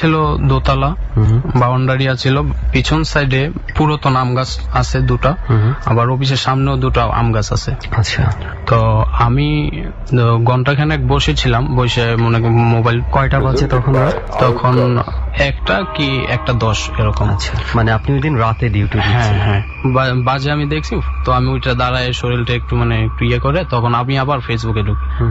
ছিল দোতলা, বাউন্ডারি ছিল, পিছন সাইডে পুরাতন আম গাছ আছে দুটা, আবার অফিসের সামনেও দুটো আম গাছ আছে। আচ্ছা, তো আমি ঘন্টাখানেক বসেছিলাম, বসে মনে মোবাইল। কয়টা বাজে তখন? তখন 1:10 এরকম। আচ্ছা, মানে আপনি ওই দিন রাতে ডিউটি? হ্যাঁ হ্যাঁ, বাজে আমি দেখছি। তো আমি ওইটা দাঁড়ায় শরীরটা একটু মানে একটু ইয়ে করে, তখন আমি আবার ফেসবুকে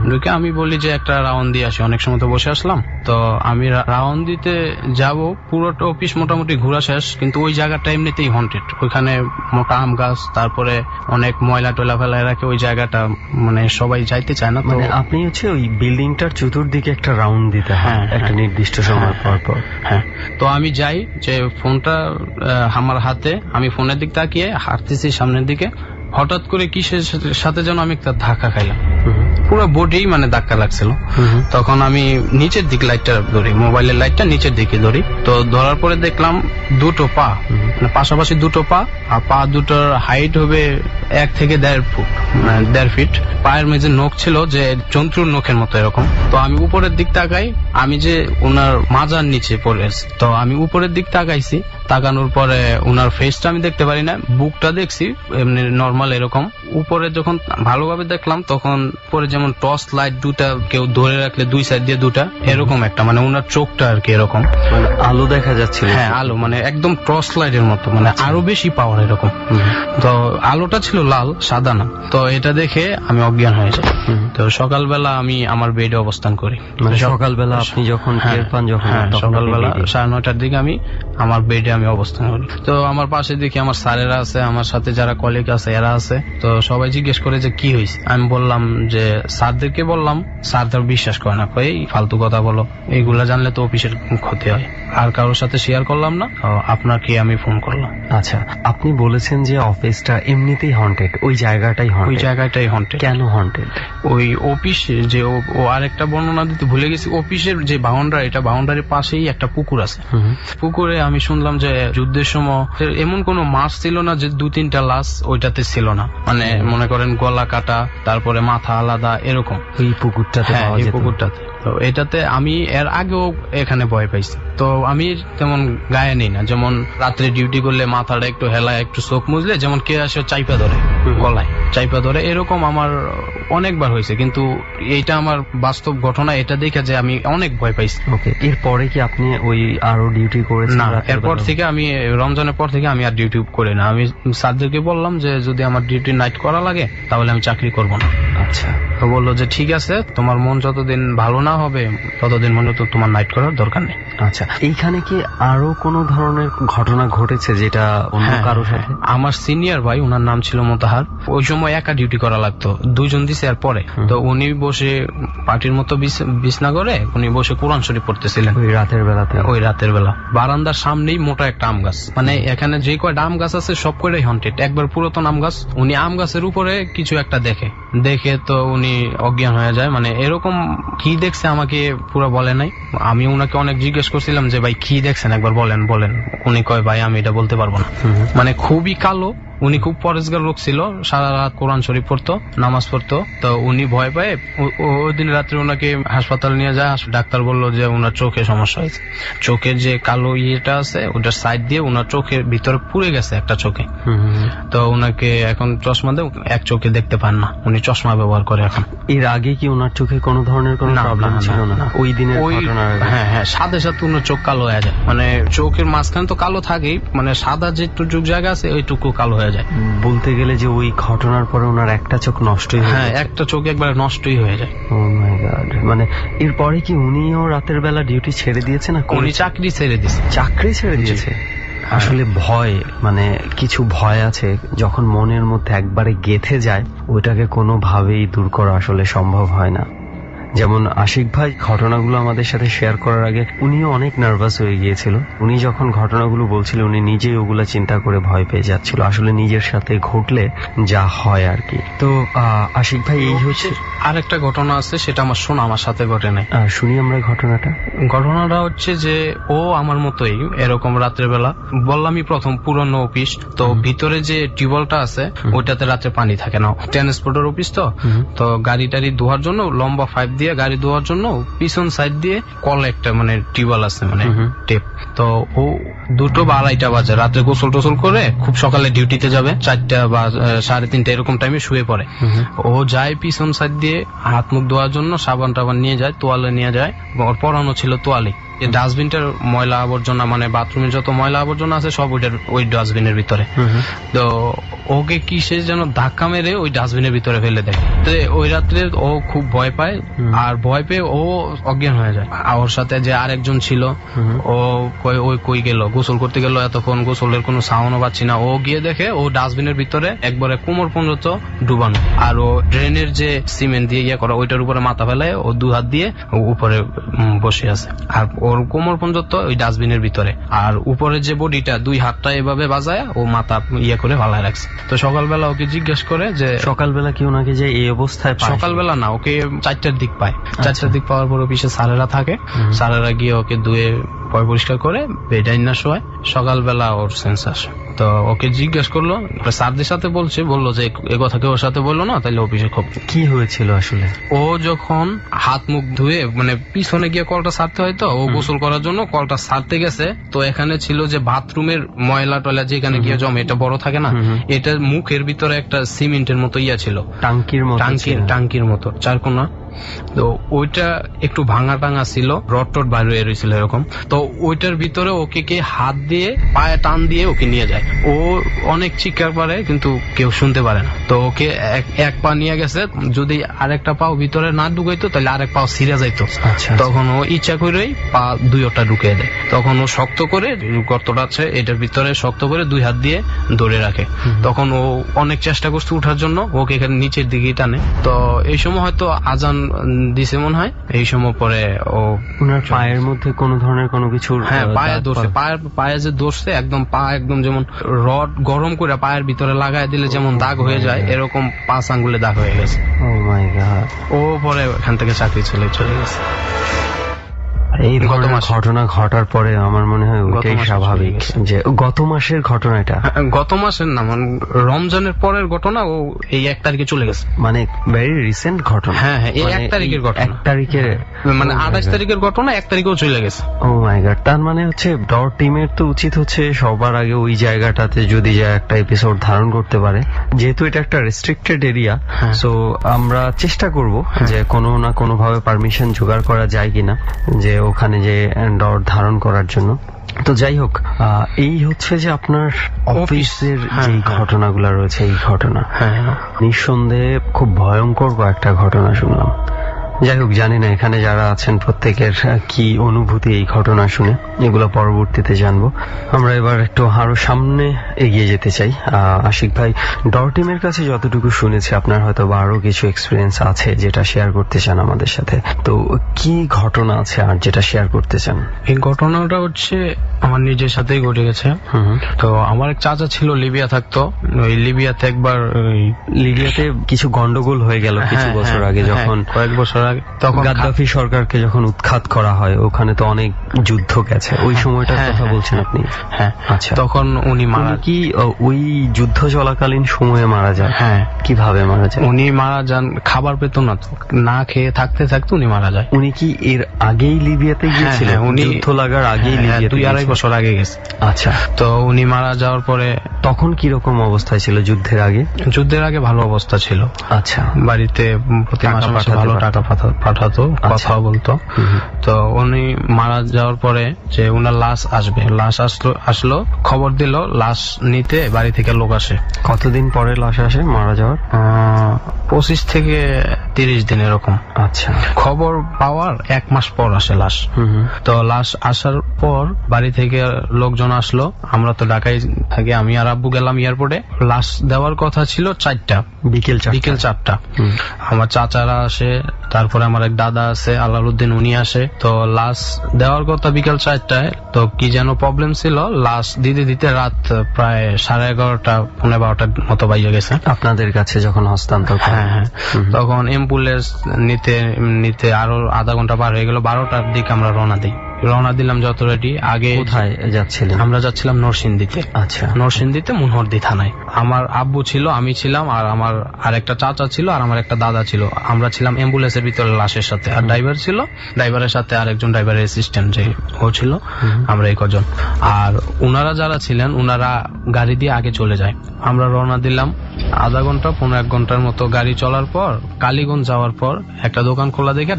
ঢুকে আমি বলি যে একটা রাউন্ড দিয়ে আসি, অনেক সময় তো বসে আসলাম। তো আমি রাউন্ড দিতে যাব, পুরোটা অফিস মোটামুটি ঘোরা শেষ, কিন্তু ওই জায়গাটা এমনিতেই হন্টেড। ওইখানে মোটা আম গাছ, তারপরে অনেক ময়লা টয়লা ফেলায় রাখে, ওই জায়গাটা মানে সবাই যাইতে চায় না। মানে আপনি হচ্ছে ওই বিল্ডিংটার চতুর্দিকে একটা রাউন্ড দিতে হয় একটা নির্দিষ্ট সময় পর পর? হ্যাঁ। তো আমি যাই, যে ফোনটা আমার হাতে, আমি ফোনের দিক তাকিয়ে হাঁটতেছি সামনের দিকে, হঠাৎ করে কিসের সাথে যেন আমি একটা ধাক্কা খাইলাম, পুরো বডি মানে ধাক্কা লাগছিল। তখন আমি নিচের দিক লাইটটা ধরি, মোবাইলের লাইটটা নিচের দিকে ধরি। তো ধরার পরে দেখলাম দুটো পা, মানে পাশাপাশি দুটো পা, আর পা দুটোর হাইট হবে 1 থেকে 1.5 ফুট, মানে 1.5 ফিট। পায়ের মেঝে নখ ছিল যে জন্তুর নখের মতো এরকম। তো আমি উপরের দিক তাকাই, আমি যে ওনার মাজার নিচে পড়ে আছি। তো আমি উপরের দিক তাকাইছি, তাকানোর পরে ওনার ফেসটা আমি দেখতে পারি না, বুকটা দেখছি এমনি নর্মাল এরকম। উপরে যখন ভালোভাবে দেখলাম, তখন পরে যেমন টর্চ লাইট দুটা কেউ ধরে রাখলে দুই সাইড দিয়ে দুটা, এরকম একটা, মানে ওনার চোখটা আর কি এরকম, মানে আলো দেখা যাচ্ছিল। হ্যাঁ, আলো মানে একদম টর্চ লাইটের মতো, মানে আরো বেশি পাওয়ার এরকম। তো আলোটা ছিল লাল, সাদা না। তো এটা দেখে আমি অজ্ঞান হয়ে যাই। তো সকালবেলা আমি আমার বেডে অবস্থান করি। মানে সকালবেলা আপনি যখন টের পান? যখন সকালবেলা 9:30 দিকে আমি আমার বেডে আমি অবস্থান করি। তো আমার পাশে দেখি আমার স্যারেরা আছে, আমার সাথে যারা কলিগ আছে এরা আছে। তো সবাই জিজ্ঞেস করে যে কি হয়েছে। আমি বললাম যে স্যারদেরকে বললাম, স্যারদের বিশ্বাস করে না, এই ফালতু কথা বলো, এইগুলা জানলে তো অফিসের ক্ষতি হয়। আর কারোর সাথে শেয়ার করলাম না, আপনাকে আমি ফোন করলাম। আচ্ছা, আপনি বলেছেন যে অফিসটা এমনিতেই হন্টেড, ওই জায়গাটাই হন্টেড? ওই জায়গাটাই হন্টেড। কেন হন্টেড? ওই অফিস যে ও আরেকটা বর্ণনা দিতে ভুলে গেছি, অফিসের যে বাউন্ডারি, এটা বাউন্ডারির পাশেই একটা পুকুর আছে। পুকুরে আমি শুনলাম যে যুদ্ধের সময় এমন কোনো মাছ ছিল না যে 2-3টা লাশ ওইটাতে ছিল না, মানে মনে করেন গলা কাটা, তারপরে মাথা আলাদা এরকম। এই পুকুরটাতে? হ্যাঁ, এই পুকুরটাতে। তো এটাতে আমি এর আগেও এখানে ভয় পাইছি, তো আমি তেমন গায়ে নেই না। যেমন রাত্রে ডিউটি করলে মাথাটা একটু হেলায়, একটু চোখ মুজলে যেমন কে আসে চাইপা ধরে, গলায় চাইপা ধরে, এরকম আমার অনেকবার হয়েছে। কিন্তু এইটা আমার বাস্তব ঘটনা, এটা দেখে যে আমি অনেক ভয় পাইছি। ওকে, এরপরে কি আপনি ওই আরো ডিউটি করেছেন? না, এরপর থেকে আমি রমজানের পর থেকে আমি আর ডিউটি করি না। আমি স্যারদেরকে বললাম যে যদি আমার ডিউটি নাইট করা লাগে তাহলে আমি চাকরি করব না। আচ্ছা। তো বললো যে ঠিক আছে, তোমার মন যতদিন ভালো না হবে ততদিন মনে তো তোমার নাইট করার দরকার নেই। আচ্ছা, এইখানে কি আরো কোন ধরনের ঘটনা ঘটেছে যেটা অন্য কারোর সাথে? আমার সিনিয়র ভাই, ওনার নাম ছিল মোতাহার, ওই সময় একা ডিউটি করা লাগতো, 2 জন দিছে। আর পরে তো উনি বসে পার্টির মতো বিছনা করে উনি বসে কোরআন শরীফ পড়তেছিলেন ওই রাতের বেলাতে? ওই রাতের বেলা। বারান্দার সামনেই মোটা একটা আম গাছ, মানে এখানে যে কয়টা আম গাছ আছে সব কয়টাই হন্টেড, একবার পুরাতন আম গাছ। উনি আম গাছের উপরে কিছু একটা দেখে তো উনি অজ্ঞান হয়ে যায়। মানে এরকম কি দেখছে আমাকে পুরো বলে নাই। আমি উনাকে অনেক জিজ্ঞেস করছিলাম যে ভাই কি দেখছেন, একবার বলেন। উনি কয় ভাই আমি এটা বলতে পারবো না। মানে খুবই কালো, উনি খুব পরেশগার লোক ছিল, সারা রাত কোরআন শরীফ পড়তো, নামাজ পড়তো। তো উনি ভয় পায়, ওই দিন রাত্রে ওনাকে হাসপাতাল নিয়ে যায়। ডাক্তার বললো যে ওনার চোখে সমস্যা হয়েছে, চোখের যে কালো ইয়েটা আছে ওটার সাইড দিয়ে ওনার চোখের ভিতরে পুড়ে গেছে একটা চোখে। তো ওনাকে এখন চশমা দেয়, এক চোখে দেখতে পান না, উনি চশমা ব্যবহার করে এখন। এর আগে কি ওনার চোখে কোনো ধরনের কোনো প্রবলেম ছিল না? ওই দিনের ঘটনা? হ্যাঁ, সাথে সাথে ওনার চোখ কালো হয়ে যায়, মানে চোখের মাঝখানে তো কালো থাকেই, মানে সাদা যেটুকু জায়গা আছে ওইটুকু কালো হয়ে যায়। বলতে গেলে যে ওই ঘটনার পরে ওনার একটা চোখ নষ্টই হয়ে যায়? হ্যাঁ, একটা চোখ একবার নষ্টই হয়ে যায়। ও মাই গড। মানে এরপরে কি উনিও রাতের বেলা ডিউটি ছেড়ে দিয়েছে না? উনি চাকরি ছেড়ে দিয়েছে। চাকরি ছেড়ে দিয়েছে? আসলে ভয়, মানে কিছু ভয় আছে যখন মনের মধ্যে একবারে গেঁথে যায়, ওইটাকে কোনোভাবেই দূর করা আসলে সম্ভব হয় না। যেমন আশিক ভাই ঘটনাগুলো আমাদের সাথে শেয়ার করার আগে উনিও অনেক নার্ভাস হয়ে গিয়েছিল। উনি যখন ঘটনাগুলো বলছিল উনি নিজেই ওগুলা চিন্তা করে ভয় পেয়ে যাচ্ছিল, আসলে নিজের সাথে ঘটলে যা হয় আর কি। তো আশিক ভাই, এই হচ্ছে আরেকটা ঘটনা আছে, সেটা আমার শোনা, আমার সাথে ঘটে নাই। শুনি আমরা ঘটনাটা হচ্ছে যে ও আমার মতোই এরকম রাত্রে বেলা, বললামই প্রথম পুরনো অফিস, তো ভিতরে যে টিউবওয়েলটা আছে ওইটাতে রাত্রে পানি থাকে না, ট্রান্সপোর্টের অফিস, তো গাড়ি টাড়ি ধোয়ার জন্য লম্বা পাইপ দিয়ে গাড়ি ধোয়ার জন্য পিছন সাইড দিয়ে কলে একটা মানে টিউবওয়েল আছে মানে টেপ, তো ও 2টা বা 2:30 বাজে, রাত্রে গোসল টোসল করে খুব সকালে ডিউটিতে যাবে, 4টা বা 3:30 এরকম টাইমে শুয়ে পড়ে। ও যায় পিছন সাইড দিয়ে হাত মুখ ধোয়ার জন্য সাবান টাবান নিয়ে যায়, তোয়ালে নিয়ে যায়, ওর পরানো ছিল তোয়ালে। ডাস্টবিনটার ময়লা আবর্জনা মানে বাথরুমের যত ময়লা আবর্জনা আছে সব ওই ডাস্টবিনের ভিতরে। তো ওকে কি সে যেন ধাক্কা মেরে ওই ডাস্টবিনের ভিতরে ফেলে দেয়। তো ওই রাত্রে ও খুব ভয় পায়, আর ভয় পেয়ে ও অজ্ঞান হয়ে যায়। আর ওর সাথে যে আরেকজন ছিল ও কই গেল, গোসল করতে গেল, এতক্ষণ গোসলের কোনো সাউন্ডও পাচ্ছি না। ও গিয়ে দেখে ও ডাস্টবিনের ভিতরে একবারে কোমর পর্যন্ত ডুবানো, আর ও ড্রেনের যে সিমেন্ট দিয়ে ইয়ে করা ওইটার উপরে মাথা ফেলায় ও 2 হাত দিয়ে উপরে বসে আছে, আর ওর কোমর পর্যন্ত ওই ডাস্টবিনের ভিতরে, আর উপরে যে বডিটা 2 হাতটা এভাবে বাজায় ও মাথা ইয়ে করে ফালায় রাখছে। তো সকালবেলা ওকে জিজ্ঞেস করে যে সকালবেলা কি ওনাকে যে এই অবস্থায় পায়? সকালবেলা না, ওকে 4টার দিক পায়। 4টার দিক পাওয়ার পর অফিসে স্যারেরা থাকে, স্যারেরা গিয়ে ওকে ধুয়ে পরিষ্কার করে বেডে না শোয়। সকালবেলা ওর সেন্স আসে, তো ওকে জিজ্ঞেস করলো, স্যারদের সাথে বললো যে এ কথা কেউ ওর সাথে বললো না, তাহলে অফিসে খুব কি হয়েছিল আসলে। ও যখন হাত মুখ ধুয়ে মানে পিছনে গিয়ে কলটা সারতে হয়, তো ও গোসল করার জন্য কলটা সারতে গেছে, তো এখানে ছিল যে বাথরুমের ময়লা টয়লা যেখানে গিয়ে জমে, এটা বড় থাকে না, এটার মুখের ভিতরে একটা সিমেন্টের মতো ইয়া ছিল, টাঙ্কির মতো 4 কোনা। তো ওইটা একটু ভাঙা টাঙা ছিল, রড টড বাইরে রয়েছিল এরকম। তো ওইটার ভিতরে ওকে কে হাত দিয়ে পায়ে টান দিয়ে ওকে নিয়ে যায়। ও অনেক চিৎকার পারে কিন্তু কেউ শুনতে পারে না। তো ওকে এক পা নিয়ে গেছে, যদি আরেকটা পাও ভিতরে না ঢুকাইতো তাহলে আরেক পাও ছিঁড়ে যাইতো। তখন ও ইচ্ছা করেই পা 2টা ঢুকিয়ে দেয়। তখন ও শক্ত করে গর্তটা আছে এটার ভিতরে শক্ত করে 2 হাত দিয়ে ধরে রাখে। তখন ও অনেক চেষ্টা করছে উঠার জন্য, ওকে এখানে নিচের দিকে টানে। তো এই সময় হয়তো আজান দিছে মনে হয়, এই সময় পরে ও ওনার পায়ের মধ্যে কোনো ধরনের কোনো কিছু, হ্যাঁ পায়ে ধরছে, পায়ে যে ধরছে একদম পা একদম যেমন রড গরম করে পায়ের ভিতরে লাগাই দিলে যেমন দাগ হয়ে যায় এরকম 5 আঙ্গুলে দাগ হয়ে গেছে। ও মাই গড। ও পরে এখান থেকে চাকরি চলে গেছে। এই ঘটনা ঘটার পরে আমার মনে হয় ওইটাই স্বাভাবিক যে গত মাসের ঘটনাটা, গত মাসের না মানে রমজানের পরের ঘটনা, ও এই 1 তারিখে চলে গেছে, মানে ভেরি রিসেন্ট ঘটনা। হ্যাঁ এই 1 তারিখের ঘটনা, 1 তারিখে মানে 28 তারিখের ঘটনা 1 তারিখেও চলে গেছে। ও মাই গড। তার মানে হচ্ছে ডর টিমের তো উচিত হচ্ছে সবার আগে ওই জায়গাটাতে যদি যা একটা এপিসোড ধারণ করতে পারে, যেহেতু এটা একটা রেস্ট্রিক্টেড এরিয়া, সো আমরা চেষ্টা করব যে কোনো না কোনো ভাবে পারমিশন জোগাড় করা যায় কিনা যে ওখানে যে ডর ধারণ করার জন্য। তো যাই হোক, এই হচ্ছে যে আপনার অফিসের যে ঘটনাগুলো রয়েছে, এই ঘটনা নিঃসন্দেহে খুব ভয়ঙ্কর কয়েকটা ঘটনা শুনলাম। যাই হোক, জানি না এখানে যারা আছেন প্রত্যেকের কি অনুভূতি এই ঘটনা শুনে, এগুলো পরবর্তীতে জানবো। আমরা এবার একটু আরো সামনে এগিয়ে যেতে চাই। আশিক ভাই, ডর টিমের কাছে যতটুকু শুনেছি আপনার হয়তো আরো কিছু এক্সপিরিয়েন্স আছে যেটা শেয়ার করতে চান আমাদের সাথে। তো কি ঘটনা আছে আর যেটা শেয়ার করতে চান? এই ঘটনাটা হচ্ছে আমার নিজের সাথেই ঘটে গেছে। তো আমার এক চাচা ছিল, লিবিয়া থাকতো। ওই লিবিয়াতে একবার লিবিয়াতে কিছু গন্ডগোল হয়ে গেল কিছু বছর আগে, যখন কয়েক বছর আগে, তখন গাদ্দাফি সরকারকে যখন উৎখাত করা হয়, ওখানে তো অনেক যুদ্ধ গেছে। ওই সময়টার কথা বলছেন আপনি? হ্যাঁ। আচ্ছা, তখন উনি কি ওই যুদ্ধ চলাকালীন সময়ে মারা যান? হ্যাঁ। কিভাবে মারা যান? উনি মারা যান, খাবার পেত না, না খেয়ে থাকতে থাকতে উনি মারা যায়। উনি কি এর আগেই লিবিয়াতে গিয়েছিলেন? উনি যুদ্ধ লাগার আগেই লিবিয়াতে? 2-2.5 বছর আগে গেছে। আচ্ছা, তো উনি মারা যাওয়ার পরে তখন কি রকম অবস্থায় ছিল? যুদ্ধের আগে? যুদ্ধের আগে ভালো অবস্থা ছিল। আচ্ছা, বাড়িতে প্রতি মাসে ভালো টাকা পাঠাতো, কথা বলতো। তো উনি মারা যাওয়ার পরে যে উনার লাশ আসবে, লাশ আসলো, খবর দিল লাশ নিতে বাড়ি থেকে লোক আসে। কতদিন পরে লাশ আসে মারা যাওয়ার? 25 থেকে 30 দিন এরকম। আচ্ছা, খবর পাওয়ার 1 মাস পর আসে লাশ। তো লাশ আসার পর বাড়ি থেকে লোকজন আসলো, আমরা তো ঢাকায় থাকি, আমি আর আব্বু গেলাম এয়ারপোর্টে। লাশ দেওয়ার কথা ছিল 4টা, বিকেল 4টা। আমার চাচারা আসে, তারপরে আমার এক দাদা আছে আলাউদ্দিন, উনি আসে। তো লাশ দেওয়ার কথা বিকেল 4টায়, তো কি যেন প্রবলেম ছিল, লাশ দিতে দিতে রাত প্রায় 11:30 12টার মতো বাইরে গেছে আপনাদের কাছে যখন হস্তান্তর। হ্যাঁ। তখন অ্যাম্বুলেন্স নিতে আরো আধা ঘন্টা পার হয়ে গেল, 12টার দিকে আমরা রওনা দিই। রওনা দিলাম যত রেডি। আগে কোথায় যাচ্ছিলেন? আমরা যাচ্ছিলাম নরসিংদীতে। আচ্ছা, নরসিংদীতে মুনহরদি থানায়। আমার আব্বু ছিল, আমি ছিলাম, আর আমার আরেকটা চাচা ছিল, আর আমার একটা দাদা ছিল। আমরা ছিলাম অ্যাম্বুলেন্সের ভিতরে লাশের সাথে, আর ড্রাইভার ছিল, ড্রাইভারের সাথে আরেকজন ড্রাইভারের অ্যাসিস্ট্যান্ট যে ও ছিল, আমরা এই কজন। আর উনারা যারা ছিলেন উনারা গাড়ি দিয়ে আগে চলে যায়। আমরা রওনা দিলাম। আধা ঘন্টা 15 ঘন্টার মতো গাড়ি চলার পর কালীগঞ্জ যাওয়ার পর একটা দোকান খোলা দেখে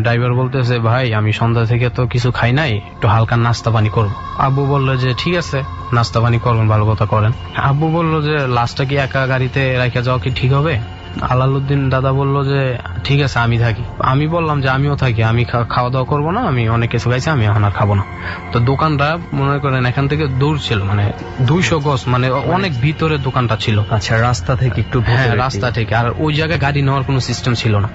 ড্রাইভার বলতেছে, ভাই আমি সন্ধ্যা থেকে তো কিছু খাই নাই, একটু হালকা নাস্তা পানি করবো। আব্বু বললো যে ঠিক আছে, নাস্তা পানি করবেন, ভালো কথা করেন। আব্বু বললো যে লাশটা কি একা গাড়িতে রেখে যাওয়া কি ঠিক হবে? আলালউদ্দিন দাদা বললো যে ঠিক আছে আমি থাকি। আমি বললাম যে আমিও থাকি, আমি খাওয়া দাওয়া করবো না, আমি অনেক কিছু খাইছি, আমি এখন আর খাবো না। তো দোকানটা মনে করেন এখান থেকে দূর ছিল, মানে 200 গজ, মানে অনেক ভিতরে দোকানটা ছিল। আচ্ছা, রাস্তা থেকে একটু হ্যাঁ, রাস্তা থেকে। আর ওই জায়গায় গাড়ি নেওয়ার কোনো সিস্টেম ছিল না।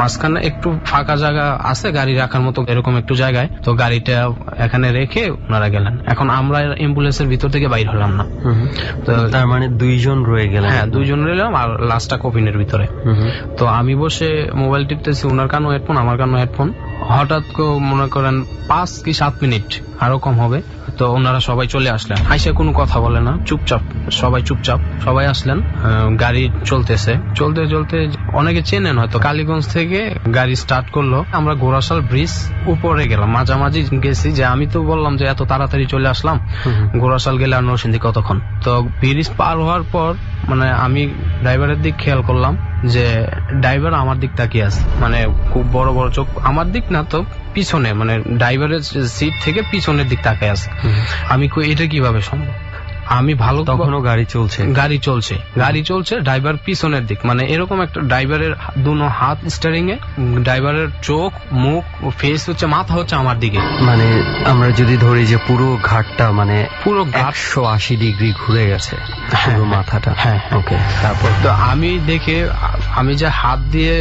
মাঝখানে একটু ফাঁকা জায়গা আছে গাড়ি রাখার মতো, এরকম একটু জায়গায়। তো গাড়িটা এখানে রেখে ওনারা গেলেন। এখন আমরা অ্যাম্বুলেন্সের ভিতর থেকে বাইর হলাম না। তো তার মানে 2 জন রয়ে গেলেন? হ্যাঁ, 2 জন রইলাম, আর লাস্টটা কফিনের ভিতরে। তো আমি বসে মোবাইল টিপতেছি, ওনার কানেও হেডফোন, আমার কানেও হেডফোন। হঠাৎ মনে করেন 5 কি 7 মিনিট, আরো কম হবে, তো ওনারা সবাই চলে আসলেন। আইসা কোনো কথা বলে না, চুপচাপ সবাই আসলেন। গাড়ি চলতেছে, চলতে চলতে অনেকে চেনেন হয়তো, কালীগঞ্জ থেকে গাড়ি স্টার্ট করলো। আমরা ঘোড়াশাল ব্রিজ উপরে গেলাম, মাঝামাঝি গেছি। যে আমি তো বললাম যে এত তাড়াতাড়ি চলে আসলাম, ঘোড়াশাল গেলে আর নরসিংদী কতক্ষণ। তো ব্রিজ পার হওয়ার পর মানে আমি ড্রাইভারের দিক খেয়াল করলাম যে ড্রাইভার আমার দিক তাকিয়ে আছে, মানে খুব বড় বড় চোখ, আমার দিক না তো পিছনে, মানে ড্রাইভারের সিট থেকে পিছনের দিক তাকিয়ে আছে। আমি কই এটা কিভাবে সম্ভব? আমি ভালো, তখনও গাড়ি চলছে, ড্রাইভার পিছনের দিক, মানে এরকম একটা ড্রাইভারের দুনো হাত স্টিয়ারিং এ, ড্রাইভারের চোখ মুখ ফেস হচ্ছে, মাথা হচ্ছে আমার দিকে। মানে আমরা যদি ধরি যে পুরো ঘাটটা, মানে পুরো 180 ডিগ্রি ঘুরে গেছে পুরো মাথাটা। হ্যাঁ, ওকে। তারপর তো আমি দেখে, আমি যে হাত দিয়ে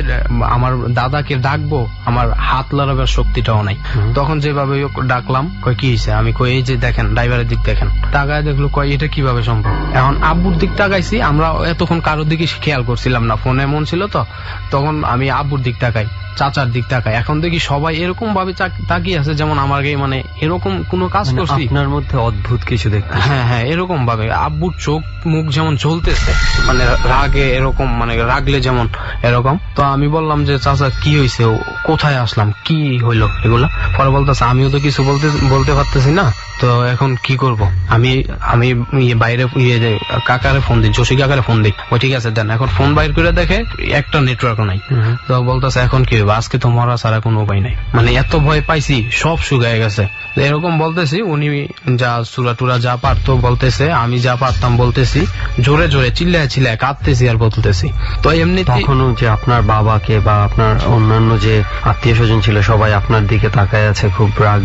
আমার দাদাকে ডাকবো, আমার হাত লড়াবার শক্তিটাও নাই। তখন যেভাবে ডাকলাম, কই কি হয়েছে? আমি কই এই যে দেখেন ড্রাইভারের দিক দেখেন। তাকায় দেখলো, কই এটা কিভাবে সম্ভব? এখন আব্বুর দিক তাকাইছি, আমরা এতক্ষণ কারোর দিকে খেয়াল করছিলাম না, ফোনে মন ছিল তো। তখন আমি আব্বুর দিক তাকাই, চাচার দিক তাকাই। এখন দেখি সবাই এরকম ভাবে তাকিয়ে আছে, যেমন আমার মানে এরকম কোনো কাজ করছি। আপনার মধ্যে অদ্ভুত কিছু দেখতে। হ্যাঁ, এরকম ভাবে আব্বুর চোখ মুখ যেমন জ্বলতেছে, মানে রাগে এরকম, মানে রাগলে যেমন এরকম। তো আমি বললাম যে চাচা কি হয়েছে, কোথায় আসলাম, কি হইলো এগুলা? পরে বলতেছে আমিও তো কিছু বলতে পারতেছি না, তো এখন কি করব? আমি বাইরে কাকারে ফোন দিই, জসি কাকারে ফোন দিই। ও ঠিক আছে দেন। এখন ফোন বাইর করে দেখে একটা নেটওয়ার্ক নাই। তো বলতেছে এখন কি হবে? আজকে তো মরা ছাড়া কোনো উপায় নাই, মানে এত ভয় পাইছি, সব শুকায় গেছে। এরকম বলতেছি, উনি যা সুরা টুরা যা পারতো বলতেছে, আমি যা পারতাম বলতেছি, জোরে জোরে চিল্লায় কাঁদতেছি আর বলতেছি। তো এমনি তখনও যে আপনার বাবাকে বা আপনার অন্যান্য যে আত্মীয় স্বজন ছিল সবাই আপনার দিকে তাকায় আছে, খুব রাগ।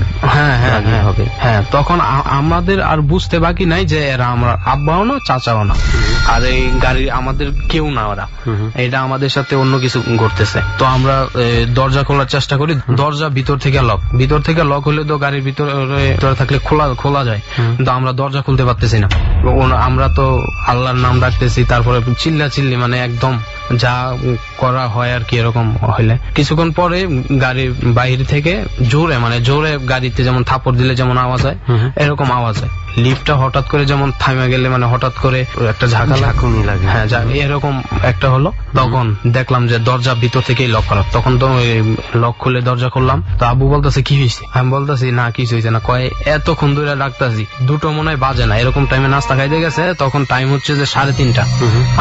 হ্যাঁ, তখন আমাদের আর বুঝতে বাকি নাই যে এরা আমরা আব্বাও না চাচাও না, আর এই গাড়ি আমাদের কেউ না, ওরা এটা আমাদের সাথে অন্য কিছু ঘটতেছে। তো আমরা দরজা খোলার চেষ্টা করি, দরজা ভিতর থেকে লক হলে তো গাড়ির ভিতরে থাকলে খোলা যায়, কিন্তু আমরা দরজা খুলতে পারতেছি না। আমরা তো আল্লাহর নাম ডাকতেছি, তারপরে চিল্লি, মানে একদম যা করা হয় আর কি। এরকম হইলে কিছুক্ষণ পরে গাড়ির বাইরে থেকে জোরে গাড়িতে যেমন থাপড় দিলে যেমন আওয়াজ হয়, এরকম আওয়াজ হয়। লিফটটা হঠাৎ করে যেমন থামে গেলে, মানে হঠাৎ করে একটা ঝাঁকুনি লাগে। হ্যাঁ, এরকম একটা হলো। তখন দেখলাম যে দরজা ভিতর থেকেই লক করা। তখন তো লক খুলে দরজা খুললাম। তো আব্বু বলতেছে কি হয়েছে? আমি বলতেছি না কিছু হয়েছে না। কয় এতক্ষণ ধরে ডাকতেছি, 2টো মনে হয় বাজে না, এরকম টাইমে নাস্তা খাইতে গেছে। তখন টাইম হচ্ছে যে 3:30।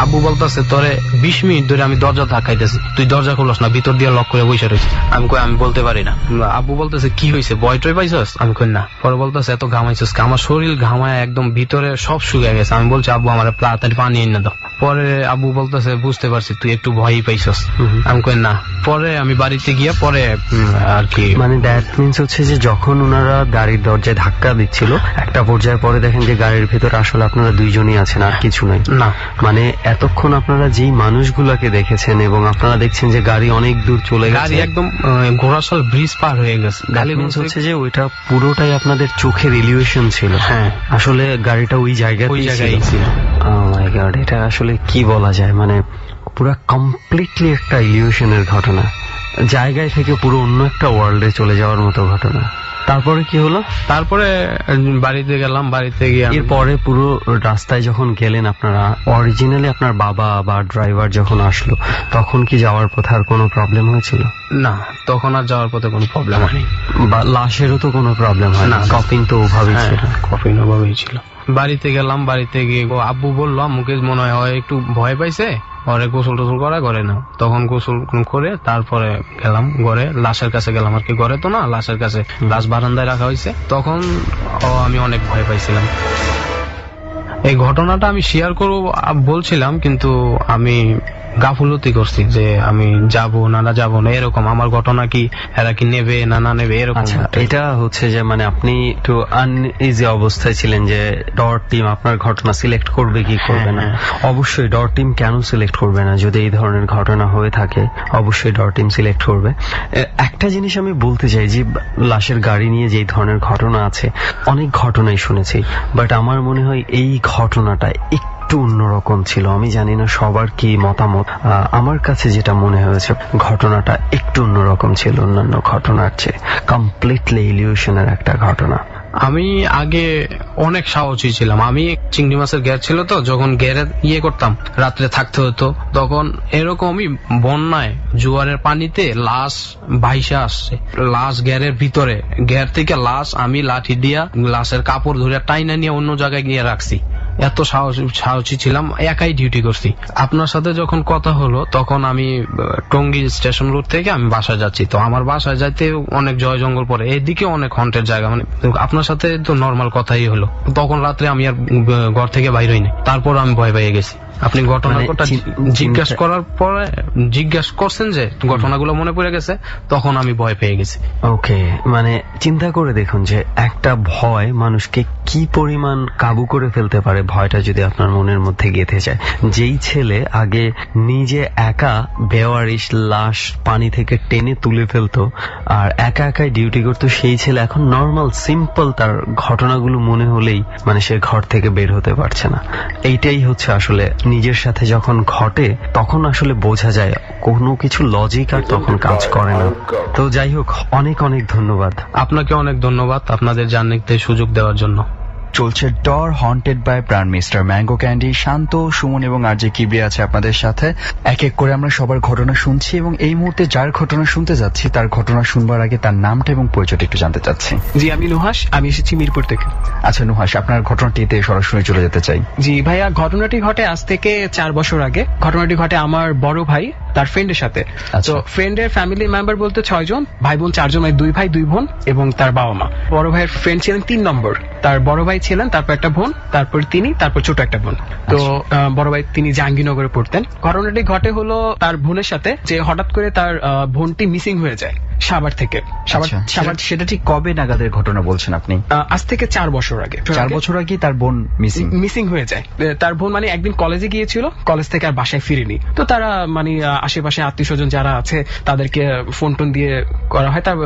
আব্বু বলতেছে তোরে 20 মিনিট ধরে আমি দরজা ধাক্কাইতেছি, তুই দরজা খুলস না, ভিতর দিয়ে লক করে বসে রয়েছে। আমি কই আমি বলতে পারি না। আব্বু বলতেছে কি হয়েছে, ভয় টয় পাইছস? আমি কই না। পরে বলতেছে এত ঘামাইছস? আমার শরীর ঘামায় একদম ভিতরে সব শুকিয়ে গেছে। আমি বলছি আব্বু আমার তাড়াতাড়ি পানি এনে দাও। পরে আব্বু বলতেছে বুঝতে পারছি তুই একটু ভয়ই পাইছস। আমি কই না। পরে আমি বাড়িতে গিয়ে পরে আর কি, মানে দ্যাট মিন্স হচ্ছে যে যখন ওনারা গাড়ির দরজায় ধাক্কা দিচ্ছিল, একটা পর্যায়ে পরে দেখেন যে গাড়ির ভিতরে আসলে আপনারা 2 জনই আছেন, আর কিছু নাই। না, মানে এতক্ষণ আপনারা যেই মানুষগুলাকে দেখেছেন এবং আপনারা দেখছেন যে গাড়ি অনেক দূর চলে গেছে, গাড়ি একদম ঘোড়াশাল ব্রিজ পার হয়ে গেছে। গাড়ি হচ্ছে যে ওইটা পুরোটাই আপনাদের চোখের ইলিউশন ছিল। হ্যাঁ, আসলে গাড়িটা ওই জায়গায় ছিল। Oh my God, এটা আসলে কি বলা যায়, মানে পুরো কমপ্লিটলি একটা ইলিউশনের ঘটনা, জায়গায় থেকে পুরো অন্য একটা ওয়ার্ল্ডে চলে যাওয়ার মতো ঘটনা। তারপরে কি হলো? তারপরে বাড়িতে গেলাম, বাড়িতে গিয়ে এরপরে পুরো রাস্তায় যখন গেলেন আপনারা, অরিজিনালি আপনার বাবা বা ড্রাইভার যখন আসলো, তখন কি যাওয়ার পথে আর কোনো প্রবলেম হয়েছিল? না, তখন আর যাওয়ার পথে কোনো প্রবলেম হয়নি। বা লাশেরও তো কোনো প্রবলেম হয় না? কফিন তো ওভাবেই ছিল। কফিন ওভাবেই ছিল। বাড়িতে গেলাম, বাড়িতে গিয়ে আব্বু বললো মুকে মনে হয় একটু ভয় পাইছে, ঘরে গোসল টোসল করা ঘরে না। তখন গোসল করে তারপরে গেলাম ঘরে, লাশের কাছে গেলাম আর কি। ঘরে তো না, লাশের কাছে, লাশ বারান্দায় রাখা হয়েছে। তখন আমি অনেক ভয় পাইছিলাম। এই ঘটনাটা আমি শেয়ার করবো বলছিলাম, কিন্তু আমি গাফুলতি করছি যে আমি যাব না যাব না এরকম। আমার ঘটনা কি এরা কি নেবে না নেবে এরকম। এটা হচ্ছে যে মানে আপনি একটু আনইজি অবস্থায় ছিলেন যে ডর টিম আপনার ঘটনা সিলেক্ট করবে কি করবে না। অবশ্যই ডর টিম কেন সিলেক্ট করবে না? যদি এই ধরনের ঘটনা হয়ে থাকে অবশ্যই ডর টিম সিলেক্ট করবে। একটা জিনিস আমি বলতে চাই যে লাশের গাড়ি নিয়ে যে ধরনের ঘটনা আছে, অনেক ঘটনাই শুনেছি, বাট আমার মনে হয় এই ঘটনাটা একটু অন্যরকম ছিল। আমি জানি না সবার কি মতামত, আমার কাছে যেটা মনে হয়েছে ঘটনাটা একটু অন্যরকম ছিল অন্যান্য ঘটনার চেয়ে। কমপ্লিটলি ইলিউশনের একটা ঘটনা। আমি আগে অনেক সাহসী ছিলাম। আমি চিংড়ি মাছের গ্যার ছিল তো, যখন গ্যারে করতাম রাত্রে থাকতে হতো, তখন এরকমই বন্যায় জোয়ারের পানিতে লাশ ভাইসা আসছে, লাশ গ্যারের ভিতরে, গ্যার থেকে লাশ আমি লাঠি দিয়া লাশের কাপড় ধরে টাইনা নিয়ে অন্য জায়গায় গিয়ে রাখছি। এত সাহসী ছিলাম, একাই ডিউটি করছি। আপনার সাথে যখন কথা হলো তখন আমি টঙ্গী স্টেশন রোড থেকে আমি বাসায় যাচ্ছি। তো আমার বাসায় যাইতে অনেক জয় জঙ্গল পড়ে, এদিকে অনেক হন্টের জায়গা। মানে আপনার সাথে তো নর্মাল কথাই হলো। তখন রাত্রে আমি আর ঘর থেকে বাইর হইনি, তারপর আমি ভয় পেয়ে গেছি। আপনি ঘটনাটা জিজ্ঞাসা করার পরে জিজ্ঞাসা করছেন যে ঘটনাগুলো মনে পড়ে গেছে, তখন আমি ভয় পেয়ে গেছি। ওকে, মানে চিন্তা করে দেখুন যে একটা ভয় মানুষকে কি পরিমাণ কাবু করে ফেলতে পারে। ভয়টা যদি আপনার মনের মধ্যে গেঁথে যায়। যেই ছেলে আগে নিজে একা বেওয়ারিশ লাশ পানি থেকে টেনে তুলে ফেলতো আর একা একাই ডিউটি করতো, সেই ছেলে এখন নর্মাল সিম্পল তার ঘটনাগুলো মনে হলেই মানে সে ঘর থেকে বের হতে পারছে না। এইটাই হচ্ছে আসলে নিজের সাথে যখন ঘটে তখন আসলে বোঝা যায় কোনো কিছু লজিক আর তখন কাজ করে না। তো যাই হোক, অনেক অনেক ধন্যবাদ। আপনাকে অনেক ধন্যবাদ আপনাদের জানতে সুযোগ দেওয়ার জন্য। চলছে ডর হন্টেড বাই প্রাণ মিস্টার ম্যাঙ্গো ক্যান্ডি। শান্ত, সুমন এবং আরজে কিবরিয়া আছে আপনাদের সাথে। এক এক করে আমরা সবার ঘটনা শুনছি এবং এই মুহূর্তে যার ঘটনা শুনতে যাচ্ছি তার ঘটনা শুনবার আগে তার নামটা এবং পরিচয়টা একটু জানতে চাচ্ছি। জি, আমি নুহাস, আমি এসেছি মিরপুর থেকে। আচ্ছা নুহাস, আপনার ঘটনাটিতে সরাসরি চলে যেতে চাই। জি ভাইয়া, ঘটনাটি ঘটে আজ থেকে 4 বছর আগে। ঘটনাটি ঘটে আমার বড় ভাই তার ফ্রেন্ডের সাথে। তো ফ্রেন্ডের ফ্যামিলি মেম্বার বলতে 6 জন, ভাই বোন 4 জন, 2 ভাই 2 বোন এবং তার বাবা মা। বড় ভাইয়ের ফ্রেন্ড ছিলেন 3 নম্বর, তার বড় ভাই ছিলেন, তারপর একটা বোন, তারপর তিনি, তারপর ছোট একটা বোন। তো বড় ভাই তিনি জাহাঙ্গীরনগরে পড়তেন। ঘটনাটি ঘটে হলো তার বোনের সাথে, যে হঠাৎ করে তার বোনটি মিসিং হয়ে যায় সাভার থেকে। সাভার সেটা ঠিক কবে নাগাদের ঘটনা বলছেন আপনি? আজ থেকে 4 বছর আগে। 4 বছর আগে তার বোন মিসিং হয়ে যায়। তার বোন মানে একদিন কলেজে গিয়েছিল, কলেজ থেকে আর বাসায় ফিরেনি। তো তারা মানে আশেপাশে আত্মীয় স্বজন যারা আছে তাদেরকে ফোন টোন দিয়ে করা হয়, তার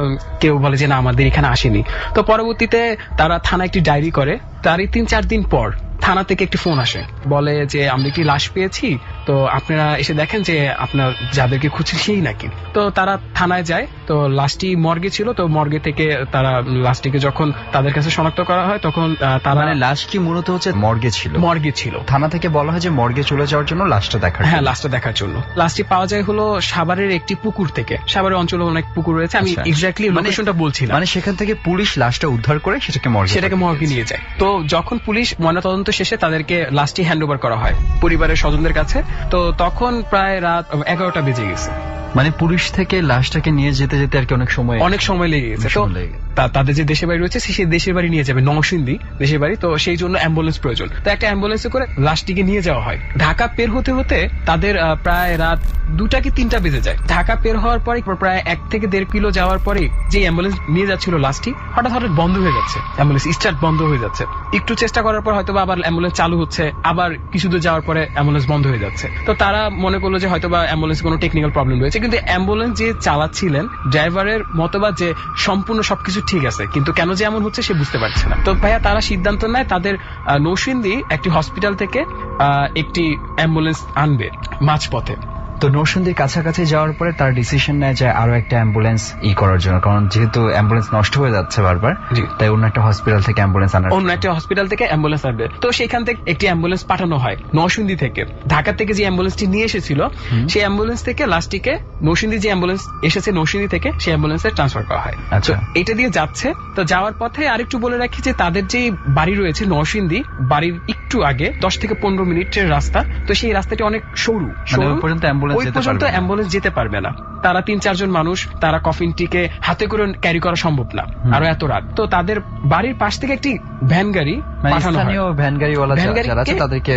কেউ বলে যে না আমাদের এখানে আসেনি। তো পরবর্তীতে তারা থানায় একটি ডায়েরি করে। তারই 3-4 দিন পর থানা থেকে একটি ফোন আসে, বলে যে আমরা একটি লাশ পেয়েছি, তো আপনারা এসে দেখেন যে আপনার যাদেরকে খুঁজছি সেই নাকি। তো তারা থানায় যায়, তো লাশটি মর্গে ছিল। তো মর্গে থেকে তারা লাশটিকে যখন তাদের কাছে শনাক্ত করা হয় তখন তারা মানে লাশ কি মূলত হচ্ছে মর্গে ছিল। থানা থেকে বলা হয় যে মর্গে চলে যাওয়ার জন্য লাশটা দেখার। হ্যাঁ, লাশটা দেখার জন্য। লাশটি পাওয়া যায় হলো সাভারের একটি পুকুর থেকে। সাভারের অঞ্চলে অনেক পুকুর রয়েছে, আমি এক্স্যাক্টলি লোকেশনটা বলছি না। মানে সেখান থেকে পুলিশ লাশটা উদ্ধার করে সেটাকে মর্গে নিয়ে যায়। তো যখন পুলিশ ময়নাতদন্ত শেষে তাদেরকে লাশটি হ্যান্ড ওভার করা হয় পরিবারের স্বজনদের কাছে, তো তখন প্রায় রাত 11টা বেজে গেছে। মানে পুলিশ থেকে লাশটাকে নিয়ে যেতে যেতে আর কি অনেক সময় লেগে গেছে। তো তাদের যে দেশের বাড়ি রয়েছে সেই দেশের বাড়ি নিয়ে যাবে, নরসিংদী দেশের বাড়ি। তো সেই জন্য অ্যাম্বুলেন্স প্রয়োজন। তো একটা অ্যাম্বুলেন্সে করে লাশটিকে নিয়ে যাওয়া হয়। ঢাকা পের হতে হতে তাদের প্রায় রাত 2টা কি 3টা বেজে যায়। ঢাকা পের হওয়ার পরে প্রায় 1 থেকে 1.5 কিলো যাওয়ার পরে যে অ্যাম্বুলেন্স নিয়ে যাচ্ছিল লাশটি, হঠাৎ বন্ধ হয়ে যাচ্ছে। অ্যাম্বুলেন্স স্টার্ট বন্ধ হয়ে যাচ্ছে। একটু চেষ্টা করার পর হয়তো আবার অ্যাম্বুলেন্স চালু হচ্ছে, আবার কিছু দূর যাওয়ার পরে অ্যাম্বুলেন্স বন্ধ হয়ে যাচ্ছে। তো তারা মনে করলো যে হয়তো অ্যাম্বুলেন্স কোনো টেকনিক্যাল প্রবলেম রয়েছে, কিন্তু অ্যাম্বুলেন্স যে চালাচ্ছিলেন ড্রাইভারের মতবাদ যে সম্পূর্ণ সবকিছু ঠিক আছে, কিন্তু কেন যে এমন হচ্ছে সে বুঝতে পারছে না। তো ভাইয়া তারা সিদ্ধান্ত নেয় তাদের নরসিংদী একটি হসপিটাল থেকে একটি অ্যাম্বুলেন্স আনবে মাঝপথে। তো নরসিংদীর কাছাকাছি যাওয়ার পরে তার ডিসিশন নেয় যে আরো একটা অ্যাম্বুলেন্স করার জন্য, কারণ যেহেতু অ্যাম্বুলেন্স নষ্ট হয়ে যাচ্ছে বারবার, জি। তাই অন্য একটা হসপিটাল থেকে অ্যাম্বুলেন্স আনার অন্য একটা হসপিটাল থেকে অ্যাম্বুলেন্স আসবে। তো সেখান থেকে একটি অ্যাম্বুলেন্স পাঠানো হয় নরসিংদী থেকে। ঢাকা থেকে যে অ্যাম্বুলেন্সটি নিয়ে এসেছিল সেই অ্যাম্বুলেন্স থেকে লাস্টিকে নরসিংদী যে অ্যাম্বুলেন্স এসেছে নরসিংদী থেকে সেই অ্যাম্বুলেন্সে ট্রান্সফার করা হয়। আচ্ছা। তো এটা দিয়ে যাচ্ছে। তো যাওয়ার পথে আরেকটু বলে রাখি যে তাদের যে বাড়ি রয়েছে নরসিংদী, বাড়ির একটু আগে 10 থেকে 15 মিনিটের রাস্তা। তো সেই রাস্তাটি অনেক সরু, মানে ওই পর্যন্ত অ্যাম্বুলেন্স ওই যেতে পর্যন্ত পারবে না। অ্যাম্বুলেন্স যেতে পারবে না। তারা 3-4 জন মানুষ, তারা কফিনটিকে হাতে করে ক্যারি করা সম্ভব না, আরো এত রাত। তো তাদের বাড়ির পাশ থেকে একটি ভ্যান গাড়ি মানে পাঠানো হয়, স্থানীয় ভ্যান গাড়িওয়ালা ভ্যান যারা আছে গাড়িকে তাদেরকে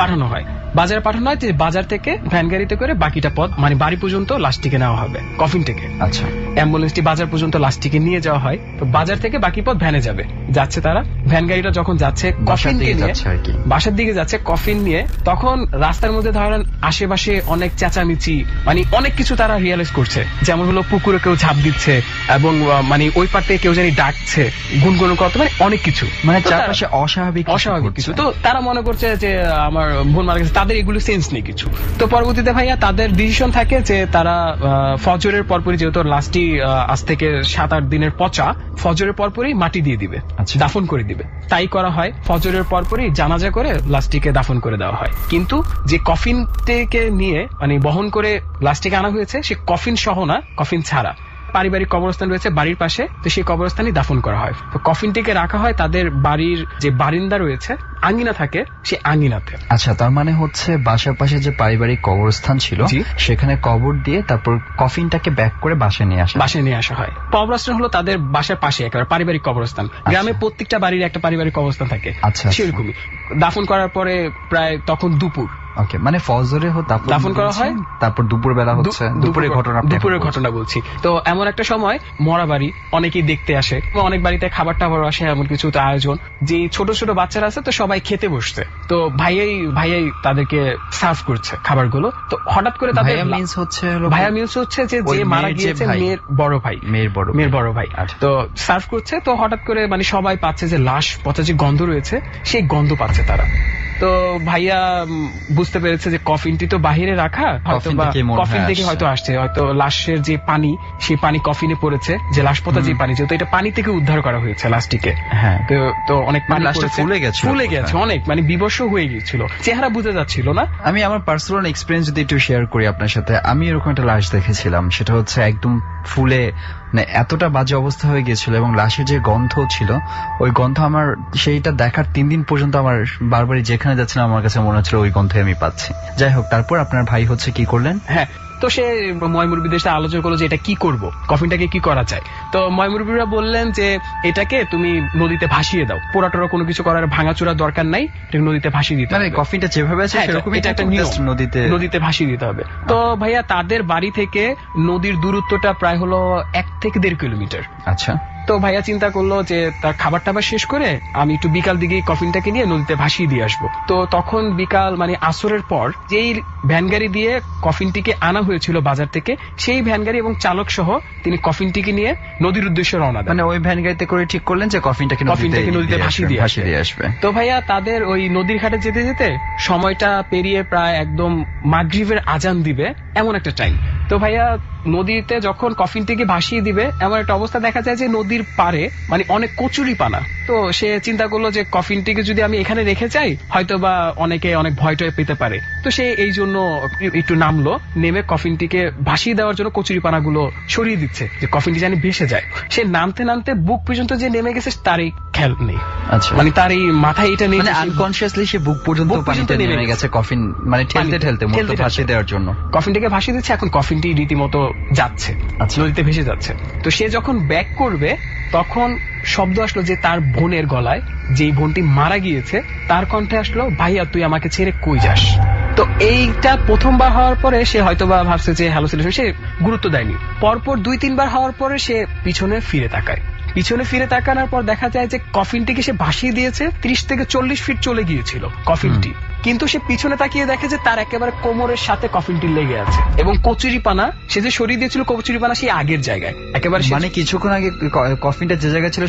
পাঠানো হয়। বাজারে পাঠানো হয়, যে বাজার থেকে ভ্যান গাড়িতে করে বাকিটা পথ মানে বাড়ি পর্যন্ত লাশটিকে নেওয়া হবে কফিন থেকে। আচ্ছা। অ্যাম্বুলেন্সটি বাজার পর্যন্ত লাশটিকে নিয়ে যাওয়া হয়। তো বাজার থেকে বাকি পথ ভ্যানে যাবে। যাচ্ছে তারা, ভ্যান গাড়িটা যখন যাচ্ছে বাসার কফিনকে দিকে নিয়ে, যাচ্ছে আর কি। বাসার দিকে যাচ্ছে কফিন নিয়ে, তখন রাস্তার মধ্যে ধরেন আশেপাশে অনেক চেঁচামেচি, মানে অনেক কিছু তারা রিয়েলাইজ করছে। যেমন হলো পুকুরে কেউ ঝাঁপ দিচ্ছে, এবং মানে ওই পার থেকে কেউ জানি ডাকছে, গুনগুন করতে, মানে অনেক কিছু, মানে তো তারা- চারপাশে অস্বাভাবিক কিছু। তো তারা মনে করছে যে আমার বোন মারা গেছে, তাদের এগুলো সেন্স নেই কিছু। তো পরবর্তীতে ভাইয়া তাদের ডিসিশন থাকে যে তারা ফজরের পরপরই, যেহেতু লাস্টটি আজ থেকে 7-8 দিনের পচা, ফজরের পরপরই মাটি দিয়ে দিবে, আচ্ছা। দাফন করে দিবে। তাই করা হয়। ফজরের পরপরই জানাজা করে লাস্টিকে দাফন করে দেওয়া হয়। কিন্তু যে কফিনটিকে নিয়ে মানে বহন করে লাস্টিকে আনা হয়েছে, সে কফিন সহ না, কফিন ছাড়া পারিবারিক কবরস্থান রয়েছে বাড়ির পাশে, তো সেই কবরস্থানে দাফন করা হয়। তো কফিনটিকে রাখা হয় তাদের বাড়ির যে বারিন্দা রয়েছে, আঙ্গিনা থাকে, সেই আঙ্গিনাতে। আচ্ছা, তার মানে হচ্ছে বাসার পাশে যে পারিবারিক কবরস্থান ছিল জি। সেখানে কবর দিয়ে তারপর কফিনটাকে ব্যাক করে বাসায় নিয়ে আসা। বাসায় নিয়ে আসা হয়। কবরস্থান হলো তাদের বাসার পাশে একেবারে পারিবারিক কবরস্থান। গ্রামে প্রত্যেকটা বাড়ির একটা পারিবারিক কবরস্থান থাকে, আচ্ছা। সেরকমই। দাফন করার পরে প্রায় তখন দুপুর, ওকে, মানে ফজরে দাফন করা হয়, তারপর দুপুর বেলা হচ্ছে দুপুরের ঘটনা বলছি। তো এমন একটা সময় মরা বাড়ি অনেকেই দেখতে আসে, অনেক বাড়িতে খাবার টাবার আসে, এমন কিছু তো আয়োজন, যে ছোট ছোট বাচ্চারা আছে, তো সবাই খেতে বসছে। তো ভাইয়াই তাদেরকে সার্ভ করছে খাবারগুলো। তো হঠাৎ করে তাদের ভাইয়া মিন্স হচ্ছে যে ওই মারা মেয়ের যে গিয়েছে ভাই। মেয়ের বড় ভাই, মেয়ের বড় ভাই। আচ্ছা। তো সার্ভ করছে, তো হঠাৎ করে মানে সবাই পাচ্ছে যে লাশ পচা যে গন্ধ রয়েছে, সেই গন্ধ পাচ্ছে তারা। তো ভাইয়া বুঝতে পেরেছে যে কফিনটি তো বাহিরে রাখা, হয়তো বা কফিন থেকে হয়তো আসছে, হয়তো লাশের যে পানি, সেই পানি কফিনে পড়েছে, যে লাশ পচা যে পানি, যেহেতু এটা পানি থেকে উদ্ধার করা হয়েছে লাশটিকে। হ্যাঁ। তো অনেক পানি লাশটা ফুলে গেছে অনেক, মানে বিবর্ষ হয়ে গিয়েছিল, চেহারা বোঝা যাচ্ছিল না। আমি আমার পার্সোনাল এক্সপিরিয়েন্স যদি একটু শেয়ার করি আপনার সাথে, আমি এরকম একটা লাশ দেখেছিলাম, সেটা হচ্ছে একদম ফুলে মানে এতটা বাজে অবস্থা হয়ে গিয়েছিল, এবং লাশের যে গন্ধ ছিল, ওই গন্ধ আমার সেইটা দেখার 3 দিন পর্যন্ত আমার বারবারই যেখানে যাচ্ছিলাম আমার কাছে মনে হচ্ছিল ওই গন্ধই আমি পাচ্ছি। যাই হোক, তারপর আপনার ভাই হচ্ছে কি করলেন? হ্যাঁ, তো সে ময়মুরবিদের সাথে আলোচনা করলো যে এটা কি করব, কফিনটাকে কি করা যায়। তো ময়মুরবিরা বললেন যে এটাকে তুমি নদীতে ভাসিয়ে দাও, পোড়াটোরা কোনো কিছু করার ভাঙাচোরা দরকার নাই, এটাকে নদীতে ভাসিয়ে দিতে মানে হবে। কফিনটা যেভাবে আছে হ্যাঁ, সেরকমই এটা একটা নিয়ম, নদীতে ভাসিয়ে দিতে হবে। তো ভাইয়া তাদের বাড়ি থেকে নদীর দূরত্বটা প্রায় হলো 1 থেকে 1.5 কিলোমিটার। আচ্ছা। তো ভাইয়া চিন্তা করলো যে তার খাবার টাবার শেষ করে আমি একটু বিকাল দিকে কফিনটাকে নিয়ে নদীতে ভাসিয়ে দিয়ে আসবো। তো তখন বিকাল মানে আসরের পর যেই ভ্যান গাড়ি দিয়ে কফিনটিকে আনা হয়েছিল বাজার থেকে, সেই ভ্যান গাড়ি এবং চালক সহ তিনি কফিনটিকে নিয়ে নদীর উদ্দেশ্যে রওনা দেন। মানে ওই ভ্যান গাড়িতে করে ঠিক করলেন যে কফিনটাকে নদীতে ভাসিয়ে দিয়ে আসবে। তো ভাইয়া তাদের ওই নদীর ঘাটে যেতে যেতে সময়টা পেরিয়ে প্রায় একদম মাগরিবের আজান দিবে এমন একটা টাইম। তো ভাইয়া নদীতে যখন কফিনটিকে ভাসিয়ে দিবে, এমন একটা অবস্থা দেখা যায় যে নদীর পারে মানে অনেক কচুরি পানা। তো সে চিন্তা করলো যে কফিনটিকে যদি আমি এখানে রেখে যাই, হয়তো বা অনেকে অনেক ভয় টয় পেতে পারে। তো সে এই জন্য একটু নামলো, নেমে কফিনটিকে ভাসিয়ে দেওয়ার জন্য কচুরি পানাগুলো সরিয়ে দিচ্ছে, যে কফিনটি যেন ভেসে যায়। সে নামতে নামতে বুক পর্যন্ত যে নেমে গেছে তারই খেয়াল নেই। আচ্ছা। মানে তার এই মাথায় এটা নেই, মানে আনকনসিয়াসলি সে বুক পর্যন্ত পানিতে নেমে গেছে কফিন মানে ঠেলতে মতো ভাসিয়ে দেওয়ার জন্য। কফিনটাকে ভাসিয়ে দিচ্ছে, এখন কফিনটি রীতিমতো যাচ্ছে, নদীতে ভেসে যাচ্ছে। তো সে যখন ব্যাক করবে তখন শব্দ আসলো যে তার বোনের গলায়, যেই বোনটি মারা গিয়েছে তার কণ্ঠে আসলো, ভাইয়া তুই আমাকে ছেড়ে কই যাস। তো এইটা প্রথমবার হওয়ার পরে সে হয়তোবা ভাবছে যে হ্যালোসিনেশন, সে গুরুত্ব দেয়নি। পরপর 2-3 বার হওয়ার পরে সে পিছনে ফিরে তাকানোর পর দেখা যায় যে কফিনটিকে সে ভাসিয়ে দিয়েছে 30 থেকে 40 ফিট চলে গিয়েছিল কফিনটি। কিন্তু সে পিছনে তাকিয়ে দেখে যে তার একেবারে কোমরের সাথে কফিনটি লেগে আছে, এবং কচুরিপানা সে যে সরিয়ে দিয়েছিল কচুরিপানা সেই আগের জায়গায় একেবারে মানে কিছুক্ষণ আগে কফিনটা যে জায়গায় ছিল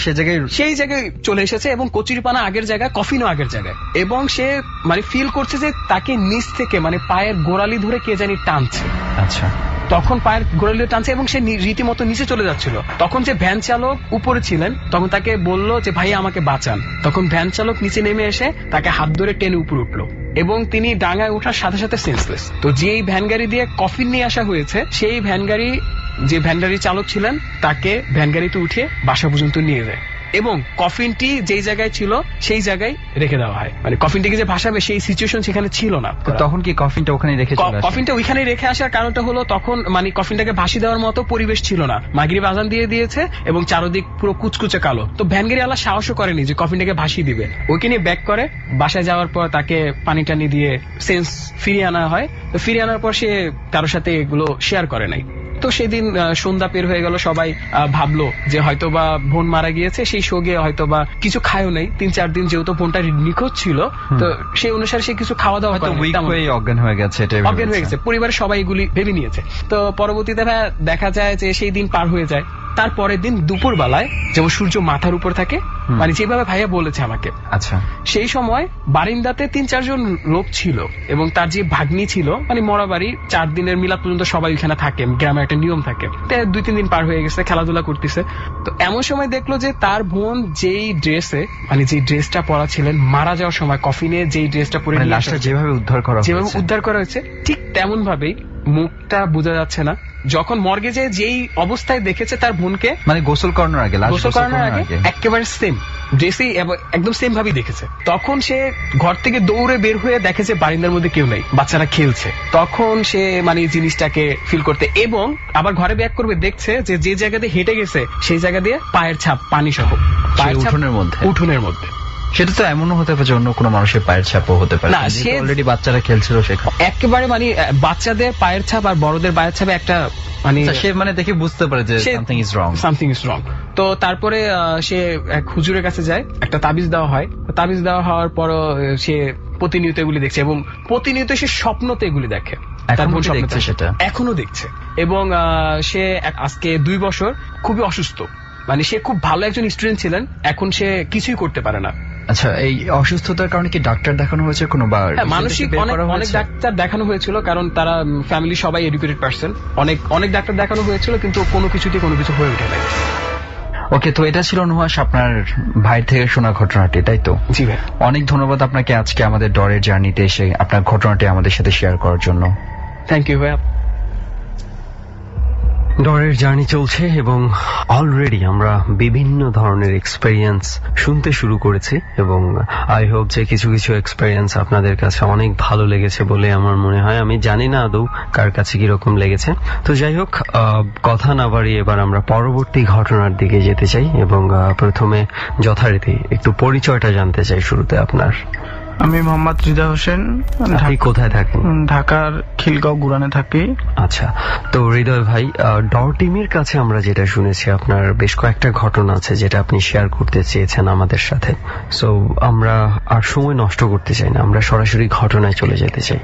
সেই জায়গায় চলে এসেছে, এবং কচুরিপানা আগের জায়গায়, কফিনও আগের জায়গায়, এবং সে মানে ফিল করছে যে তাকে নিচ থেকে মানে পায়ের গোড়ালি ধরে কে জানি টানছে। আচ্ছা, তখন পায়ের গোড়ালি টানছে এবং সে রীতিমতো নিচে চলে যাচ্ছিল। তখন যে ভ্যান চালক উপরে ছিলেন তখন তাকে বলল যে ভাই আমাকে বাঁচান। তখন ভ্যান চালক নিচে নেমে এসে তাকে হাত ধরে টেনে উপরে উঠলো, এবং তিনি ডাঙায় ওঠার সাথে সাথে সেন্সলেস। তো যেই ভ্যান গাড়ি দিয়ে কফিন নিয়ে আসা হয়েছে সেই ভ্যান গাড়ির চালক ছিলেন তাকে ভ্যান গাড়িতে উঠিয়ে বাসা পর্যন্ত নিয়ে যায়, এবং কফিনটি যেই জায়গায় ছিল সেই জায়গায় রেখে দেওয়া হয়। মানে কফিনটিকে যে ভাসাবে সেই সিচুয়েশন সেখানে ছিল না। তখন কি কফিনটা ওখানে রেখে চলে আসে? কফিনটা ওইখানে রেখে আসার কারণটা হলো তখন মানে কফিনটাকে ভাসি দেওয়ার মতো পরিবেশ ছিল না, মাগরিব আজান দিয়ে দিয়েছে এবং চারদিক পুরো কুচকুচে কালো। তো ভ্যানগাড়ি আল্লাহ সাহসও করেনি যে কফিনটাকে ভাসিয়ে দিবে। ওইকে নিয়ে ব্যাক করে বাসায় যাওয়ার পর তাকে পানি টানি দিয়ে সেন্স ফিরিয়ে আনা হয়। তো ফিরিয়ে আনার পর সে কারোর সাথে এগুলো শেয়ার করে নাই। তো সেদিন সন্ধ্যা পের হয়ে গেল, সবাই ভাবলো যে হয়তোবা বোন মারা গিয়েছে, সেই শোকে হয়তোবা কিছু খায়ও নেই 3-4 দিন, যেহেতু বোনটা নিখোঁজ ছিল। তো সেই অনুসারে সে কিছু খাওয়া দাওয়া অজ্ঞান হয়ে গেছে, পরিবারের সবাই এগুলি ভেবে নিয়েছে। তো পরবর্তীতে দেখা যায় যে সেই দিন পার হয়ে যায়। তারপরের দিন দুপুর বেলায় যেমন সূর্য মাথার উপর থাকে, মানে যেভাবে ভাইয়া বলেছে আমাকে, আচ্ছা, সেই সময় বারিন্দাতে 3-4 জন লোক ছিল, এবং তার যে ভাগ্নি ছিল, মানে মরা বাড়ি 4 দিনের মিলাদ পর্যন্ত সবাই ওইখানে থাকে, গ্রামের একটা নিয়ম থাকে। 2-3 দিন পার হয়ে গেছে, খেলাধুলা করতেছে। তো এমন সময় দেখলো যে তার বোন যেই ড্রেসে, মানে যে ড্রেসটা পরা ছিলেন মারা যাওয়ার সময়, কফিনে যেই ড্রেসটা পরে লাশটা যেভাবে উদ্ধার করা হয়েছে ঠিক তেমন ভাবেই, মুখটা বোঝা যাচ্ছে না। যখন মর্গে যেই অবস্থায় দেখেছে তার বোনকে, মানে গোসল করানোর আগে একেবারে সেম ড্রেসই একদম সেম ভাবেই দেখেছে। তখন সে ঘর থেকে দৌড়ে বের হয়ে দেখে যে বারিন্দার মধ্যে কেউ নাই, বাচ্চারা খেলছে। তখন সে মানে জিনিসটাকে ফিল করতে, এবং আবার ঘরে ব্যাক করবে, দেখছে যে জায়গাতে হেঁটে গেছে সেই জায়গা দিয়ে পায়ের ছাপ, পানি সহ পায়ের উঠোনের মধ্যে। সেটা তো এমনও হতে পারে অন্য কোনো মানুষের পায়ের ছাপও হতে পারে না, সে অলরেডি বাচ্চারা খেলছিল সেখানে। একেবারে মানে বাচ্চাদের পায়ের ছাপ আর বড়দের পায়ের ছাপে একটা মানে সে মানে দেখে বুঝতে পারে যে সামথিং ইজ রং। তো তারপরে সে এক হুজুরের কাছে যায়, একটা তাবিজ দেওয়া হয়। তাবিজ দেওয়া হওয়ার পর সে প্রতিনিয়ত এগুলি দেখছে, এবং প্রতিনিয়ত সে স্বপ্নতে এগুলি দেখে, সেটা এখনো দেখছে। এবং সে আজকে 2 বছর খুবই অসুস্থ, মানে সে খুব ভালো একজন স্টুডেন্ট ছিলেন, এখন সে কিছুই করতে পারে না। আচ্ছা, এই অসুস্থতার কারণে কি ডাক্তার দেখানো হয়েছে কোনোবার? মানসিক অনেক ডাক্তার দেখানো হয়েছিল, কারণ তারা ফ্যামিলি সবাই এডুকেটেড পারসন। অনেক ডাক্তার দেখানো হয়েছিল, কিন্তু কোনো কিছু হয়ে ওঠে নাই। ওকে, তো এটা ছিল নুহাস আপনার ভাই থেকে শোনা ঘটনাটি, তাই তো? জি ভাই, অনেক ধন্যবাদ আপনাকে আজকে আমাদের ডরের জার্নিতে এসে আপনার ঘটনাটি আমাদের সাথে শেয়ার করার জন্য। থ্যাংক ইউ ভাই। ডরের জার্নি চলছে এবং অলরেডি আমরা বিভিন্ন ধরনের এক্সপেরিয়েন্স শুনতে শুরু করেছি, এবং আই হোপ যে কিছু এক্সপেরিয়েন্স আপনাদের কাছে অনেক ভালো লেগেছে বলে আমার মনে হয়। আমি জানি না আদৌ কার কাছে কিরকম লেগেছে। তো যাই হোক, কথা না বাড়িয়ে এবার আমরা পরবর্তী ঘটনার দিকে যেতে চাই, এবং প্রথমে যথারীতি একটু পরিচয়টা জানতে চাই শুরুতে আপনার। আমি মোহাম্মদ রিজা হোসেন। আপনি কোথায় থাকেন? ঢাকার খিলগাঁও গুরানে থাকি। আচ্ছা, তো হৃদয় ভাই, ডর টিমের কাছে আমরা যেটা শুনেছি আপনার বেশ কয়েকটা ঘটনা আছে যেটা আপনি শেয়ার করতে চেয়েছেন আমাদের সাথে। সো আমরা আর সময় নষ্ট করতে চাই না, আমরা সরাসরি ঘটনায় চলে যেতে চাই।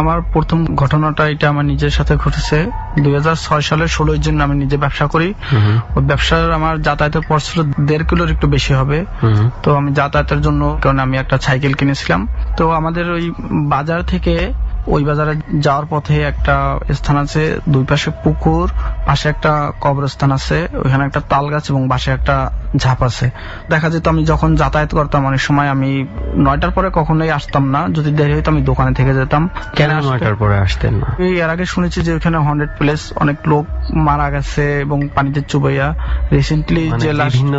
আমার প্রথম ঘটনাটা এটা আমার নিজের সাথে ঘটেছে। 2006 সালের 16 জুন আমি নিজে ব্যবসা করি। ওই ব্যবসার আমার যাতায়াতের পড়ছিল 1.5 কিলোর একটু বেশি হবে। তো আমি যাতায়াতের জন্য কারণ আমি একটা সাইকেল কিনেছিলাম। তো আমাদের ওই বাজার থেকে ওই বাজারে যাওয়ার পথে একটা স্থান আছে, 2 পাশে পুকুর, পাশে একটা কবরস্থান আছে, ওইখানে একটা তাল গাছ এবং পাশে একটা ঝাপ আছে। দেখা যেত আমি যখন যাতায়াত করতাম অনেক সময় আমি 9টার পরে কখনোই আসতাম না, যদি দেরি হইতো আমি দোকানে থেকে যেতাম। কেন 9টার পরে আসতেন না? এর আগে শুনেছি যে ওইখানে 100 প্লেস অনেক লোক মারা গেছে এবং পানিতে চুবাইয়া রিসেন্টলি যে বিভিন্ন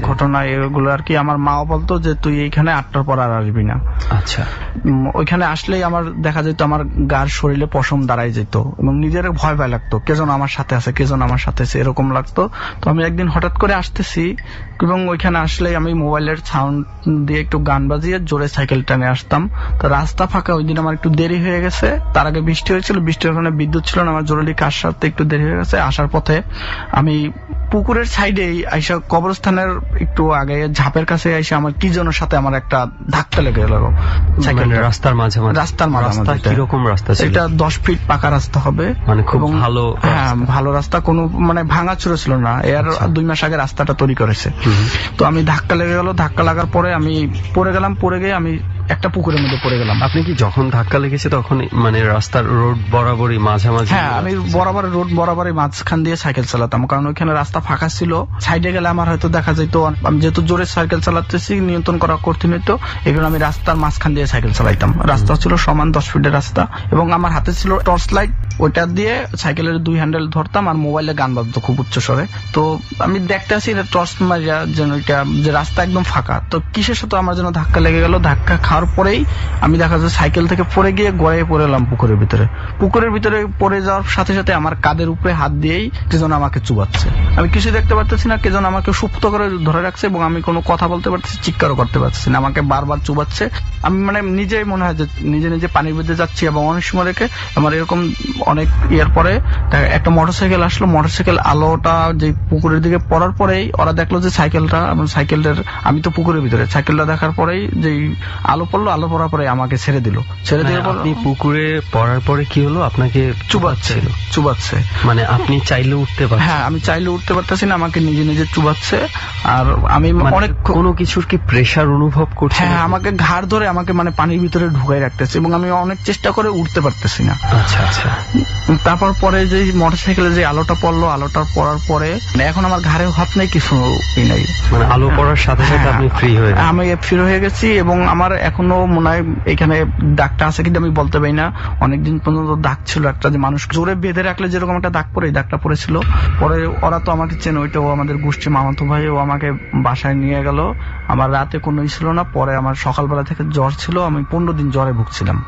ঘটনা এগুলো আর কি। আমার মাও বলতো যে তুই এইখানে 8টার পর আর আসবি না। আচ্ছা, ওইখানে আসলেই আমার দেখা যেত আমার গার শরীরে পশম দাঁড়ায় যেত এবং নিজের ভয় ভয় লাগতো, কে যেন আমার সাথে আছে, কে যেন আমার সাথে আছে, এরকম লাগতো। তো আমি একদিন হঠাৎ করে আসতেছি এবং ওইখানে আসলে আমি মোবাইলের সাউন্ড দিয়ে একটু গান বাজিয়ে জোরে সাইকেল টানে আসতাম। তো রাস্তা ফাঁকা, ওই দিন আমার একটু দেরি হয়ে গেছে, তার আগে বৃষ্টি হয়েছিল, বৃষ্টির কারণে বিদ্যুৎ ছিল না, আমার জরুরি কাজ সারতে একটু দেরি হয়ে গেছে। আসার পথে আমি পুকুরের সাইডেই আইসা কবরস্থানের একটু আগে ঝাপের কাছে আইসা আমার কি যেন সাথে আমার একটা ধাক্কা লেগে গেল সাইকেল রাস্তার মাঝামাঝি। রাস্তার রাস্তা মাঝামাঝি। কিরকম রাস্তা ছিল? এটা 10 ফিট পাকা রাস্তা হবে, মানে খুব এবং ভালো হ্যাঁ ভালো রাস্তা, কোনো মানে ভাঙা চুরো ছিল না, এর 2 মাস আগে রাস্তাটা তৈরি করেছে। তো আমি ধাক্কা লেগে গেল, ধাক্কা লাগার পরে আমি পড়ে গেলাম, পড়ে গিয়ে আমি একটা পুকুরের মধ্যে পড়ে গেলাম। আপনি কি যখন ধাক্কা লেগেছে তখন মানে রাস্তার রোড বরাবরই মাঝামাঝি? হ্যাঁ, আমি বরাবর রোড বরাবরই মাঝখান দিয়ে সাইকেল চালাতাম, কারণ ওইখানে রাস্তা ফাঁকা ছিল। সাইডে গেলে আমার হয়তো দেখা যেত, আমি যেহেতু জোরে সাইকেল চালাতেছি, নিয়ন্ত্রণ করা কঠিন হইতো, এগুলো আমি রাস্তার মাঝখান দিয়ে সাইকেল চালাইতাম। রাস্তা ছিল সমান 10 ফিটের রাস্তা, এবং আমার হাতে ছিল টর্চ লাইট, ওইটা দিয়ে সাইকেলের 2 হ্যান্ডেল ধরতাম আর মোবাইলে গান বাজতো খুব উচ্চ স্বরে। তো আমি দেখতে আসি টর্চ মারিয়া যেন যে রাস্তা একদম ফাঁকা, তো কিসের সাথে আমার যেন ধাক্কা লেগে গেল। ধাক্কা খাওয়ার পরেই আমি দেখা যায় সাইকেল থেকে পড়ে গিয়ে গড়াইয়ে পড়ে এলাম পুকুরের ভিতরে। পুকুরের ভিতরে পড়ে যাওয়ার সাথে সাথে আমার কাঁধের উপরে হাত দিয়েই কে যেন আমাকে চুবাচ্ছে। আমি কিছু দেখতে পারতেছি না, কে যেন আমাকে সুপ্ত করে ধরে রাখছে, এবং আমি কোনো কথা বলতে পারতেছি, চিৎকারও করতে পারতেছি না, আমাকে বারবার চুবাচ্ছে। আমি মানে নিজেই মনে হয় যে নিজে নিজে পানির মধ্যে যাচ্ছি, এবং অনেক সময় রেখে আমার এরকম অনেক ইয়ার পরে একটা মোটরসাইকেল আসলো, মোটরসাইকেল আলোটা যে পুকুরের দিকে পড়ার পরেই ওরা দেখলো যে সাইকেলটা, সাইকেলের, আমি তো পুকুরের ভিতরে, সাইকেলটা দেখার পরেই যে আলো পড়লো, আলো পড়ার পরে আমাকে ছেড়ে দিল। ছেড়ে দিয়ে আপনি পুকুরে পড়ার পরে কি হলো? আপনাকে চুবাচ্ছে। মানে আপনি চাইলে উঠতে পারছেন? হ্যাঁ, আমি চাইলে উঠতে পারতেছি না, আমাকে নিজে নিজে চুবাচ্ছে। আর আমি অনেক কোনো কিছুর কি প্রেসার অনুভব করছি? হ্যাঁ, আমাকে ঘাড় ধরে আমাকে মানে পানির ভিতরে ঢুকাই রাখতেছে, এবং আমি অনেক চেষ্টা করে উঠতে পারতেছি না। আচ্ছা আচ্ছা। তারপর পরে যে মোটরসাইকেলে যে আলোটা পড়লো, আলোটা পড়ার পরে এখন আমার ঘাড়ে হাত নেই, কিছু নাই, মানে আলো পড়ার সাথে সাথে আপনি ফ্রি হয়ে গেছেন? আমি ফ্রি হয়ে গেছি, এবং আমার এখনো মনে হয় এখানে দাগটা আছে, কিন্তু আমি বলতে পারি না। অনেকদিন পর্যন্ত দাগ ছিল একটা, যে মানুষ জোরে বেঁধে রাখলে যেরকম একটা দাগ পড়ে, এই দাগটা পড়েছিল। পরে ওরা তো আমাকে চেনে, ওইটা ও আমাদের গোষ্ঠী মামাতো ভাই, ও আমাকে বাসায় নিয়ে গেল। আমার রাতে কোনো ছিল না, পরে আমার সকালবেলা থেকে জ্বর ছিল, আমি 15 দিন জ্বরে ভুগছিলাম।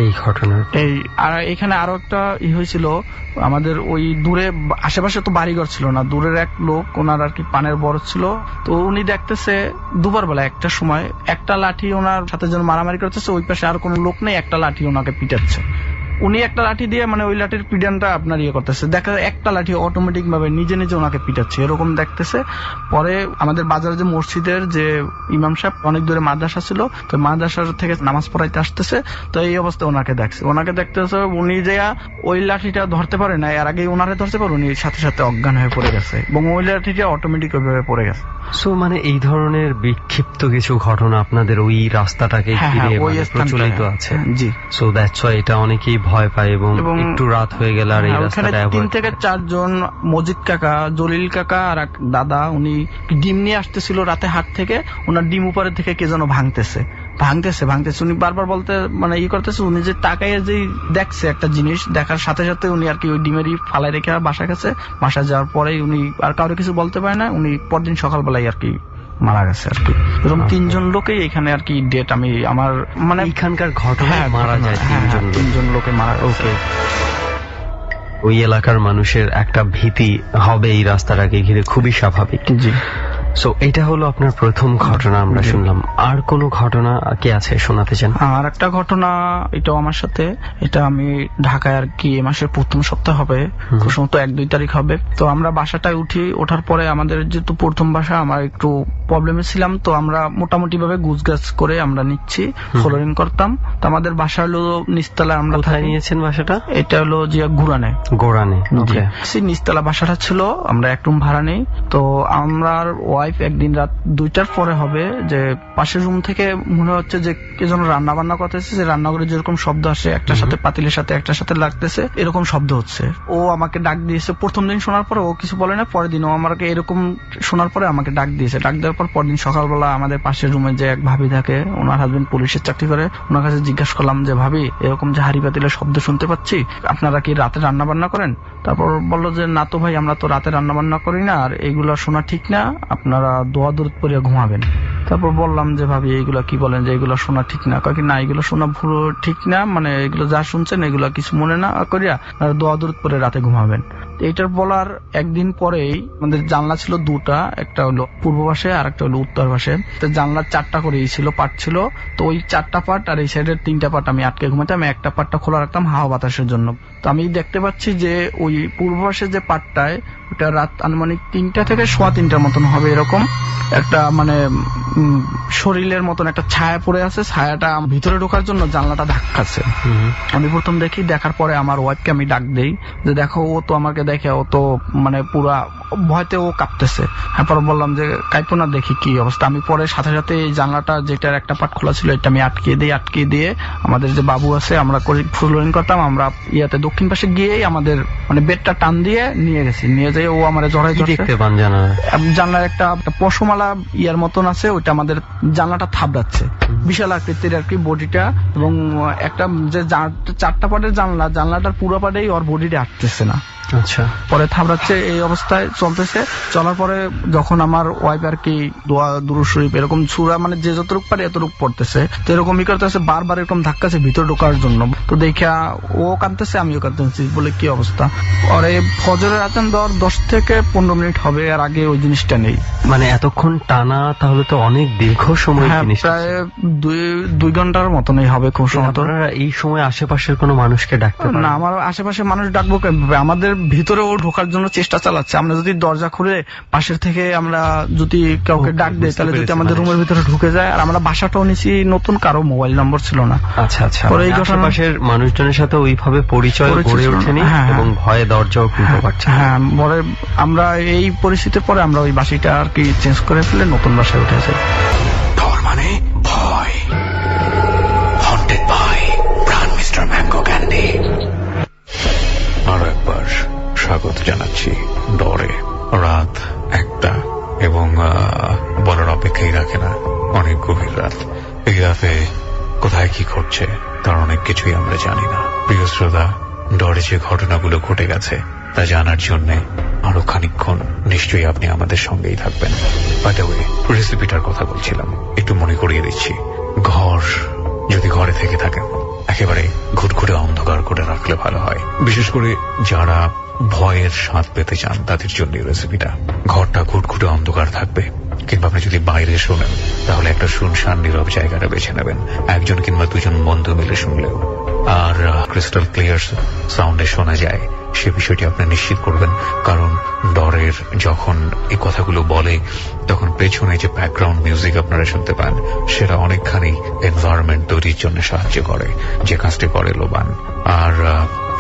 এই ঘটনা আর এখানে আরো একটা হয়েছিল, আমাদের ওই দূরে আশেপাশে তো বাড়িঘর ছিল না, দূরের এক লোক, ওনার আর কি পানের বরজ ছিল, তো উনি দেখতেছে দুপুর বেলা একটা সময় একটা লাঠি ওনার সাথে যেন মারামারি করতেছে, ওই পাশে আর কোনো লোক নেই, একটা লাঠি ওনাকে পিটাচ্ছে। উনি একটা লাঠি দিয়ে মানে ওই লাঠির পিডানটা আপনার করতেছে, দেখা যায় একটা লাঠি অটোমেটিক ভাবে নিজে নিজে ওনাকে পিটাচ্ছে, এরকম দেখতেছে। পরে আমাদের বাজারে যে মসজিদের যে ইমাম সাহেব, অনেক দূরে মাদ্রাসা ছিল, তো মাদ্রাসা থেকে নামাজ পড়াইতে আসতেছে, তো এই অবস্থায় ওনাকে দেখতেছে, উনি যে ওই লাঠিটা ধরতে পারে না, এর আগে ওনারে ধরতে পারে, উনি সাথে সাথে অজ্ঞান হয়ে পড়ে গেছে, এবং ওই লাঠিটা অটোমেটিক ওইভাবে পড়ে গেছে। সো মানে এই ধরনের বিক্ষিপ্ত কিছু ঘটনা আপনাদের ওই রাস্তাটাকে ঘিরে প্রচলিত আছে। জি। সো দ্যাটস ওয়াই এটা অনেকেই ভয় পায়, এবং একটু রাত হয়ে গেলে আর এই রাস্তাটা 3 থেকে 4 জন, মজিদ কাকা, জলিল কাকা আর এক দাদা, উনি ডিম নিয়ে আসতেছিল রাতে হাট থেকে, ওনার ডিম উপরে থেকে কে যেন ভাঙতেছে, উনি বারবার বলতে মানে করতেছে, উনি যে তাকাইয়ে যে দেখছে একটা জিনিস, দেখার সাথে সাথে উনি আর কি ওই ডিমেরই ফালাই রেখে বাসা গেছে। বাসা যাওয়ার পরেই উনি আর কাউকে কিছু বলতে পারে না, উনি পরদিন সকালবেলায় আর কি মারা গেছে আর কি। এরকম 3 জন লোকেই এখানে আর কি ডেট, আমি আমার মানে এখানকার ঘটনায় মারা যায় 3 জন লোকে মারা। ওকে, ওই এলাকার মানুষের একটা ভীতি হবে এই রাস্তাটাকে ঘিরে, খুবই স্বাভাবিক। জি। সো এটা হলো আপনার প্রথম ঘটনা আমরা শুনলাম। আর কোন ঘটনা কি আছে শোনাতে চান? আর একটা ঘটনা, এটাও আমার সাথে, এটা আমি ঢাকায় আর কি এ মাসের প্রথম সপ্তাহ হবে, খুব সম্ভবত 1-2 তারিখ হবে। তো আমরা বাসাটায় ওঠার পরে আমাদের যেহেতু প্রথম বাসা, আমার একটু প্রবলেমে ছিলাম, তো আমরা মোটামুটি ভাবে গুছগাছ করে আমরা নিচ্ছি, ফ্লোরিং করতাম। তো আমাদের বাসা হলো নিচতলা। আমরা কোথায় নিয়েছেন বাসাটা? এটা হলো যে গোরানে। সেই নিচতলা বাসাটা ছিল, আমরা 1 রুম ভাড়া নেই। তো আমরা ওয়াইফ একদিন রাত 2টার পরে হবে, যে পাশের রুম থেকে মনে হচ্ছে যে কে যেন রান্না বান্না করতেছে, যে রান্নাঘরে যেরকম শব্দ আসে, একটার সাথে পাতিলের সাথে একটার সাথে লাগতেছে, এরকম শব্দ হচ্ছে। ও আমাকে ডাক দিয়েছে, প্রথম দিন শোনার পরে ও কিছু বলে না, পরের দিন ও আমাকে এরকম শোনার পরে আমাকে ডাক দিয়েছে। ডাক দেওয়ার পর পরদিন সকালবেলা আমাদের পাশের রুমে যে এক ভাবি থাকে, ওনার হাজবেন্ড পুলিশের চাকরি করে, ওনার কাছে জিজ্ঞাসা করলাম যে ভাবি এরকম যে হাড়ি পাতিলের শব্দ শুনতে পাচ্ছি, আপনারা কি রাতে রান্না বান্না করেন? তারপর বললো যে না তো ভাই, আমরা তো রাতে রান্না বান্না করি না, আর এইগুলো শোনা ঠিক না, আপনি আপনারা দোয়া দূরত পড়ে ঘুমাবেন। তারপর বললাম যে ভাবি এইগুলা কি বলেন, যে এগুলো শোনা ঠিক না। কয় কি না, এগুলো শোনা ভুল ঠিক না, মানে এগুলো যা শুনছেন এগুলা কিছু মনে না করিয়া দোয়া দূরত পরে রাতে ঘুমাবেন। এইটার বলার একদিন পরেই আমাদের জানলা ছিল দুটা, একটা হলো পূর্ব পাশে আর একটা হলো উত্তর পাশে। তো জানলার 4টা করে ছিল পাট ছিল, তো ওই 4টা পাট আর এই সাইডের 3টা পাট আমি আটকে ঘুমাতাম, একটা পাটটা খোলা রাখতাম হাওয়া বাতাসের জন্য। তো আমি দেখতে পাচ্ছি যে ওই পূর্ব পাশে যে পাটটায় ওটা রাত আনুমানিক 3টা থেকে 3:15 মতন হবে, এরকম একটা মানে শরীরের মতন একটা ছায়া পড়ে আছে, ছায়াটা ভিতরে ঢোকার জন্য জানলাটা ধাক্কাচ্ছে। আমি প্রথম দেখি, দেখার পরে আমার ওয়াইফকে আমি ডাক দেই যে দেখো, ও তো আমাকে দেখে ও তো মানে পুরা ভয়তে ও কাঁপতেছে। তারপর বললাম যে কাইপো না, দেখি কি অবস্থা। আমি পরে সাথে সাথে এই জানলাটা যেটার একটা পাট খোলা ছিল এটা আমি আটকে দিয়ে আমাদের যে বাবু আছে আমরা ফ্লোরিং করতাম, আমরা ইয়াতে দক্ষিণ পাশে গিয়েই আমাদের মানে বেডটা টান দিয়ে নিয়ে গেছি। নিয়ে যাই ও আমার জড়াই দেখতে পান জানলার একটা পশমালা ইয়ার মতন আছে, ওইটা আমাদের জানলাটা থাবড়াচ্ছে, বিশাল আকৃতির আর কি বডিটা। এবং একটা যে 4টা পাটের জানলাটার পুরো পাটেই ওর বডিটা আটতেছে না। আচ্ছা, পরে থাবড়াচ্ছে, এই অবস্থায় চলতেছে। চলার পরে যখন আমার ওয়াইফ আর কি দোয়া দুরূদ শরীফ এরকম সূরা মানে যে যতটুক পারে এতটুক পড়তেছে, তো এরকমই করতেছে, বারবার এরকম ধাক্কাছে ভিতরে ঢোকার জন্য। তো দেখা ও কাঁদতেছে, আমিও কাঁদতেছি, বলে কি অবস্থা। পরে ফজরের আজান দেওয়ার 10 থেকে 15 মিনিট হবে, আর আগে ওই জিনিসটা নেই। মানে এতক্ষণ টানা, তাহলে তো অনেক দীর্ঘ সময়। হ্যাঁ, প্রায় 2 ঘন্টার মতনই হবে খুব সম্ভবত। এই সময় আশেপাশের কোনো মানুষকে ডাকতে না, আমার আশেপাশে মানুষ ডাকবো, আমাদের ভিতরে ও ঢোকার জন্য চেষ্টা চালাচ্ছে। আমরা যদি দরজা খুলে পাশের থেকে আমরা যদি কাউকে ডাক দিই, তাহলে যদি আমাদের রুমের ভিতরে ঢুকে যায়। আর আমরা বাসাটাও নিছি নতুন, কারো মোবাইল নম্বর ছিল না। আচ্ছা আচ্ছা, পরে এই আশেপাশের মানুষজনের সাথে ওইভাবে পরিচয় গড়ে ওঠেনি এবং ভয়ে দরজাও খুলতে পারছে। হ্যাঁ, পরে আমরা এই পরিস্থিতির পরে আমরা ওই বাসিটা আর কি চেঞ্জ করে ফেলে নতুন বাসায় উঠেছে। ডর মানে ভয়। হন্টেড বাই প্রাণ মিস্টার ম্যাঙ্গো ক্যান্ডি। আরো একবার স্বাগত জানাচ্ছি ডরে। রাত 1টা এবং বলার অপেক্ষাই রাখে না, অনেক গভীর রাত। এই রাতে কোথায় কি ঘটছে তার অনেক কিছুই আমরা জানি না। প্রিয় শ্রোতা, ডরে যে ঘটনাগুলো ঘটে গেছে তা জানার জন্য আরো খানিকক্ষণ নিশ্চয়ই আপনি আমাদের সঙ্গেই থাকবেন। বাই দ্য ওয়ে, রেসিপিটার কথা বলছিলাম, একটু মনে করিয়ে দিচ্ছি। ঘর যদি ঘরে থেকে থাকেন, একেবারে ঘুটঘুটে অন্ধকার করে রাখলে ভালো হয়। বিশেষ করে যারা ভয়ের স্বাদ পেতে চান তাদের জন্য রেসিপিটা। ঘরটা ঘুটঘুটে অন্ধকার থাকবে, কিংবা আপনি যদি বাইরে শোনেন তাহলে একটা শুনশান নীরব জায়গাটা বেছে নেবেন, একজন কিংবা 2জন বন্ধু মিলে শুনলেও। আর ক্রিস্টাল ক্লিয়ার সাউন্ডে শোনা যায় সে বিষয়টি আপনি নিশ্চিত করবেন, কারণ ডরের যখন এই কথাগুলো বলে তখন পেছনে যে ব্যাকগ্রাউন্ড মিউজিক আপনারা শুনতে পান সেটা অনেকখানি এনভায়রনমেন্ট তৈরির জন্য সাহায্য করে, যে কাজটি করে লোবান। আর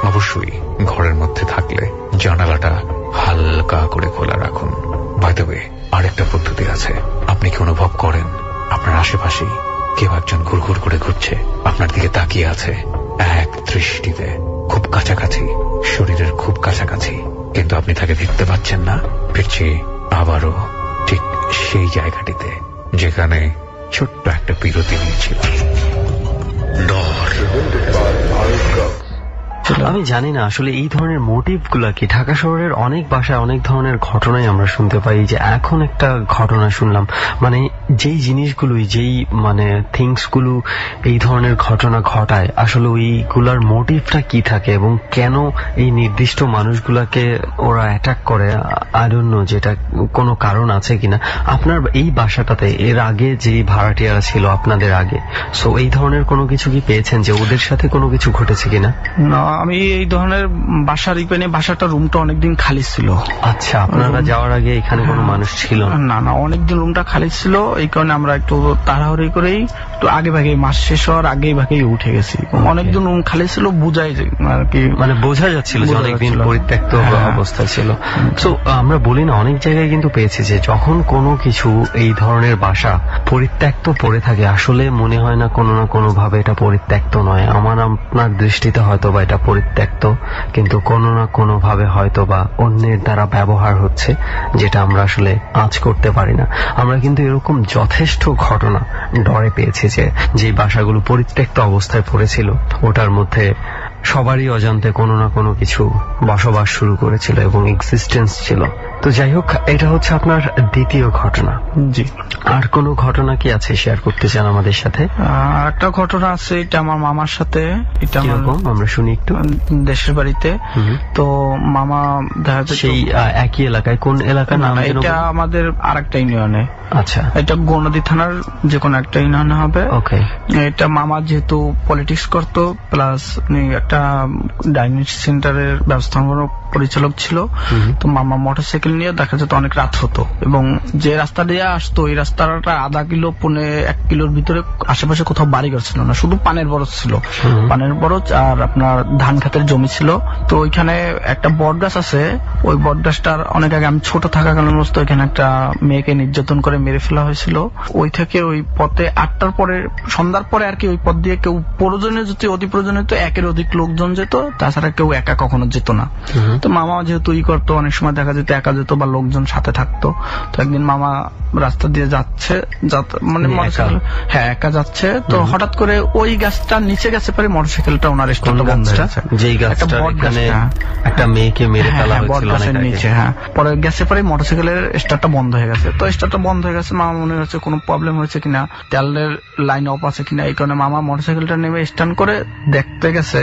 অবশ্যই ঘরের মধ্যে থাকলে জানালাটা হালকা করে খোলা রাখুন। বাই দ্য ওয়ে, আরেকটা পদ্ধতি আছে। আপনি কি অনুভব করেন আপনার আশেপাশেই কেউ একজন ঘুরঘুর করে ঘুরছে, আপনার দিকে তাকিয়ে আছে এক দৃষ্টিতে, খুব কাছাকাছি, শরীরের খুব কাছাকাছি, কিন্তু আপনি তাকে দেখতে পাচ্ছেন না? ফিরছি আবারও ঠিক সেই জায়গাটিতে যেখানে ছোট্ট একটা বিরতি নিয়েছিলাম। ডর। আমি জানি না আসলে এই ধরনের মোটিভ গুলা কি। ঢাকা শহরের অনেক বাসায় অনেক ধরনের ঘটনাই আমরা শুনতে পাই। যে এখন একটা ঘটনা শুনলাম, মানে যেই জিনিসগুলোই, যেই মানে থিংস গুলো এই ধরনের ঘটনা ঘটায়, আসলে ওইগুলার মোটিভটা কি থাকে এবং কেন এই নির্দিষ্ট মানুষগুলাকে ওরা অ্যাটাক করে, আই ডোন্ট নো, যেটা কোনো কারণ আছে কিনা। আপনার এই বাসাটাতে এর আগে যে ভাড়াটিয়ারা ছিল আপনাদের আগে, সো এই ধরনের কোনো কিছু কি পেয়েছেন যে ওদের সাথে কোনো কিছু ঘটেছে কিনা? না, আমি এই ধরনের বাসার বাসাটা রুমটা অনেকদিন খালি ছিল। আচ্ছা, আপনারা যাওয়ার আগে এখানে কোনো মানুষ ছিল না? না, অনেকদিন রুমটা খালি ছিল, এই কারণে আমরা একটু তাড়াহুড়ি করেই একটু আগে ভাগে, মাস শেষ হওয়ার আগেই ভাগেই উঠে গেছি। অনেকদিন রুম খালি ছিল, বুঝাই আর কি, মানে বোঝা যাচ্ছিল যে অনেকদিন পরিত্যক্ত অবস্থা ছিল। তো আমরা বলি না, অনেক জায়গায় কিন্তু পেয়েছি যে যখন কোনো কিছু এই ধরনের বাসা পরিত্যক্ত পড়ে থাকে, আসলে মনে হয় না কোনো ভাবে এটা পরিত্যক্ত নয়। আমার আপনার দৃষ্টিতে হয়তো বা এটা পরিত্যক্ত, কিন্তু কোনো না কোনো ভাবে হয়তো বা অন্যের দ্বারা ব্যবহার হচ্ছে, যেটা আমরা আসলে আঁচ করতে পারি না। আমরা কিন্তু এরকম যথেষ্ট ঘটনা ডরে পেয়েছি যে বাসাগুলো পরিত্যক্ত অবস্থায় পড়েছিল, ওটার মধ্যে সবারই অজান্তে কোনো না কোনো কিছু বসবাস শুরু করেছিল এবং এক্সিস্টেন্স ছিল। তো তো যাই হোক, এটা হচ্ছে আপনার দ্বিতীয় ঘটনা। জি। আর কোনো ঘটনা কি আছে শেয়ার করতে চান আমাদের সাথে? একটা ঘটনা আছে, এটা আমার মামার সাথে। এটা আমার কিরকম আমরা শুনি একটু। দেশের বাড়িতে। তো মামা দেখা যাচ্ছে সেই একই এলাকায়, কোন এলাকার নাম? এটা আমাদের আরেকটা ইউনিয়নে। আচ্ছা, এটা গৌনদী থানার যে কোনো একটা ইউনিয়নে হবে। ওকে। এটা মামা যেহেতু পলিটিক্স করতো, প্লাস একটা ডায়াগনস্টিক সেন্টারের ব্যবস্থাপনা পরিচালক ছিল, তো মামা মোটরসাইকেল নিয়ে দেখা যেত অনেক রাত হতো, এবং যে রাস্তা দিয়ে আসতো এই রাস্তাটা আধা কিলো 1 কিলোর ভিতরে আশেপাশে কোথাও বাড়িঘর ছিল না, শুধু পানের বরজ ছিল। পানের বরজ আর আপনার ধান খাতের জমি ছিল। তো ওইখানে একটা বট গাছ আছে, ওই বট গাছটার অনেক আগে আমি ছোট থাকাকালীন অবস্থা ওইখানে একটা মেয়েকে নির্যাতন করে মেরে ফেলা হয়েছিল। ওই থেকে ওই পথে 8টার পরে, সন্ধ্যার পরে আর কি, ওই পথ দিয়ে কেউ প্রয়োজনে যদি অতি প্রয়োজনে তো 1-এর অধিক লোকজন যেত, তাছাড়া কেউ একা কখনো যেত না। তো মামা যেহেতু করতো, অনেক সময় দেখা যেত একা যেত বা লোকজন সাথে থাকতো। তো একদিন মামা রাস্তা দিয়ে যাচ্ছে, মানে হ্যাঁ একা যাচ্ছে, তো হঠাৎ করে ওই গাছটার নিচে গেছে পারে মোটরসাইকেলটা ওনার স্টার্ট বন্ধ হয়ে গেছে। যেই গাছটা এখানে একটা মেয়েকে মেরে ফেলা হয়েছিল অনেক আগে। নিচে, হ্যাঁ, পরে গেছে পারে মোটরসাইকেলের স্টার্টটা বন্ধ হয়ে গেছে। তো স্টার্টটা বন্ধ হয়ে গেছে, মামা মনে হচ্ছে কোনো প্রবলেম হয়েছে কিনা, তেলের লাইন অফ আছে কিনা, এই কারণে মামা মোটরসাইকেলটা নেমে স্ট্যান্ড করে দেখতে গেছে।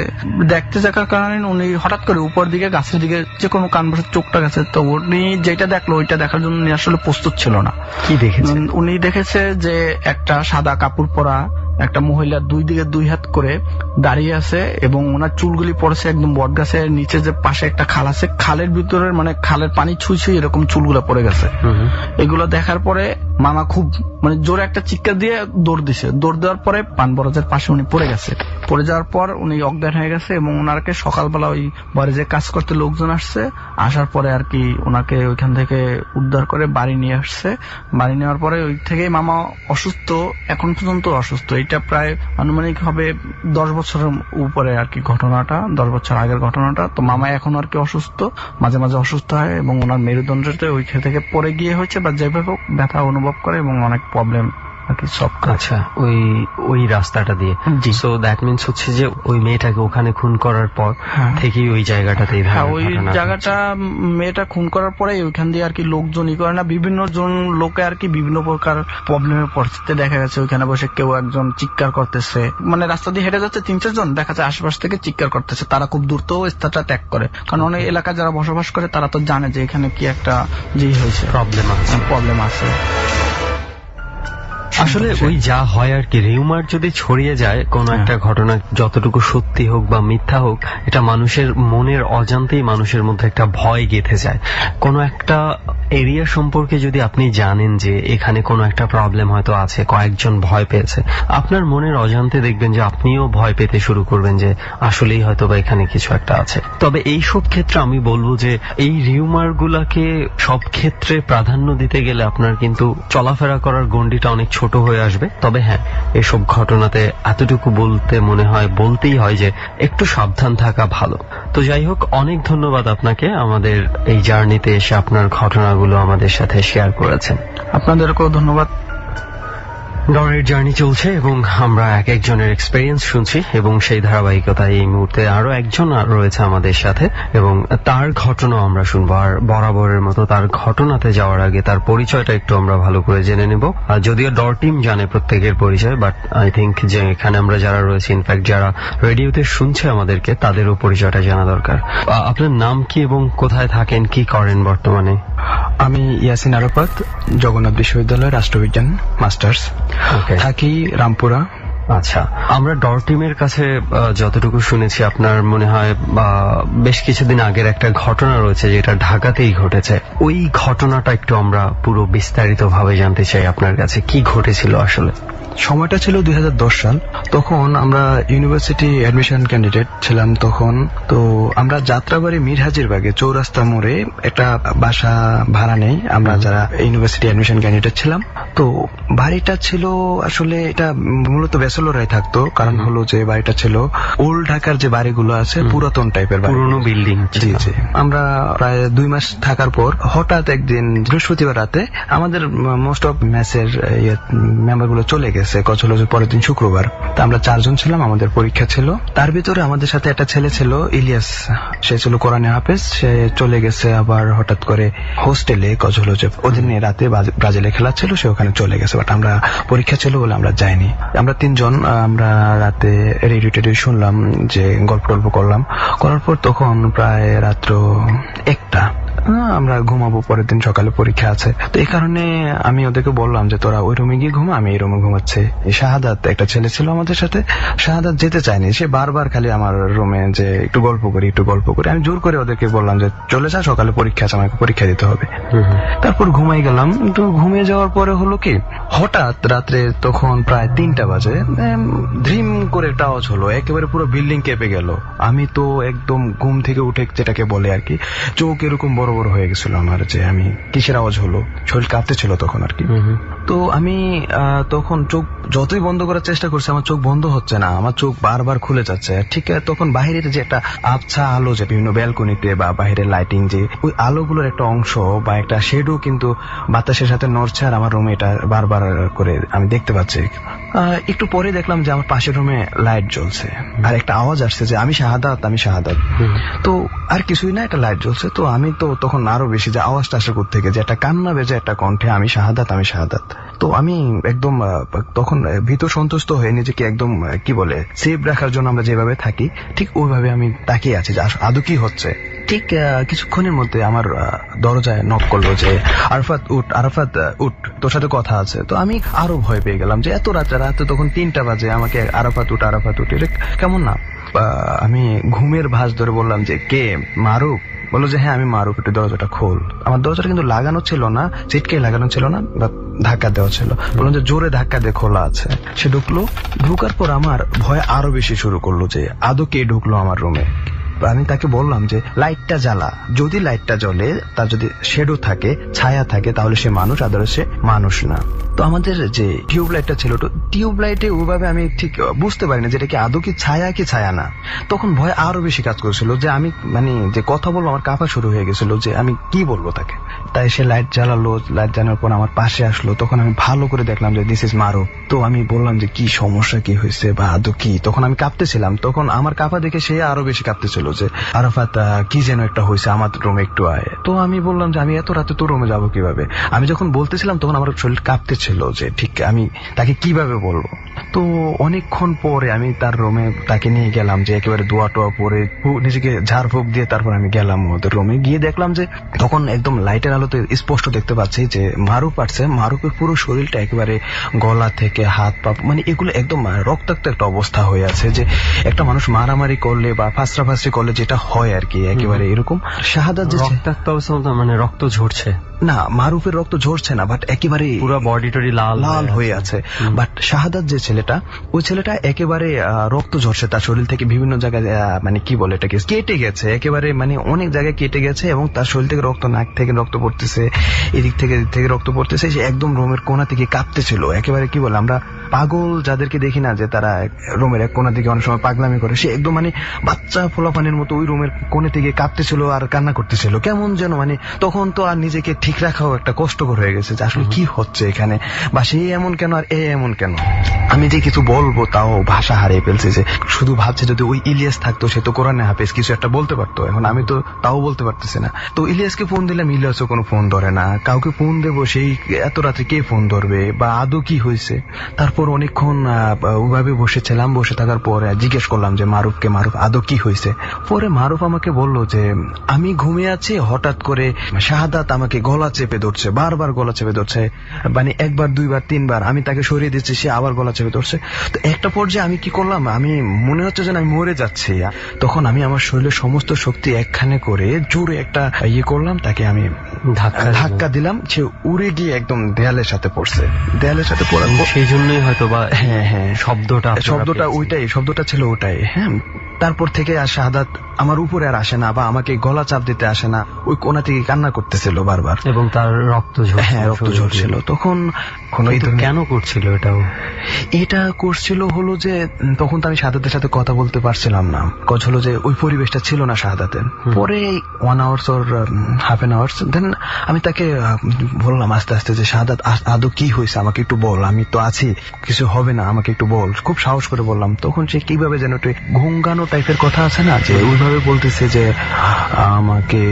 দেখতে যাওয়ার কারণে উনি হঠাৎ করে উপর দিকে গাছের দিকে যে কোনো কানভাসের চোখটা গেছে। তো উনি যেটা দেখলো ওইটা দেখার জন্য উনি আসলে প্রস্তুত ছিল না। কি দেখেছেন? উনি দেখেছে যে একটা সাদা কাপড় পরা একটা মহিলা 2 দিকে 2 হাত করে দাঁড়িয়ে আছে, এবং ওনার চুলগুলি পড়েছে একদম বট গাছের নিচে, যে পাশে একটা খাল আছে, খালের ভিতরে মানে খালের পানি ছুঁই ছুঁই এরকম চুলগুলো পড়ে গেছে। এগুলো দেখার পরে মামা খুব মানে জোরে একটা চিৎকার দিয়ে দৌড় দিছে। দৌড় দেওয়ার পরে পান বরজের পাশে উনি পড়ে গেছে। পড়ে যাওয়ার পর উনি অজ্ঞান হয়ে গেছে, এবং ওনাকে সকালবেলা ওই বাড়ি যে কাজ করতে লোকজন আসছে, আসার পরে আর কি ওনাকে ওইখান থেকে উদ্ধার করে বাড়ি নিয়ে আসছে। বাড়ি নেওয়ার পরে ওই থেকেই মামা অসুস্থ, এখন পর্যন্ত অসুস্থ। এটা প্রায় আনুমানিক হবে 10 বছরের উপরে আর কি ঘটনাটা, 10 বছর আগের ঘটনাটা। তো মামা এখন আর কি অসুস্থ, মাঝে মাঝে অসুস্থ হয়, এবং ওনার মেরুদণ্ডতে ওই থেকে পড়ে গিয়ে হচ্ছে বা যেভাবে ব্যথা অনুভব করে, এবং অনেক প্রবলেম আর কি সব। আচ্ছা, ওই রাস্তাটা দিয়ে। সো দ্যাট মিনস হচ্ছে যে ওই মেয়েটাকে ওখানে খুন করার পর থেকেই ওই জায়গাটাতে, হ্যাঁ ওই জায়গাটা মেয়েটা খুন করার পরে ওইখান দিয়ে আর কি লোকজন করে না, বিভিন্ন জন লোকে আর কি বিভিন্ন প্রকার প্রবলেমের পরিস্থিতি দেখা গেছে। ওইখানে বসে কেউ একজন চিৎকার করতেছে, মানে রাস্তা দিয়ে হেঁটে যাচ্ছে 3-4 জন, দেখা যায় আশেপাশ থেকে চিৎকার করতেছে। তারা খুব দ্রুত স্থানটা ত্যাগ করে, কারণ অনেক এলাকা যারা বসবাস করে তারা তো জানে যে এখানে কি একটা হয়েছে, প্রবলেম আছে। আসলে ওই যা হয় আর কি, রিউমার যদি ছড়িয়ে যায় কোন একটা ঘটনা, যতটুকু সত্যি হোক বা মিথ্যা হোক, এটা মানুষের মনের অজান্তেই মানুষের মধ্যে একটা ভয় গেঁথে যায়। কোন একটা এরিয়া সম্পর্কে যদি আপনি জানেন যে এখানে কোনো একটা প্রবলেম হয়তো আছে, কয়েকজন ভয় পেয়েছে, আপনার মনের অজান্তে দেখবেন যে আপনিও ভয় পেতে শুরু করবেন যে আসলেই হয়তো বা এখানে কিছু একটা আছে। তবে এই সব ক্ষেত্রে আমি বলবো যে এই রিউমার গুলাকে সব ক্ষেত্রে প্রাধান্য দিতে গেলে আপনার কিন্তু চলাফেরা করার গণ্ডিটা অনেক ছোট হয়ে আসবে। তবে হ্যাঁ, এসব ঘটনাতে এতটুকু বলতেই হয় যে একটু সাবধান থাকা ভালো। তো যাই হোক, অনেক ধন্যবাদ আপনাকে আমাদের এই জার্নিতে এসে আপনার ঘটনাগুলো আমাদের সাথে শেয়ার করেছেন। আপনাদেরকেও ধন্যবাদ। ডরের জার্নি চলছে এবং আমরা এক একজনের এক্সপেরিয়েন্স শুনছি, এবং সেই ধারাবাহিকতায় এই মুহূর্তে আরো একজন রয়েছে আমাদের সাথে, এবং তার ঘটনা আমরা শুনবো। আর বরাবরের মতো তার ঘটনাতে যাওয়ার আগে তার পরিচয়টা একটু আমরা ভালো করে জেনে নেব। যদিও ডর টিম জানে প্রত্যেকের পরিচয়, বাট আই থিঙ্ক যে এখানে আমরা যারা রয়েছে, ইনফ্যাক্ট যারা রেডিওতে শুনছে আমাদেরকে, তাদেরও পরিচয়টা জানা দরকার। আপনার নাম কি এবং কোথায় থাকেন, কি করেন বর্তমানে? আমি ইয়াসিন আরাফাত, জগন্নাথ বিশ্ববিদ্যালয় রাষ্ট্রবিজ্ঞান মাস্টার্স, থাকি রামপুরা। আচ্ছা, আমরা ডর টিমের কাছে যতটুকু শুনেছি, আপনার মনে হয় বেশ কিছুদিন আগের একটা ঘটনা রয়েছে যেটা ঢাকাতেই ঘটেছে। ওই ঘটনাটা একটু আমরা পুরো বিস্তারিত ভাবে জানতে চাই আপনার কাছে, কি ঘটেছিল আসলে? সময়টা ছিল 2010 সাল। তখন আমরা ইউনিভার্সিটি অ্যাডমিশন ক্যান্ডিডেট ছিলাম তখন। তো আমরা যাত্রাবাড়ি মিরহাজিরবাগে চৌরাস্তা মোড়ে একটা বাসা ভাড়া নেই, আমরা যারা ইউনিভার্সিটি অ্যাডমিশন ক্যান্ডিডেট ছিলাম। তো বাড়িটা ছিল আসলে এটা মূলত ব্যাচেলরাই থাকতো, কারণ হলো যে বাড়িটা ছিল ওল্ড ঢাকার যে বাড়িগুলো আছে পুরাতন টাইপের বাড়ি, পুরনো বিল্ডিং। জি জি। আমরা প্রায় 2 মাস থাকার পর হঠাৎ একদিন বৃহস্পতিবার রাতে আমাদের মোস্ট অফ ম্যাচের মেম্বার গুলো চলে গেছে, কচ হলো যে পরের দিন শুক্রবার। তা আমরা 4 জন ছিলাম, আমাদের পরীক্ষা ছিল। তার ভিতরে আমাদের সাথে একটা ছেলে ছিল ইলিয়াস, সে ছিল কোরআনে হাফেজ, সে চলে গেছে আবার হঠাৎ করে হোস্টেলে, কচ হলো যে ওদিন রাতে ব্রাজিলে খেলা ছিল, সে ওখানে চলে গেছে। বাট আমরা পরীক্ষা ছিল বলে আমরা যাইনি। আমরা 3 জন আমরা রাতে রেডিও টেডিও শুনলাম, যে গল্প টল্প করলাম, করার পর তখন প্রায় রাত্র 1টা, আমরা ঘুমাবো, পরের দিন সকালে পরীক্ষা আছে। তো এই কারণে আমি ওদেরকে বললাম যে তোরা ওই রুমে গিয়ে ঘুমা, আমি এই রুমে ঘুমাচ্ছি। শাহাদাত একটা ছেলে ছিল আমাদের সাথে, শাহাদাত যেতে চায়নি, সে বারবার খালি আমার রুমে যে একটু গল্প করি একটু গল্প করি। আমি জোর করে ওদেরকে বললাম যে চলে যা, সকালে পরীক্ষা আছে, আমাকে পরীক্ষা দিতে হবে। তারপর ঘুমাই গেলাম। তো ঘুমিয়ে যাওয়ার পরে হলো কি, হঠাৎ রাত্রে তখন প্রায় 3টা বাজে ধ্রিম করে একটা আওয়াজ হলো, একেবারে পুরো বিল্ডিং কেঁপে গেল। আমি তো একদম ঘুম থেকে উঠে, যেটাকে বলে আর কি, চোখ এরকম বড় বড় হয়ে গেছিল আমার, যে আমি কিসের আওয়াজ হলো, শরীর কাঁপতে ছিল তখন আর কি। তো আমি তখন চোখ যতই বন্ধ করার চেষ্টা করছি, আমার চোখ বন্ধ হচ্ছে না, আমার চোখ বারবার খুলে যাচ্ছে। ঠিক তখন বাহিরের যে একটা আবছা আলো, যে বিভিন্ন ব্যালকনিতে বা বাহিরের লাইটিং, যে ওই আলোগুলোর একটা অংশ বা একটা শেডও কিন্তু বাতাসের সাথে নড়ছে, আর আমার রুমে এটা বারবার করে আমি দেখতে পাচ্ছি। একটু পরে দেখলাম যে আমার পাশের রুমে লাইট জ্বলছে, আর একটা আওয়াজ আসছে যে আমি শাহাদাত, আমি শাহাদাত। তো আর কিছুই না, একটা লাইট জ্বলছে। তো আমি তো তখন আরো বেশি, যে আওয়াজটা আসে থেকে, যে একটা কান্না বেজে একটা কণ্ঠে, আমি শাহাদাত, আমি শাহাদাত। তো আমি একদম তখন ভীত সন্তুষ্ট হয়ে নিজেকে একদম কি বলে সেভ রাখার জন্য আমরা যেভাবে থাকি, ঠিক ওইভাবে আমি তাকিয়ে আছি যে আদৌ কি হচ্ছে। ঠিক কিছুক্ষণের মধ্যে আমার দরজায় নক করলো যে আরাফাত উঠ, আরাফাত উঠ, তোর সাথে কথা আছে। তো আমি আরো ভয় পেয়ে গেলাম যে এত রাতে তখন 3টা বাজে, আমাকে আরাফাত উঠ, আরাফাত উঠ, এটা কেমন না। আমি ঘুমের ভাঁজ ধরে বললাম যে কে, মারুফ? বললো যে হ্যাঁ আমি মারুফ, একটু দরজাটা খোল। আমার দরজাটা কিন্তু লাগানো ছিল না, চিটকে লাগানো ছিল না, বা ধাক্কা দেওয়া ছিল। বললাম যে জোরে ধাক্কা দিয়ে খোলা আছে। সে ঢুকলো, ঢুকার পর আমার ভয় আরো বেশি শুরু করলো যে আদৌ কে ঢুকলো আমার রুমে। আমি তাকে বললাম যে লাইটটা জ্বালা, যদি লাইটটা জ্বলে, তার যদি শেডো থাকে, ছায়া থাকে, তাহলে সে মানুষ, আদারওয়াইজ সে মানুষ না। তো আমাদের যে টিউব লাইটটা ছিল, টিউব লাইটে ওইভাবে আমি ঠিক বুঝতে পারিনি যে এটা কি আদৌ কি ছায়া না। তখন ভয় আরো বেশি কাজ করছিল, যে আমি মানে যে কথা বলবো আমার কাঁপা শুরু হয়ে গেছিল, যে আমি কি বলবো তাকে। তাই সে লাইট জ্বালালো, লাইট জ্বালানোর পর আমার পাশে আসলো। তখন আমি ভালো করে দেখলাম যে দিস ইজ মারুফ। তো আমি বললাম যে কি সমস্যা, কি হয়েছে বা আদৌ কি। তখন আমি কাঁপতেছিলাম, তখন আমার কাঁপা দেখে সে আরো বেশি কাঁপতেছিল, যে আরাফাত কি যেন একটা হয়েছে, আমার রুমে একটু আয়। তো আমি বললাম যে আমি এত রাতে তোর রুমে যাবো কিভাবে। আমি যখন বলতেছিলাম তখন আমার শরীর কাঁপতেছিল, যে ঠিক আমি তাকে কিভাবে বলবো। তো অনেকক্ষণ পরে আমি তার রুমে তাকে নিয়ে গেলাম, যে একেবারে দোয়া টোয়া পরে নিজেকে ঝাড়ফুঁক দিয়ে তারপর আমি গেলাম ওদের রুমে। গিয়ে দেখলাম যে তখন একদম লাইটের আলোতে স্পষ্ট দেখতে পাচ্ছি যে মারুফ আসছে। মারুফের পুরো শরীরটা একেবারে গলা থেকে হাত পা, মানে এগুলো একদম রক্তাক্ত একটা অবস্থা হয়ে আছে, যে একটা মানুষ মারামারি করলে বা ফাঁসরাফাঁসি করলে যেটা হয় আর কি, একেবারে এরকম। শাহাদাত যে রক্তাক্ত অবস্থা, মানে রক্ত ঝরছে না, মারুফের রক্ত ঝরছে না, বাট একেবারে পুরো বডি টডি লাল লাল হয়ে আছে। বাট শাহাদাত যে ছেলেটা, ওই ছেলেটা একেবারে রক্ত ঝরছে তার শরীর থেকে, বিভিন্ন জায়গায় মানে কি বলে এটাকে কেটে গেছে, একেবারে মানে অনেক জায়গায় কেটে গেছে, এবং তার শরীর থেকে রক্ত, নাক থেকে রক্ত পড়তেছে, এদিক থেকে রক্ত পড়তেছে। সে একদম রুমের কোণা থেকে কাঁপতেছিল, একেবারে কি বলে আমরা পাগল যাদেরকে দেখি না, যে তারা রুমের এক কোণা থেকে অনেক সময় পাগলামি করে, সে একদম মানে বাচ্চা ফোলাপানির মতো ওই রুমের কোণে থেকে কাঁপতেছিল আর কান্না করতেছিল, কেমন যেন। মানে তখন তো আর নিজেকে ঠিক রাখাও একটা কষ্টকর হয়ে গেছে, যে আসলে কি হচ্ছে এখানে, বা সে এমন কেন আর এ এমন কেন। আমি যে কিছু বলবো তাও ভাষা হারিয়ে ফেলছি, যে শুধু ভাবছে যদি ওই ইলিয়াস থাকতো, সে তো কোরআনে হাফেজ, কিছু একটা বলতে পারতো। এখন আমি তো তাও বলতে পারতেছি না। তো ইলিয়াসকে ফোন দিলাম, ইলিয়াসও কোনো ফোন ধরে না। কাউকে ফোন দেবো, সেই এত রাত্রে কে ফোন ধরবে, বা আদৌ কি হয়েছে। তারপর অনেকক্ষণ ওইভাবে বসেছিলাম, বসে থাকার পর জিজ্ঞেস করলাম যে মারুফকে, মারুফ আদৌ কি হয়েছে। পরে মারুফ আমাকে বলল যে আমি ঘুমিয়ে আছি, হঠাৎ করে শাহাদাত আমাকে গলা চেপে ধরছে, বারবার গলা চেপে ধরছে, মানে একবার দুইবার তিনবার। আমি তাকে সরিয়ে দিচ্ছি, সে আবার গলা চেপে ধরছে। তো একটা পর্যায়ে আমি কি করলাম, আমি মনে হচ্ছে যেন আমি মরে যাচ্ছি। তখন আমি আমার শরীরের সমস্ত শক্তি একখানে করে জোরে একটা করলাম, তাকে আমি ধাক্কা দিলাম। সে উড়ে গিয়ে একদম দেয়ালের সাথে পড়ছে। দেয়ালের সাথে পড়ার সেই জন্যই হয়তো বা হ্যাঁ শব্দটা ওইটাই, শব্দটা ছিল ওটাই। হ্যাঁ, তারপর থেকে আর শাহাদাত আমার উপরে আর আসে না বা আমাকে গলা চাপ দিতে আসে না, ওই কোণা থেকে কান্না করতেছিল বারবার। এবং তার রক্ত ঝরছিল। হ্যাঁ, রক্ত ঝরছিল। তখন কিন্তু কেন করছিল এটাও? এটা করছিল হলো যে তখন তো আমি শাহাদাতের সাথে কথা বলতে পারছিলাম না। কজ হলো যে ওই পরিবেশটা ছিল না শাহাদাতের। পরে 1 hours or half an hours then আমি তাকে বললাম আস্তে আস্তে যে শাহাদাত আদৌ কি হয়েছে আমাকে একটু বল, আমি তো আছি, কিছু হবে না, আমাকে একটু বল। খুব সাহস করে বললাম। তখন সে কিভাবে যেন একটু ঘুঙ্গানো টাইপের কথা আছে না, যে ওইভাবে বলতেছে যে আমাকে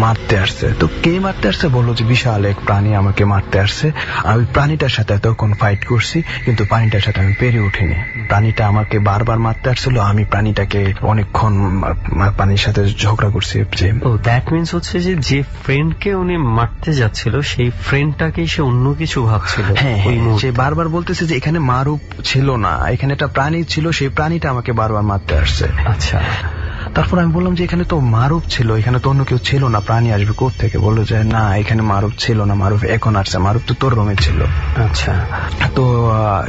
মারতে আসছে। তো কে মারতে আসছে? বললো যে বিশাল এক প্রাণী আমাকে মারতে আসছে। আমি প্রাণীটার সাথে তখন ফাইট করছি, কিন্তু প্রাণীটার সাথে আমি পেরে উঠিনি। প্রাণীটা আমাকে বারবার মারতে আসছিল, আমি প্রাণীটাকে অনেকক্ষণ প্রাণীর সাথে ঝগড়া করছি। ও দ্যাট মিনস হচ্ছে যে যে ফ্রেন্ডকে উনি মারতে যাচ্ছিল সেই ফ্রেন্ডটাকে সে অন্য কিছু ভাবছিল। হ্যাঁ, সে বারবার বলতেছে যে এখানে মারুপ ছিল না, এখানে একটা প্রাণী ছিল, সেই প্রাণীটা আমাকে বারবার মারতে আসছে। আচ্ছা। তারপর আমি বললাম যে এখানে তো মারুপ ছিল, এখানে তো অন্য কেউ ছিল না, প্রাণী আসবে কোত্থেকে? বললো যে না, এখানে মারুপ ছিল না, মারুপ এখন আসছে, মারুপ তো তোর রুমে ছিল। আচ্ছা। তো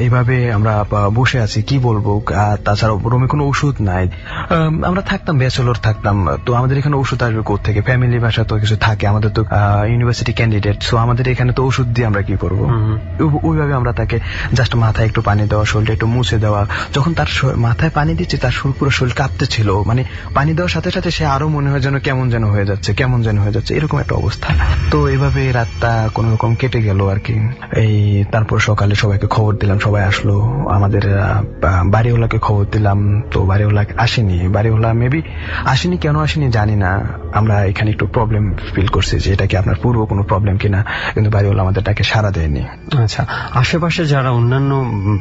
এইভাবে আমরা বসে আছি, কি বলবো? তাছাড়া রুমে কোনো ওষুধ নাই। আমরা থাকতাম ব্যাচেলর থাকতাম, তো আমাদের এখানে ওষুধ আসবে কোত্থেকে? ফ্যামিলি বাসা তো কিছু থাকে, আমাদের তো ইউনিভার্সিটি ক্যান্ডিডেট, সো আমাদের এখানে তো ওষুধ দিয়ে আমরা কি করবো? ওইভাবে আমরা তাকে জাস্ট মাথায় একটু পানি দেওয়া, শরীরটা একটু মুছে দেওয়া। যখন তার মাথায় পানি দিচ্ছে, তার পুরো শরীর কাঁপতে ছিল, মানে পানি দেওয়ার সাথে সাথে সে আরো মনে হয় যেন কেমন যেন হয়ে যাচ্ছে, কেমন যেন হয়ে যাচ্ছে, এরকম একটা অবস্থা। তো এইভাবে রাতটা কোন রকম কেটে গেল আর কি। এই তারপর সকালে সবাইকে খবর দিলাম, সবাই আসলো। আমাদের বাড়িওয়ালাকে খবর দিলাম, তো বাড়িওয়ালা আসেনি। বাড়িওয়ালা মেবি আসেনি, কেন আসেনি জানি না। আমরা এখানে একটু প্রবলেম ফিল করছি যে এটা কি আপনার পূর্ব কোনো প্রবলেম কিনা, কিন্তু বাড়িওয়ালা আমাদের ডাকে সাড়া দেয়নি। আচ্ছা, আশেপাশে যারা অন্যান্য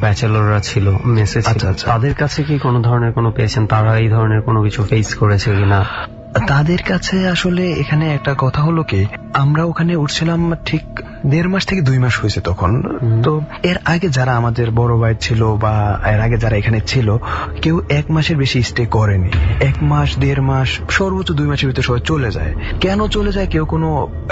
ব্যাচেলররা ছিল, মেসে ছিল, তাদের কাছে কি কোনো ধরনের কোনো পেয়েছেন? তারা এই ধরনের কোনো কিছু ফেস করেছে কিনা? তাদের কাছে আসলে এখানে একটা কথা হলো কি, আমরা ওখানে উঠছিলাম ঠিক 1.5 মাস থেকে 2 মাস হয়েছে তখন। তো এর আগে যারা আমাদের বড় ভাই ছিল বা এর আগে যারা এখানে ছিল, কেউ 1 মাসের বেশি স্টে করেনি। 1 মাস 1.5 মাস, সর্বোচ্চ 2 মাসের ভিতরে সবাই চলে যায়। কেন চলে যায় কেউ কোনো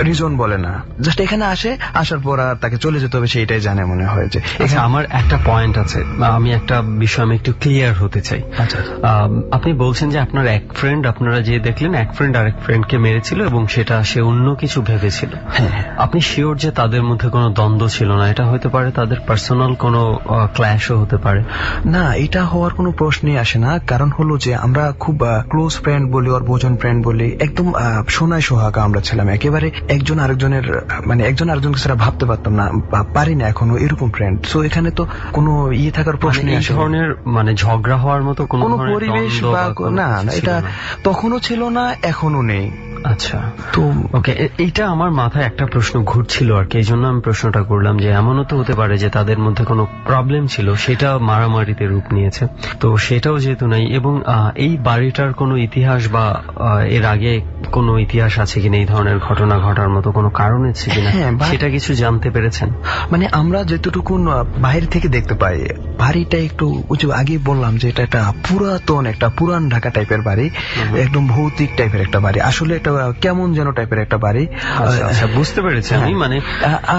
রিজন বলে না, জাস্ট এখানে আসে, আসার পর আর তাকে চলে যেতে হবে সেটাই জানে মনে হয়। যে আচ্ছা, আমার একটা পয়েন্ট আছে, আমি একটা বিষয় আমি একটু ক্লিয়ার হতে চাই। আচ্ছা, আপনি বলছেন যে আপনার এক ফ্রেন্ড, আপনারা যে দেখলেন এক ফ্রেন্ড আরেক ফ্রেন্ডকে মেরেছিল এবং সেটা সে অন্য কিছু ভেবেছিল। আপনি শিওর যে তাদের মধ্যে কোনো দ্বন্দ্ব ছিল না? এটা হতে পারে তাদের পার্সোনাল কোনো ক্ল্যাশও হতে পারে। না, এটা হওয়ার কোনো প্রশ্নই আসে না। কারণ হলো যে আমরা খুব ক্লোজ ফ্রেন্ড বলি, ওর বোজন ফ্রেন্ড বলি, একদম সোনায় সোহাগা আমরা ছিলাম একেবারে। একজন আরেকজনের মানে একজন আরেকজনকে ছাড়া ভাবতে পারতাম না, পারি না এখনো, এরকম ফ্রেন্ড। সো এখানে তো কোনো ইয়ে থাকার প্রশ্নই আসে না। ধরনের মানে ঝগড়া হওয়ার মতো কোনো পরিবেশ বা না, এটা তখনও ছিল না, এখনো নেই। আচ্ছা, তো ওকে, এইটা আমার মাথায় একটা প্রশ্ন ঘুরছিল আর কি, এই জন্য আমি প্রশ্নটা করলাম যে এমনও তো হতে পারে যে তাদের মধ্যে কোনো প্রবলেম ছিল, সেটা মারামারিতে রূপ নিয়েছে, তো সেটাও যেহেতু নাই। এবং এই বাড়িটার কোনো ইতিহাস বা এর আগে কোনো ইতিহাস আছে কিনা, এই ধরনের ঘটনা ঘটার মতো কোনো কারণ আছে কিনা, সেটা কিছু জানতে পেরেছেন? মানে আমরা যতটুকু বাইরে থেকে দেখতে পাই, বাড়িটা একটু আগে বললাম যে এটা একটা পুরাতন, একটা পুরান ঢাকা টাইপের বাড়ি, একদম ভৌতিক টাইপের একটা বাড়ি, আসলে একটা কেমন যেন টাইপের একটা বাড়ি। আচ্ছা, বুঝতে পেরেছি আমি। মানে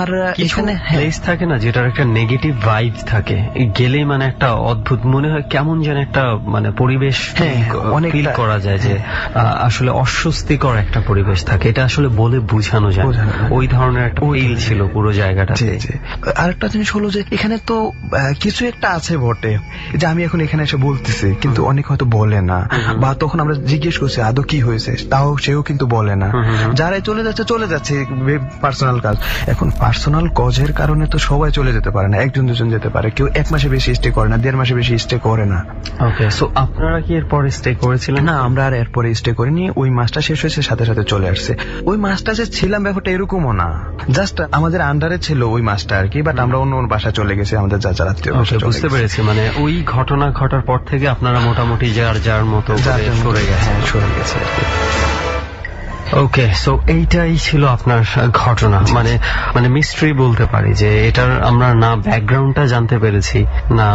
আর এখানে প্লেস থাকে না যেটার একটা নেগেটিভ ভাইব থাকে, গেলেই মানে একটা অদ্ভুত মনে হয়, কেমন যেন একটা মানে পরিবেশ অনেক ফিল করা যায় যে আসলে অস্বস্তিকর একটা পরিবেশ থাকে, এটা আসলে বলে বোঝানো যায়। ওই ধরনের একটা ফিল ছিল পুরো জায়গাটা। আরেকটা জিনিস হলো যে এখানে তো কিছু একটা আছে বটে, যে আমি এখন এখানে এসে বলতেছি, কিন্তু অনেক হয়তো বলে না, বা তখন আমরা জিজ্ঞেস করছি আদৌ কি হয়েছে, তাও সেও কিন্তু বলে না। যারাই চলে যাচ্ছে পার্সোনাল কাজ। এখন পার্সোনাল কাজের কারণে তো সবাই চলে যেতে পারে না, একজন দুজন যেতে পারে, কেউ 1 মাসে বেশি স্টে করে না, 1.5 মাসে বেশি স্টে করে না। ওকে, সো আপনারা কি এরপরে স্টে করেছিলেন? না, আমরা আর এরপরে স্টে করিনি। ওই মাসটা শেষ হয়েছে, সাথে সাথে চলে আসছে। ওই মাসটা যে ছিলাম ব্যাপারটা এরকমও না, জাস্ট আমাদের আন্ডারে ছিল ওই মাসটা আর কি, বাট আমরা অন্য বাসা চলে গেছি, আমাদের যা যারা আত্মীয়। বুঝতে পেরেছি, মানে ওই ঘটনা ঘটার পর থেকে আপনারা মোটামুটি যার যার মতো সরে গেছে আর কি। ওকে, সো এইটাই ছিল আপনার ঘটনা, মানে মিস্ট্রি বলতে পারি যে এটার আমরা না ব্যাকগ্রাউন্ডটা জানতে পেরেছি, না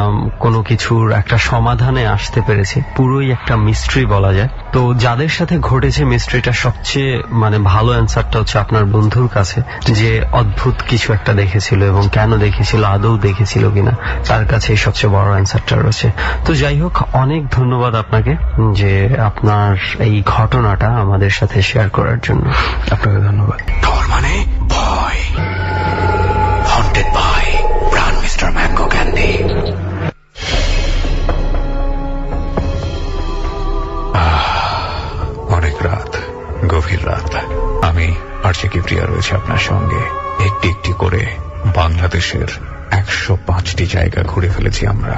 কোনো কিছুর একটা সমাধানে আসতে পেরেছি, পুরোই একটা মিস্ট্রি বলা যায়। তো যাদের সাথে ঘটেছে মিস্ট্রিটা সবচেয়ে মানে ভালো অ্যান্সারটা হচ্ছে আপনার বন্ধুর কাছে, যে অদ্ভুত কিছু একটা দেখেছিল এবং কেন দেখেছিল, আদৌ দেখেছিল কিনা, তার কাছে সবচেয়ে বড় অ্যান্সারটা রয়েছে। তো যাই হোক, অনেক ধন্যবাদ আপনাকে যে আপনার এই ঘটনাটা আমাদের সাথে শেয়ার করার জন্য। আপনাকে ধন্যবাদ। ডর মানে ভয়। হন্টেড বাই প্রাণ মিস্টার ম্যাঙ্গো ক্যান্ডি। অনেক রাত, গভীর রাত। আমি আরজে কিবরিয়া রয়েছে আপনার সঙ্গে। একটি একটি করে বাংলাদেশের 105টি জায়গা ঘুরে ফেলেছি আমরা।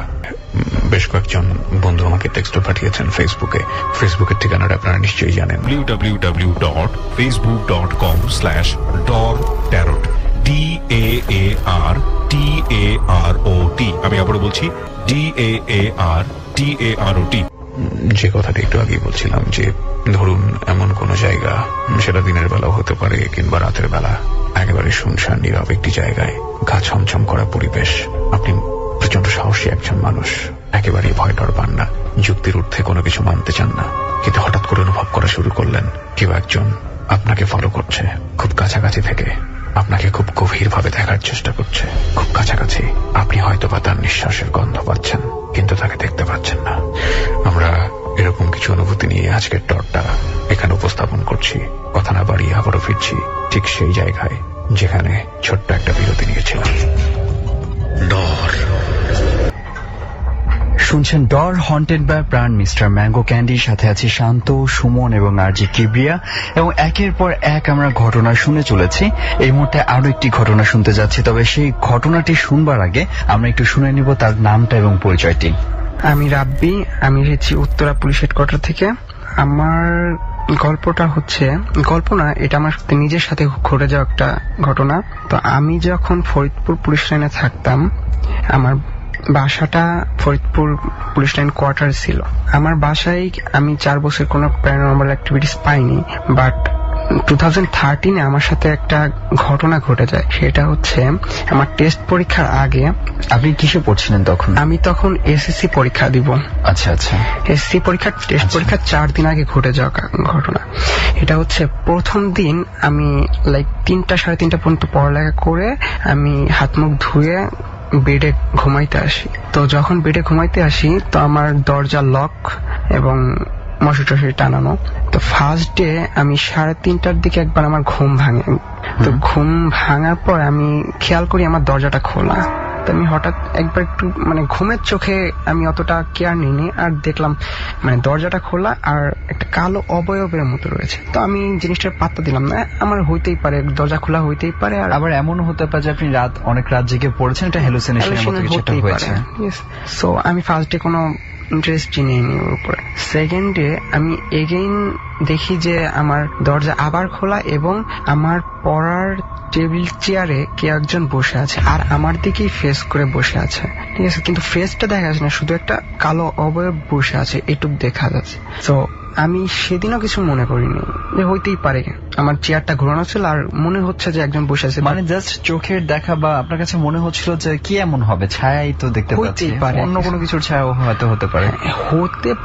বেশ কয়েকজন বন্ধু আমাকে টেক্সট পাঠিয়েছেন ফেসবুকের ঠিকানাটা আপনারা নিশ্চয়ই জানেন, www.facebook.com/dortarot DAARTAROT। আমি আবারও বলছি DAARTAROT। যে কথাটা একটু আগেই বলছিলাম, যে ধরুন এমন কোন জায়গা, সেটা দিনের বেলাও হতে পারে কিংবা রাতের বেলা, একেবারে শুনশান নীরব একটি জায়গায়, গা ছমছম করা পরিবেশ। আপনি প্রচন্ড সাহসী একজন মানুষ, একেবারেই ভয় ডর পান না, যুক্তির ঊর্ধ্বে কোনো কিছু মানতে চান না, কিন্তু হঠাৎ করে অনুভব করা শুরু করলেন কেউ একজন আপনাকে ফলো করছে খুব কাছাকাছি থেকে, আপনাকে খুব গভীর ভাবে দেখার চেষ্টা করছে, খুব কাছাকাছি। আপনি হয়তো বা তার নিঃশ্বাসের গন্ধ পাচ্ছেন, কিন্তু তাকে দেখতে পাচ্ছেন না। আমরা এরকম কিছু অনুভূতি নিয়ে আজকের ডরটা এখানে উপস্থাপন করছি। কথা না বাড়িয়ে আবারও ফিরছি ঠিক সেই জায়গায় যেখানে ছোট্ট একটা বিরতি নিয়েছিলাম। ডর। শুনছেন ডর হন্টেড বাই প্রাণ মিস্টার ম্যাঙ্গো ক্যান্ডির সাথে আছি শান্ত, সুমন এবং আরজি কিবরিয়া, এবং একের পর এক আমরা ঘটনা শুনে চলেছি। এই মুহূর্তে আরো একটি ঘটনা শুনতে যাচ্ছি, তবে সেই ঘটনাটি শুনবার আগে আমরা একটু শুনে নিব তার নামটা এবং পরিচয়টি। আমি রাব্বি, আমি এসেছি উত্তরা পুলিশ হেডকোয়ার্টার থেকে। আমার গল্পটা হচ্ছে, গল্প না, এটা আমার নিজের সাথে ঘটে যাওয়া একটা ঘটনা। তো আমি যখন ফরিদপুর পুলিশ লাইনে থাকতাম, আমার বাসাটা ফরিদপুর পুলিশ লাইন কোয়ার্টার ছিল। আমার বাসায় আমি 4 বছর কোনো প্যারানর্মাল অ্যাক্টিভিটিস পাইনি, বাট 2013 আমার সাথে একটা ঘটনা ঘটে যায়। সেটা হচ্ছে আমার টেস্ট পরীক্ষার আগে। আপনি কিসে পড়ছিলেন তখন? আমি তখন এসএসসি পরীক্ষা দিব। আচ্ছা আচ্ছা। এসএসসি পরীক্ষার টেস্ট পরীক্ষার 4 দিন আগে ঘটে যাওয়া ঘটনা। এটা হচ্ছে প্রথম দিন আমি 3টা 3:30 পর্যন্ত পড়ালেখা করে আমি হাত মুখ ধুয়ে বেডে ঘুমাইতে আসি। তো যখন বেডে ঘুমাইতে আসি, তো আমার দরজা লক এবং মশারি টশারি টানানো। তো ফার্স্ট ডে আমি 3:30টার দিকে একবার আমার ঘুম ভাঙে। তো ঘুম ভাঙার পর আমি খেয়াল করি আমার দরজাটা খোলা। তো আমি হঠাৎ একবার একটু ঘুমের চোখে আমি অতটা কেয়ার নিইনি, আর দেখলাম দরজাটা খোলা আর একটা কালো অবয়বের মতো রয়েছে। তো আমি জিনিসটার পাত্তা দিলাম না, আমার হইতেই পারে, দরজা খোলা হইতেই পারে। আর আবার এমন হতে পারে যে আপনি অনেক রাত জেগে পড়েছেন, এটা হ্যালুসিনেশনের মতো কিছু একটা হয়েছে। সো আমি ফার্স্ট ডে কোনো ইন্টারেস্ট নেইনি ওর উপরে। সেকেন্ড ডে আমি এগেইন দেখি যে আমার দরজা আবার খোলা এবং আমার পড়ার টেবিল চেয়ারে কে একজন বসে আছে, আর আমার দিকেই ফেস করে বসে আছে, ঠিক আছে, কিন্তু ফেসটা দেখা যাচ্ছে না, শুধু একটা কালো অবয়ব বসে আছে, এটুক দেখা যাচ্ছে। তো আমি সেদিনও কিছু মনে করিনি, যে হইতেই পারে, আমার চেয়ারটা ঘোরানো ছিল আর মনে হচ্ছে যে একজন বসে আছে, জাস্ট চোখের দেখা, বা আপনার কাছে মনে হচ্ছিল যে কি এমন হবে, ছায়াই তো দেখতে পাচ্ছি, অন্য কোনো কিছুর ছায়া হয়তো হতে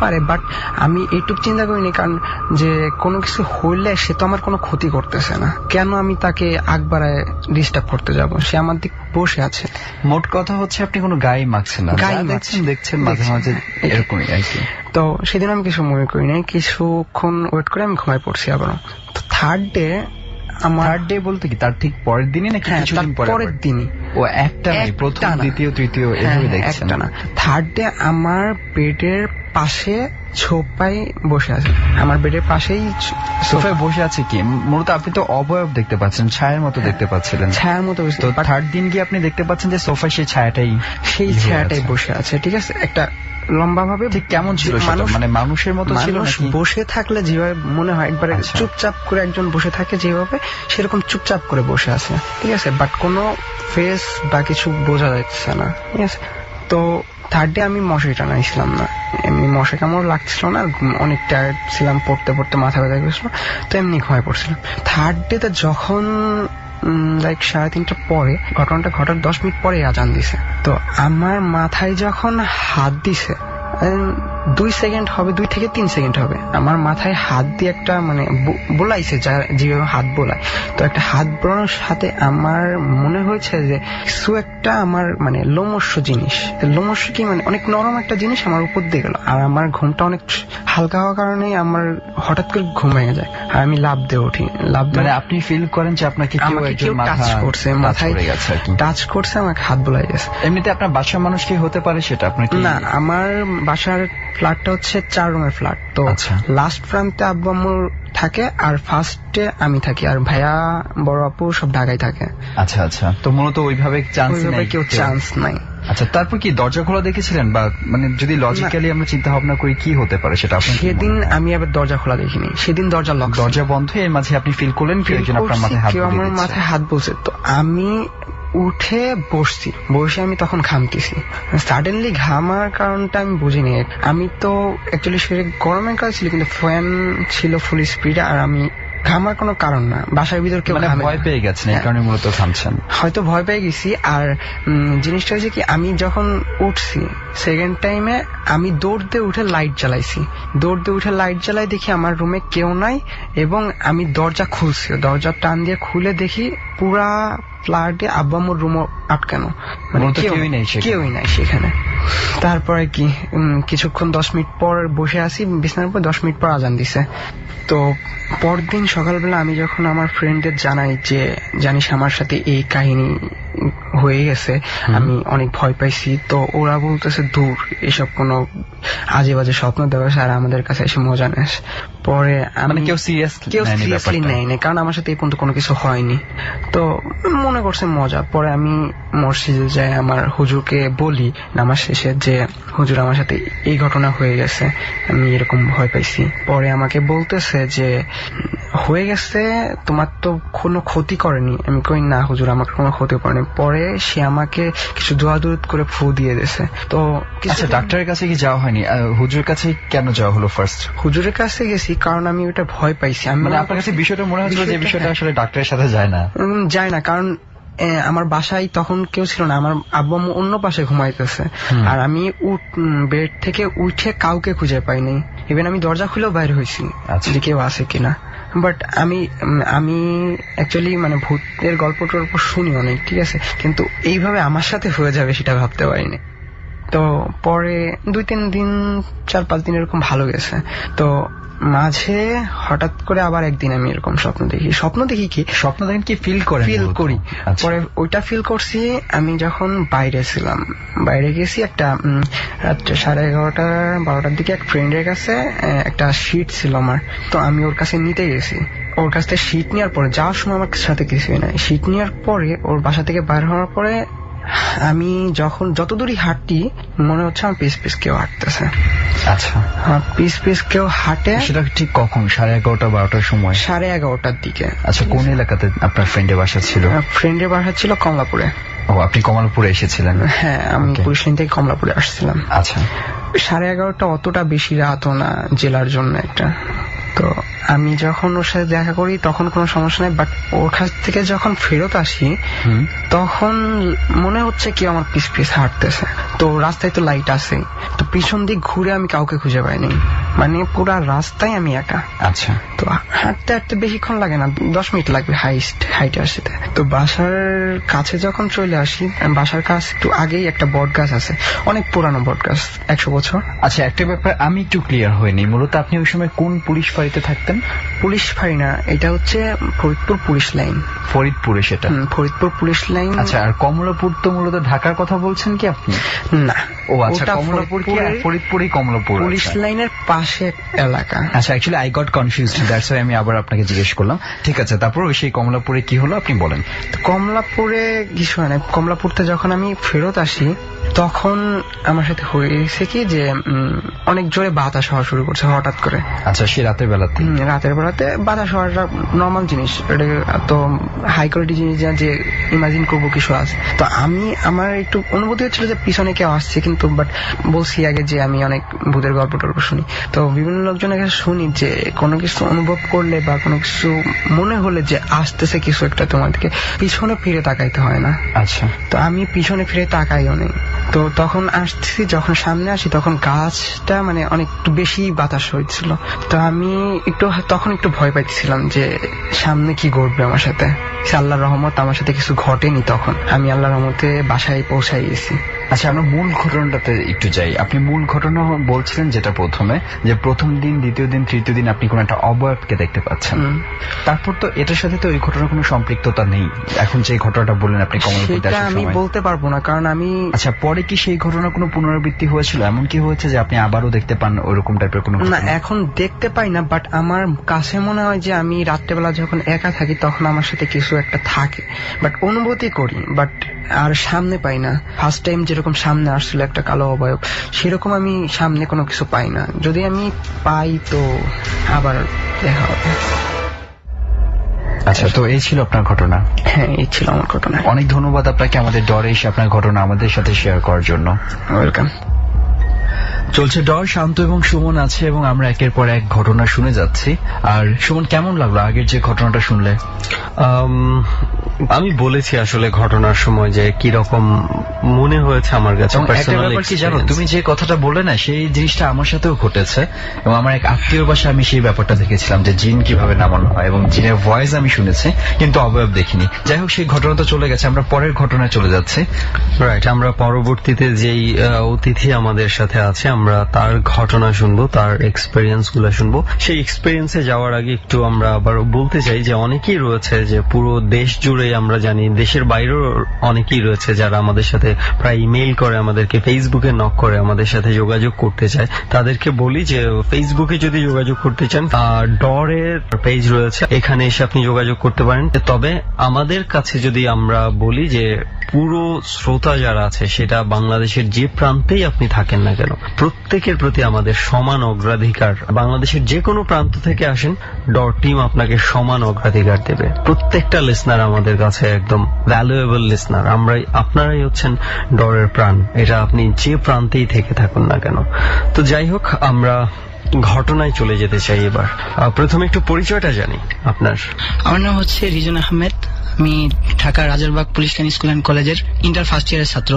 পারে, বাট আমি এইটুক চিন্তা করিনি, কারণ যে কোনো কিছু হইলে সে তো আমার কোনো ক্ষতি করতেছে না, কেন আমি তাকে আগবাড়ায় ডিস্টার্ব করতে যাব, সে আমার দিক বসে আছে। মোট কথা হচ্ছে আপনি কোনো গায়ে মাখছেন না, দেখছেন মাঝে মাঝে এরকমই আর কি। তো সেদিন আমি কিছু মনে করি নাই, কিছুক্ষণ ওয়েট করে আমি ঘুমাই পড়ছি আবার। তো থার্ড ডে বলতে কি তার ঠিক পরের দিনই নাকি কিছুদিন পরের দিনই? ও একটা নাই, প্রথম দ্বিতীয় তৃতীয় এভাবে দেখছেন? একটা না, থার্ড ডে আমার বেডের পাশে সোফায় বসে আছে, আমার বেডের পাশেই সোফায় বসে আছে কি? মূলত আপনি তো অবয়ব দেখতে পাচ্ছেন, ছায়ার মতো দেখতে পাচ্ছিলেন, ছায়ার মতো। তো থার্ড দিন গিয়ে আপনি দেখতে পাচ্ছেন যে সোফায় সেই ছায়াটাই বসে আছে, ঠিক আছে, একটা লম্বা ভাবে। ঠিক কেমন ছিল? মানুষের মতো ছিল? বসে থাকলে যেভাবে মনে হয় একবারে চুপচাপ করে একজন বসে থাকে যেভাবে, সেরকম চুপচাপ করে বসে আছে, ঠিক আছে, বাট কোনো ফেস বা কিছু বোঝা যাচ্ছে না, ঠিক আছে। তো থার্ড ডে আমি মশারি টানাইছিলাম না, এমনি মশা কামড় লাগছিল না, অনেক টায়ার্ড ছিলাম, পড়তে পড়তে মাথা ব্যথা গেছিল, তো এমনি ঘুমায় পড়ছিলাম। থার্ড ডেতে যখন লাইক 3:30টার পরে ঘটনাটা ঘটার 10 মিনিট পরে আজান দিছে, তো আমার মাথায় যখন হাত দিছে 2 সেকেন্ড হবে, 2 থেকে 3 সেকেন্ড হবে, আমার মাথায় হাত দিয়ে একটা মানে বোলাইছে, যেভাবে হাত বোলায়, তো একটা হাত বোলানোর সাথে আমার মনে হয়েছে যে কিছু একটা আমার মানে লোমস্য জিনিস, লোমস্য কি মানে অনেক নরম একটা জিনিস আমার উপর দিয়ে গেল, আর আমার ঘুমটা অনেক হালকা হওয়ার কারণে আমার হঠাৎ করে ঘুম ভেঙে যায়, আর আমি লাফ দিয়ে উঠি। মানে আপনি ফিল করেন যে আপনাকে কেউ টাচ করছে, মাথায় টাচ করছে, আমাকে হাত বোলাই গেছে। এমনিতে আপনার বাসার মানুষ কি হতে পারে সেটা আপনার? না, আমার বাসার ফ্ল্যাটটা হচ্ছে 4 রুমের ফ্ল্যাট, তো লাস্ট প্রান্তে আব্বু আম্মুর থাকে, আর ফার্স্টে আমি থাকি, আর ভাইয়া বড় আপু সব ঢাকায় থাকে। আচ্ছা আচ্ছা, তো মূলত ওইভাবে কেউ চান্স নাই। আচ্ছা, তারপর কি দরজা খোলা দেখেছিলেন, বা মানে যদি লজিক্যালি আমরা চিন্তা ভাবনা করি কি হতে পারে সেটা? সেদিন আমি আবার দরজা খোলা দেখিনি, সেদিন দরজা লক, দরজা বন্ধ, এর মাঝে আপনি ফিল করলেন কেউ একজন আপনার মাথায় হাত দিয়েছে। আমার মাথায় হাত বলছে, তো আমি উঠে বসছি, বসে আমি তখন ঘামতেছি, সাডেনলি ঘামার কারণটা আমি বুঝিনি। আমি তো অ্যাকচুয়ালি শরীরে গরমের কাজ ছিল, কিন্তু ফ্যান ছিল ফুল স্পিডে, আর আমি ঘামার কোনো কারণ না, বাসার ভিতর কেউ ভয় পেয়ে গেছেন, এই কারণে মূলত ঘামছেন। হয়তো ভয় পেয়ে গেছি। আর জিনিসটা হচ্ছে কি, আমি যখন উঠছি সেকেন্ড টাইমে আমি দৌড় দিয়ে উঠে লাইট জ্বালাইছি, দৌড় দিয়ে উঠে লাইট জ্বালাই, দেখি আমার রুমে কেউ নাই, এবং আমি দরজা খুলছি, দরজা টান দিয়ে খুলে দেখি পুরা ফ্ল্যাটে আব্বু আম্মুর রুম আটকানো, মানে কেউই নাই সেখানে। তারপরে কি কিছুক্ষণ 10 মিনিট পর বসে আছি বিছানার পর, 10 মিনিট পর আজান দিছে। তো পরদিন সকালবেলা আমি যখন আমার ফ্রেন্ডদের জানাই যে জানিস আমার সাথে এই কাহিনী হয়ে গেছে, আমি অনেক ভয় পাইছি, তো ওরা বলতেছে দূর, এসব কোনো আজে বাজে স্বপ্ন দেওয়া, আর আমাদের কাছে এসে মজা নেস। পরে আমি কেউ সিরিয়াসলি নেয় না, কারণ আমার সাথে এই পর্যন্ত কোনো কিছু হয়নি, তো মনে করছে মজা। পরে আমি মসজিদে যাই, আমার হুজুরকে বলি নামাজ শেষে যে হুজুর আমার সাথে এই ঘটনা হয়ে গেছে, আমি এরকম ভয় পাইছি। পরে আমাকে বলতেছে যে হয়ে গেছে, তোমার তো কোনো ক্ষতি করেনি। আমি কই না হুজুর, আমাকে কোনো ক্ষতি করেনি। পরে সে আমাকে কিছু দোয়া দূরত করে ফু দিয়ে দিয়েছে। তো আচ্ছা, ডাক্তারের কাছে কি যাওয়া হয়নি? হুজুরের কাছে কেন যাওয়া হলো ফার্স্ট? হুজুরের কাছে গেছি কারণ আমি ওটা ভয় পাইছি। মানে আপনার কাছে বিষয়টা মনে হচ্ছিল যে বিষয়টা আসলে ডাক্তারের সাথে যায় না, কারণ আমার বাসায় তখন কেউ ছিল না, আমার আব্বু আম্মু অন্য পাশে ঘুমাইতেছে, আর আমি বেড থেকে উঠে কাউকে খুঁজে পাইনি। ইভেন আমি দরজা খুলেও বাইরে হয়েছি যে কেউ আছে কিনা। বাট আমি অ্যাকচুয়ালি মানে ভূতের গল্প টল্প শুনি অনেক, ঠিক আছে, কিন্তু এইভাবে আমার সাথে হয়ে যাবে সেটা ভাবতে পারিনি। তো পরে 2-3 দিন 4-5 দিন এরকম ভালো গেছে। তো মাঝে হঠাৎ করে আবার একদিন আমি এরকম স্বপ্ন দেখি কি ফিল করি। পরে ওইটা ফিল করছি আমি যখন বাইরে ছিলাম, বাইরে গেছি একটা রাত্রে 11:30-12টার দিকে এক ফ্রেন্ডের কাছে একটা শিট ছিল আমার, তো আমি ওর কাছে নিতে গেছি। ওর কাছ থেকে শিট নেওয়ার পরে যাওয়ার সময় আমার সাথে কিছুই নাই, শিট নেওয়ার পরে ওর বাসা থেকে বাইর হওয়ার পরে আমি যখন যতদূরই হাঁটি মনে হচ্ছে আমার পিস পিস কেউ হাঁটতেছে। আচ্ছা, পিস পিস কেউ হাঁটে। সেটা ঠিক কখন? 11:30-12টার সময়? 11:30টার দিকে। আচ্ছা, কোন এলাকাতে আপনার ফ্রেন্ডের বাসা ছিল? ফ্রেন্ডের বাসা ছিল কমলাপুরে। ও, আপনি কমলাপুরে এসেছিলেন? হ্যাঁ, আমি পুলিশ লাইন থেকে কমলাপুরে আসছিলাম। আচ্ছা, 11:30টা অতটা বেশি রাতও না জেলার জন্য একটা। তো আমি যখন ওর সাথে দেখা করি তখন কোনো সমস্যা নেই, বাট ওর কাছ থেকে যখন ফেরত আসি তখন মনে হচ্ছে কি আমার পিস পিস হাঁটতেছে। তো রাস্তায় তো লাইট আছে, তো পিছন দিক ঘুরে আমি কাউকে খুঁজে পাইনি, মানে পুরা রাস্তায় আমি একা। আচ্ছা, তো হাঁটতে হাঁটতে বেশিক্ষণ লাগে না, 10 মিনিট লাগবে হাইটে আসতে। তো বাসার কাছে যখন চলে আসি, বাসার কাছ একটু আগেই একটা বট গাছ আছে, অনেক পুরানো বট গাছ, 100 বছর। আচ্ছা, একটা ব্যাপার আমি একটু ক্লিয়ার হয়নি, মূলত আপনি ওই সময় কোন পুলিশ ফাঁড়িতে থাকতেন? পুলিশ ফাঁড়ি না, এটা হচ্ছে ফরিদপুর পুলিশ লাইন। ফরিদপুরে? সেটা ফরিদপুর পুলিশ লাইন। আচ্ছা, আর কমলাপুর তো মূলত ঢাকার কথা বলছেন কি আপনি? না। ও আচ্ছা, কমলাপুর কি ফরিদপুরই? কমলাপুর পুলিশ লাইনের পাশে এলাকা। আচ্ছা, actually I got confused, that's why আমি আবার আপনাকে জিজ্ঞেস করলাম। ঠিক আছে, তারপর সেই কমলাপুরে কি হলো আপনি বলেন। কমলাপুরে কিছু হয় না, কমলাপুরতে যখন আমি ফেরত আসি তখন আমার সাথে হয়েছে কি যে অনেক জোরে বাতাস হওয়া শুরু করছে হঠাৎ করে। আচ্ছা, সে রাতের বেলাতে? রাতের বেলা ঘোরাতে বাতাস হওয়াটা নর্মাল জিনিস, এটা তো হাই কোয়ালিটি জিনিস যে ইমাজিন করবো কিছু আছে। তো আমার একটু অনুভূতি হচ্ছিল যে পিছনে কেউ আসছে, কিন্তু বাট বলছি আগে যে আমি অনেক ভূতের গল্প টল্প শুনি, তো বিভিন্ন লোকজনের কাছে শুনি যে কোনো কিছু অনুভব করলে বা কোনো কিছু মনে হলে যে আসতেছে কিছু একটা, তোমাদেরকে পিছনে ফিরে তাকাইতে হয় না। আচ্ছা, তো আমি পিছনে ফিরে তাকাইও নেই। তো তখন আসছি, যখন সামনে আসি তখন গাছটা মানে অনেক একটু বেশি বাতাস হয়েছিল। তো আমি তখন একটু ভয় পাইছিলাম যে সামনে কি ঘটবে আমার সাথে। আল্লাহর রহমত আমার সাথে কিছু ঘটেনি, তখন আমি আল্লাহর রহমতে বাসায় পৌঁছাই গেছি। আচ্ছা, আমরা মূল ঘটনাটাতে একটু যাই। আপনি মূল ঘটনা বলছিলেন যেটা প্রথমে, যে প্রথম দিন, দ্বিতীয় দিন, তৃতীয় দিন আপনি কোন একটা অবয়বকে দেখতে পাচ্ছেন। তারপর তো এটার সাথে তো ওই ঘটনার কোনো সম্পৃক্ততা নেই। এখন যে ঘটনাটা বললেন আপনি কমলপুরতে আসার আমি সময়, বলতে পারবো না, কারণ আমি আচ্ছা পরে কি সেই ঘটনার কোনো পুনরাবৃত্তি হয়েছিল? এমন কি হয়েছে যে আপনি আবারও দেখতে পান ওরকম টাইপের কোনো না, ঘটনা? এখন দেখতে পাই না, বাট আমার কাছে মনে হয় যে আমি রাত্রেবেলা যখন একা থাকি তখন আমার সাথে কিছু একটা থাকে, বাট অনুভূতি করি, বাট আর সামনে পাই না। ফার্স্ট টাইম যেরকম সামনে আসছিল একটা কালো অবয়ব, সেরকম আমি সামনে কোনো কিছু পাই না। যদি আমি পাই তো আবার দেখা হবে। আচ্ছা, তো এই ছিল আপনার ঘটনা? হ্যাঁ, এই ছিল আমার ঘটনা। অনেক ধন্যবাদ আপনাকে আমাদের ডরে এসে আপনার ঘটনা আমাদের সাথে শেয়ার করার জন্য। ওয়েলকাম। চলছে ডর, শান্ত এবং সুমন আছে এবং আমরা একের পর এক ঘটনা শুনে যাচ্ছি। আর সুমন, কেমন লাগলো আগের যে ঘটনাটা শুনলে? আমি বলেছি আসলে ঘটনার সময় যে কি রকম মনে হয়েছে আমার কাছে। একটা ব্যাপার কি জানো, তুমি যে কথাটা বললে না, সেই জিনিসটা আমার সাথেও ঘটেছে এবং আমার এক আত্মীয়র বাসায় আমি সেই ব্যাপারটা দেখেছিলাম যে জিন কিভাবে নামানো হয়, এবং জিনের ভয়েস আমি শুনেছি কিন্তু অবয়ব দেখিনি। যাই হোক, সেই ঘটনা তো চলে গেছে, আমরা পরের ঘটনায় চলে যাচ্ছি। রাইট, আমরা পরবর্তীতে যেই অতিথি আমাদের সাথে আছে আমরা তার ঘটনা শুনবো, তার এক্সপেরিয়েন্স গুলো শুনবো। সেই এক্সপেরিয়েন্সে যাওয়ার আগে একটু আমরা আবার বলতে চাই যে অনেকেই রয়েছে যে পুরো দেশ জুড়ে, আমরা জানি দেশের বাইরেও অনেকেই রয়েছে যারা আমাদের সাথে প্রায় ইমেইল করে, আমাদেরকে ফেসবুকে নক করে আমাদের সাথে যোগাযোগ করতে চায়। তাদেরকে বলি যে ফেসবুকে যদি যোগাযোগ করতে চান, ডরের পেজ রয়েছে, এখানে এসে আপনি যোগাযোগ করতে পারেন। তবে আমাদের কাছে যদি আমরা বলি যে পুরো শ্রোতা যারা আছে, সেটা বাংলাদেশের যে প্রান্তেই আপনি থাকেন না কেন, প্রত্যেকের প্রতি আমাদের সমান অগ্রাধিকার। বাংলাদেশের যে কোনো প্রান্ত থেকে আসেন, ডর টিম আপনাকে সমান অগ্রাধিকার দেবে। প্রত্যেকটা লিসনার আমাদের কাছে একদম ভ্যালুয়েবল লিসনার। আপনারাই হচ্ছেন ডরের প্রাণ, এটা আপনি যে প্রান্তেই থেকে থাকুন না কেন। তো যাই হোক, আমরা ঘটনায় চলে যেতে চাই এবার। প্রথমে একটু পরিচয়টা জানি আপনার। আমার নাম হচ্ছে রিজন আহমেদ, আমি Dhaka Rajarbag police line school and কলেজের ইন্টার ফার্স্ট ইয়ারের ছাত্র।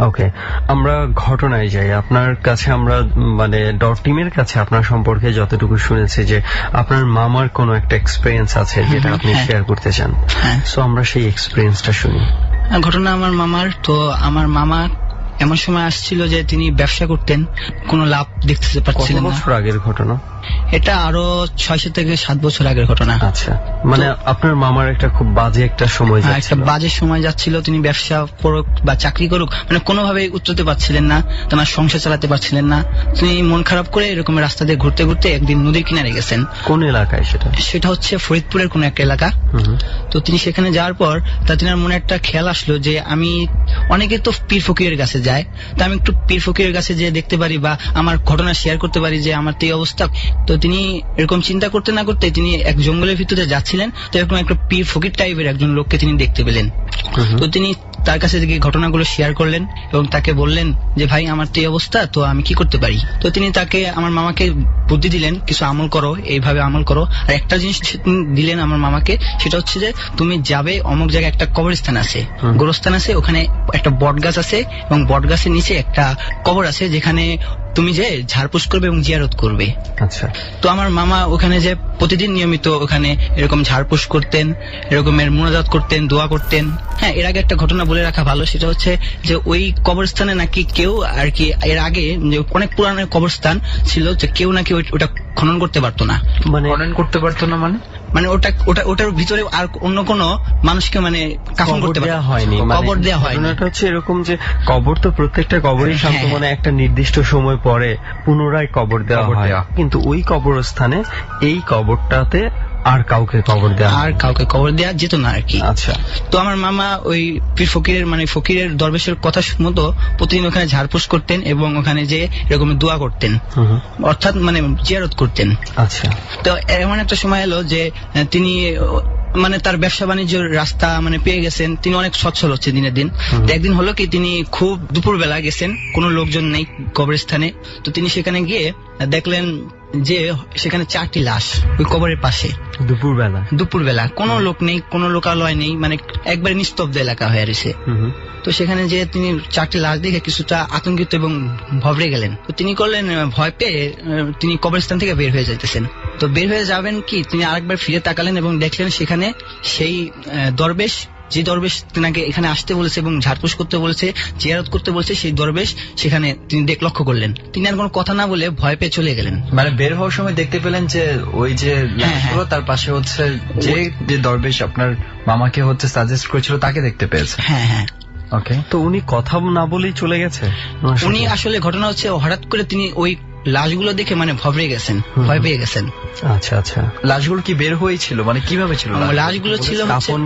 ওকে, আমরা ঘটনায় যাই। আপনার কাছে আমরা মানে ডর টিমের কাছে আপনার সম্পর্কে যতটুকু শুনেছি যে আপনার মামার কোনো একটা এক্সপিরিয়েন্স আছে যেটা আপনি শেয়ার করতে চান। সো আমরা সেই এক্সপিরিয়েন্সটা শুনি। ঘটনা আমার মামার। তো আমার মামা এমন সময় আসছিল যে তিনি ব্যবসা করতেন, কোনো লাভ দেখতে পাচ্ছিলেন না। কত বছর আগের ঘটনা এটা? আরো 6 থেকে 7 বছর আগের ঘটনা। আচ্ছা, মানে আপনার মামার একটা খুব বাজে একটা সময় যাচ্ছিল। একটা বাজে সময় যাচ্ছিল। তিনি ব্যবসা করুক বা চাকরি করুক, মানে কোনোভাবে উঠতে পারছিলেন না, তোমার সংসার চালাতে পারছিলেন না। তিনি মন খারাপ করে এরকম রাস্তা দিয়ে ঘুরতে ঘুরতে একদিন নদীর কিনারে গেছেন। কোন এলাকায় সেটা? সেটা হচ্ছে ফরিদপুরের কোন একটা এলাকা। তো তিনি সেখানে যাওয়ার পর তিনার মনে একটা খেয়াল আসলো যে আমি, অনেকে তো পীর ফকিরের কাছে যায়, তো আমি একটু পীর ফকিরের কাছে যে দেখতে পারি বা আমার ঘটনা শেয়ার করতে পারি যে আমার তো এই অবস্থা। তো তিনি এরকম চিন্তা করতে না করতে তিনি এক জঙ্গলের ভিতরে যাচ্ছিলেন, তো এরকম একটা পীর ফকির টাইপের একজন লোককে তিনি দেখতে পেলেন। তো তিনি তার কাছে থেকে ঘটনাগুলো শেয়ার করলেন এবং তাকে বললেন যে ভাই, আমার তো এই অবস্থা, তো আমি কি করতে পারি? তো তিনি তাকে, আমার মামাকে বুদ্ধি দিলেন, কিছু আমল করো, এইভাবে আমল করো। আর একটা জিনিস দিলেন আমার মামাকে, সেটা হচ্ছে যে তুমি যাবে অমুক জায়গায় একটা কবরস্থান আছে, গোরস্থান আছে, ওখানে একটা বট গাছ আছে এবং বট গাছের নিচে একটা কবর আছে, যেখানে তুমি যে ঝাড়পুছ করবে এবং জিয়ারত করবে। আচ্ছা। তো আমার মামা ওখানে যে প্রতিদিন নিয়মিত ওখানে এরকম ঝাড়পুছ করতেন, এরকমের মুনাজাত করতেন, দোয়া করতেন। হ্যাঁ, এর আগে একটা ঘটনা বলে রাখা ভালো, সেটা হচ্ছে যে ওই কবরস্থানে নাকি কেউ আর কি, এর আগে যে অনেক পুরানো কবরস্থান ছিল, যে কেউ নাকি ওটা খনন করতে পারতো না। মানে খনন করতে পারতো না মানে ওটার ভিতরে আর অন্য কোনো মানুষকে মানে কাফন করতে দেওয়া হয়নি, কবর দেওয়া হয়নি। ঘটনাটা হচ্ছে এরকম যে কবর তো প্রত্যেকটা কবরই শান্ত, মানে একটা নির্দিষ্ট সময় পরে পুনরায় কবর দেওয়া হয়, কিন্তু ওই কবরস্থানে এই কবরটাতে আর কাউকে কবর দেয়া আর কাউকে কবর দেওয়া যেত না আর কি। আচ্ছা। তো আমার মামা ওই পীর ফকিরের মানে ফকিরের দরবেশের কথা মতো প্রতিদিন ওখানে ঝাড়পোছ করতেন এবং ওখানে যে এরকম দোয়া করতেন, অর্থাৎ মানে জিয়ারত করতেন। আচ্ছা। তো এমন একটা সময় এলো যে তিনি মানে তার ব্যবসা বাণিজ্যের রাস্তা মানে পেয়ে গেছেন, তিনি অনেক সচ্ছল হচ্ছে দিনের দিন। তো একদিন হলো কি তিনি খুব দুপুরবেলা গেছেন, কোনো লোকজন নেই কবরস্থানে। তো তিনি সেখানে গিয়ে দেখলেন যে সেখানে 4টি লাশ ওই কবরের পাশে। দুপুরবেলা কোনো লোক নেই, কোনো লোকালয় নেই, মানে একবারে নিস্তব্ধ এলাকা হয়ে রয়েছে। তো সেখানে যে তিনি 4টি লাশ দেখে কিছুটা আতঙ্কিত এবং ভবড়ে গেলেন। তো তিনি করলেন ভয় পেয়ে তিনি কবরস্থান থেকে বের হয়ে যাইতেছেন। তো বের হয়ে যাবেন কি তিনি আরেকবার ফিরে তাকালেন এবং দেখলেন সেখানে সেই দরবেশ, যে দরবেশ তিনাকে এখানে আসতে বলেছে এবং ঝাড়পোছ করতে বলেছে, জিয়ারত করতে বলেছে, সেই দরবেশ সেখানে তিনি লক্ষ্য করলেন। তিনি আর কোনো কথা না বলে ভয় পেয়ে চলে গেলেন। মানে বের হওয়ার সময় দেখতে পেলেন যে ওই যে লাশগুলো তার পাশে হচ্ছে যে দরবেশ আপনার মামাকে হচ্ছে সাজেস্ট করেছিল তাকে দেখতে পেয়েছে। হ্যাঁ হ্যাঁ। ওকে। তো উনি কথা না বলেই চলে গেছে? উনি আসলে ঘটনা হচ্ছে হঠাৎ করে তিনি ওই লাশগুলো দেখে মানে ভবড়ে গেছেন, ভয় পেয়ে গেছেন। আচ্ছা আচ্ছা। লাশগুলো কি বের হয়েছিল, মানে কিভাবে ছিল? লাশগুলো ছিল কাফন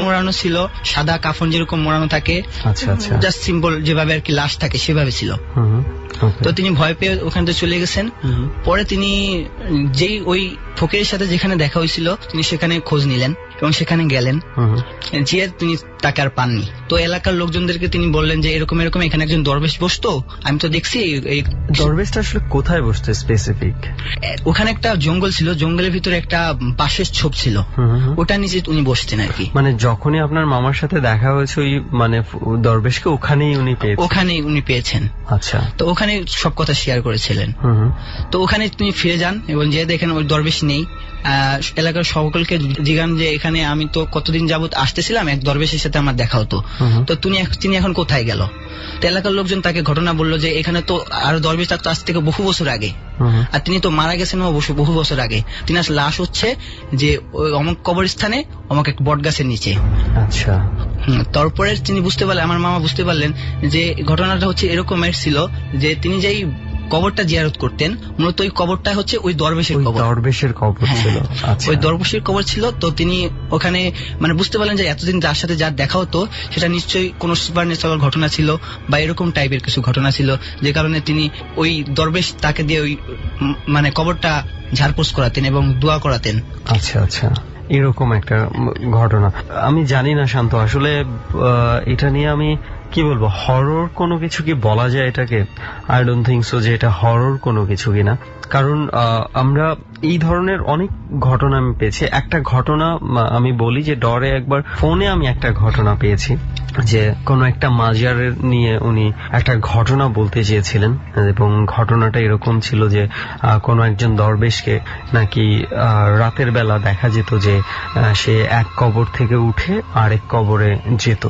মোড়ানো ছিল, সাদা কাফন যেরকম মোড়ানো থাকে। আচ্ছা আচ্ছা। জাস্ট সিম্পল যেভাবে আর কি লাশ থাকে সেভাবে ছিল। তো তিনি ভয় পেয়ে ওখান থেকে চলে গেছেন। পরে তিনি যেই ওই ফকিরের সাথে যেখানে দেখা হয়েছিল তিনি সেখানে খোঁজ নিলেন এবং সেখানে গেলেন, যে তিনি তাকে আর পাননি। তো এলাকার লোকজনদেরকে তিনি বললেন যে এরকম এরকম এখানে একজন দরবেশ বসতো, আমি তো দেখছি। এই দরবেশটা আসলে কোথায় বসতো স্পেসিফিক? ওখানে একটা জঙ্গল ছিল, জঙ্গলের ভিতরে একটা বাঁশের ছোপ ছিল, ওটা নিচে উনি বসতেন আর কি। মানে যখনই আপনার মামার সাথে দেখা হয়েছে ওই মানে দরবেশকে ওখানেই উনি পেয়েছেন? আচ্ছা। তো ওখানে সব কথা শেয়ার করেছিলেন। তো ওখানে তিনি ফিরে যান এবং যে দেখেন ওই দরবেশ নেই। এলাকার সকলকে জিজ্ঞান যে এখানে আমি তো কতদিন যাবত আসতেছিলাম, এক দরবেশের সাথে আমার দেখা হতো, তো তিনি এখন কোথায় গেল? তো এলাকার লোকজন তাকে ঘটনা বললো যে এখানে তো আরো দরবেশ থাকতো আজ থেকে বহু বছর আগে, আর তিনি তো মারা গেছেন বহু বছর আগে। তিনার লাশ হচ্ছে যে অমুক কবরস্থানে অমুক এক বট গাছের নিচে। আচ্ছা। তারপরে তিনি বুঝতে পারলেন, আমার মামা বুঝতে পারলেন যে ঘটনাটা হচ্ছে এরকমের ছিল যে তিনি যেই কবরটা জিয়ারত করতেন মূলত ওই কবরটা হচ্ছে ওই দরবেশের কবর ছিল। ওই দরবেশের কবর ছিল। তো তিনি ওখানে মানে বুঝতে পারলেন যে এতদিন যার সাথে যার দেখা হতো সেটা নিশ্চয়ই কোনো সুপার ন্যাচারাল ঘটনা ছিল বা এরকম টাইপের কিছু ঘটনা ছিল, যে কারণে তিনি ওই দরবেশ তাকে দিয়ে ওই মানে কবরটা ঝাড়পোছ করাতেন এবং দোয়া করাতেন। আচ্ছা আচ্ছা, এরকম একটা ঘটনা। আমি জানি না শান্ত, আসলে এটা নিয়ে আমি কি বলবো, হরর কোনো কিছু কি বলা যায় এটাকে? আই ডোন্ট থিঙ্ক সো যে এটা হরর কোনো কিছু কিনা, কারণ আমরা এই ধরনের অনেক ঘটনা আমি পেয়েছি। একটা ঘটনা আমি বলি যে ডরে একবার ফোনে আমি একটা ঘটনা পেয়েছি যে কোনো একটা মাজারের নিয়ে উনি একটা ঘটনা বলতে চেয়েছিলেন এবং ঘটনাটা এরকম ছিল যে কোনো একজন দরবেশকে নাকি রাতের বেলা দেখা যেত যে সে এক কবর থেকে উঠে আরেক কবরে যেত।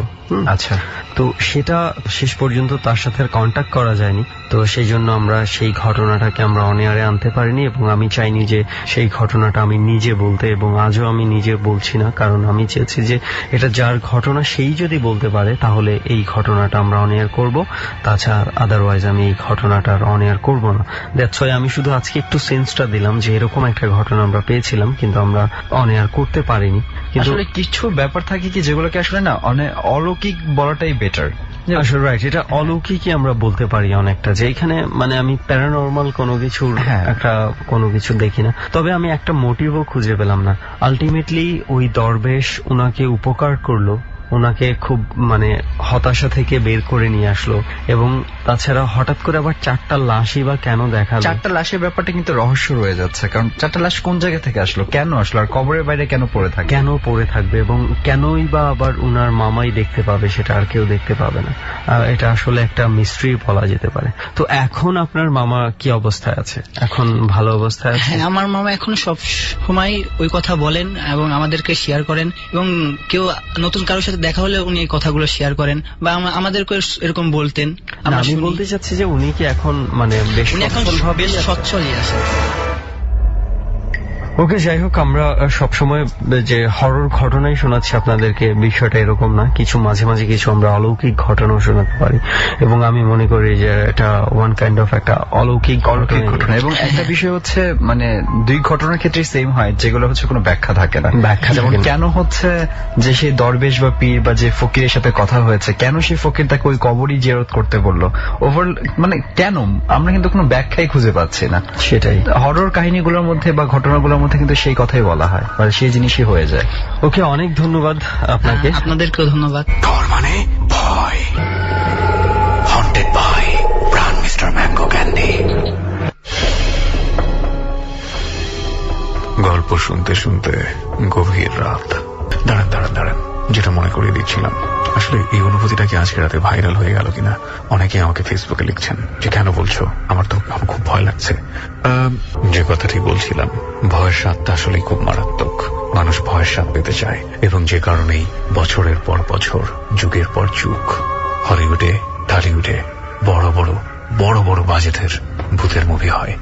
আচ্ছা। তো সেটা শেষ পর্যন্ত তার সাথে কন্ট্যাক্ট করা যায়নি, তো সেই জন্য আমরা সেই ঘটনাটাকে আমরা অন এয়ারে আনতে পারিনি এবং আমি চাইনি যে সেই ঘটনাটা আমি নিজে বলতে, এবং আজও আমি নিজে বলছি না, কারণ আমি চেয়েছি যে এটা যার ঘটনা সেই যদি বলতে পারে তাহলে এই ঘটনাটা আমরা অন এয়ার করবো, তাছাড়া আদারওয়াইজ আমি এই ঘটনাটা অন এয়ার করবো না। দ্যাটস ওয়াই আমি শুধু আজকে একটু সেন্সটা দিলাম যে এরকম একটা ঘটনা আমরা পেয়েছিলাম কিন্তু আমরা অন এয়ার করতে পারিনি। কিন্তু আসলে কিছু ব্যাপার থাকে কি যেগুলোকে আসলে না অনেক অলৌকিক বলাটাই বেটার। আসলে রাইট, এটা অলৌকিকই আমরা বলতে পারি অনেকটা, যে এখানে মানে আমি প্যারানর্মাল কোনো কিছু একটা কোনো কিছু দেখি না। তবে আমি একটা মোটিভও খুঁজে পেলাম না। আলটিমেটলি ওই দরবেশ ওনাকে উপকার করলো, ওনাকে খুব মানে হতাশা থেকে বের করে নিয়ে আসলো, এবং তাছাড়া হঠাৎ করে আবার 4টা লাশই বা কেন দেখালো? 4টা লাশের ব্যাপারটা কিন্তু রহস্য রয়ে যাচ্ছে, কারণ 4টা লাশ কোন জায়গা থেকে আসলো, কেন আসলো, আর কবরের বাইরে কেন পড়ে থাকবে এবং কেনই বা আবার উনার মামাই দেখতে পাবে, সেটা আর কেউ দেখতে পাবে না। এটা আসলে একটা মিস্ট্রি বলা যেতে পারে। তো এখন আপনার মামা কি অবস্থায় আছে? এখন ভালো অবস্থায় আছে? হ্যাঁ, আমার মামা এখন সব সময় ওই কথা বলেন এবং আমাদেরকে শেয়ার করেন, এবং কেউ নতুন কারোর সাথে দেখা হলে উনি এই কথাগুলো শেয়ার করেন বা আমাদেরকে এরকম বলতেন। আমি বলতে চাচ্ছি যে উনি কি এখন মানে বেশ সচ্ছলই আছেন। ওকে, যাই হোক, আমরা সবসময় যে হরর ঘটনাই শোনাচ্ছি আপনাদেরকে, বিষয়টা এরকম না। কিছু মাঝে মাঝে কিছু আমরা অলৌকিক ঘটনাও শোনাতে পারি, এবং আমি মনে করি যে এটা ওয়ান কাইন্ড অফ একটা অলৌকিক ঘটনা। এবং একটা বিষয় হচ্ছে মানে দুই ঘটনার ক্ষেত্রে সেম হয়, যেগুলো হচ্ছে কোনো ব্যাখ্যা থাকে না। যেমন কেন হচ্ছে যে সেই দরবেশ বা পীর বা যে ফকিরের সাথে কথা হয়েছে, কেন সেই ফকির তাকে ওই কবরই জিয়ারত করতে বললো, ওভার মানে কেন, আমরা কিন্তু কোনো ব্যাখ্যাই খুঁজে পাচ্ছি না। সেটাই হরর কাহিনীগুলোর মধ্যে বা ঘটনাগুলোর মধ্যে কিন্তু সেই কথাই বলা হয়, মানে সেই জিনিসই হয়ে যায়। ওকে, অনেক ধন্যবাদ আপনাকে। আপনাদেরকেও ধন্যবাদ। ডর মানে ভয়। হন্টেড বাই প্রাণ মিস্টার ম্যাঙ্গো ক্যান্ডি। গল্প শুনতে শুনতে গভীর রাত। দাঁড়ান দাঁড়ান দাঁড়ান, যেটা মনে করিয়ে দিচ্ছিলাম, আসলে এই অনুভূতিটা কি আজকে রাতে ভাইরাল হয়ে গেল কিনা। অনেকে আমাকে ফেসবুকে লিখছেন যে কেন বলছো, আমার খুব ভয় লাগছে। যে কথাটি বলছিলাম, ভয়ের স্বাদটা আসলে খুব মারাত্মক। মানুষ ভয়ের স্বাদ পেতে চায়, এবং যে কারণেই বছরের পর বছর, যুগের পর যুগ হলিউডে, টলিউডে বড় বড় বড় বাজেটের ভূতের মুভি হয়।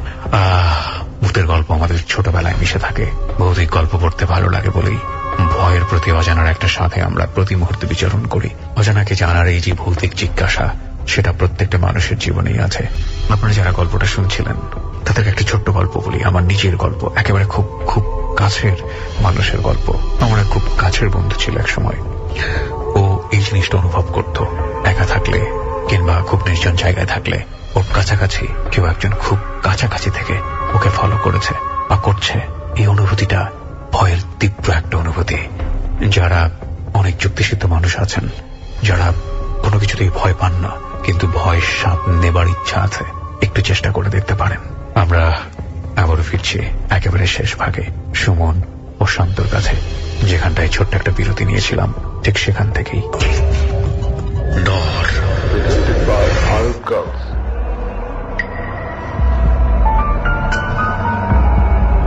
ভূতের গল্প আমাদের ছোটবেলায় মিশে থাকে। ভৌতিক গল্প পড়তে ভালো লাগে বলেই ভয়ের প্রতি অজানার একটা সাথে আমরা প্রতি মুহূর্তে বিচরণ করি। অজানাকে জানার এই যে ভৌতিক জিজ্ঞাসা, সেটা প্রত্যেকটা মানুষের জীবনেই আছে। আপনারা যারা গল্পটা শুনছিলেন, তাদেরকে একটা ছোট্ট গল্প বলি, আমার নিজের গল্প, একেবারে খুব খুব কাছের মানুষের গল্প। আমার খুব কাছের বন্ধু ছিল এক সময়। ও এই জিনিসটা অনুভব করত, একা থাকলে কিংবা খুব নির্জন জায়গায় থাকলে ওর কাছাকাছি কেউ একজন খুব কাছাকাছি থেকে ওকে ফলো করেছে বা করছে। এই অনুভূতিটা ভয়ের তীব্র একটা অনুভূতি। যারা অনেক যুক্তিসিদ্ধ মানুষ আছেন, যারা কোনো কিছুতেই ভয় পান না কিন্তু ভয়ের স্বাদ নেবার ইচ্ছা আছে, একটু চেষ্টা করে দেখতে পারেন। আমরা আবারও ফিরছি একেবারে শেষ ভাগে, সুমন ও শান্তর কাছে, যেখানটায় ছোট্ট একটা বিরতি নিয়েছিলাম, ঠিক সেখান থেকেই। ডর।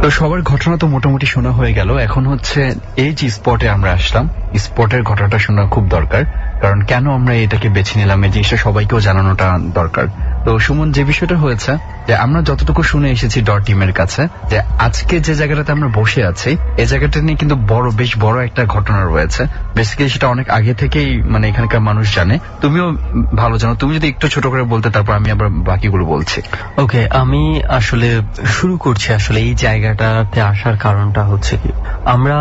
তো সবার ঘটনা তো মোটামুটি শোনা হয়ে গেল। এখন হচ্ছে এই যে স্পটে আমরা আসলাম, স্পটের ঘটনাটা শোনা খুব দরকার, কারণ কেন আমরা এটাকে বেছে নিলাম এই জিনিসটা সবাইকেও জানানোটা দরকার। তো সুমন, যে বিষয়টা হয়েছে যে আমরা যতটুকু শুনে এসেছি ডর টিমের কাছে, যে আজকে যে জায়গাটাতে আমরা বসে আছি, এই জায়গাটা নিয়ে কিন্তু বেশ বড় একটা ঘটনা রয়েছে। বেসিক্যালি সেটা অনেক আগে থেকেই মানে এখানকার মানুষ জানে, তুমিও ভালো জানো। তুমি যদি একটু ছোট করে বলতে, তারপর আমি আবার বাকিগুলো বলছি। ওকে, আমি আসলে শুরু করছি। আসলে এই জায়গাটাতে আসার কারণটা হচ্ছে কি, আমরা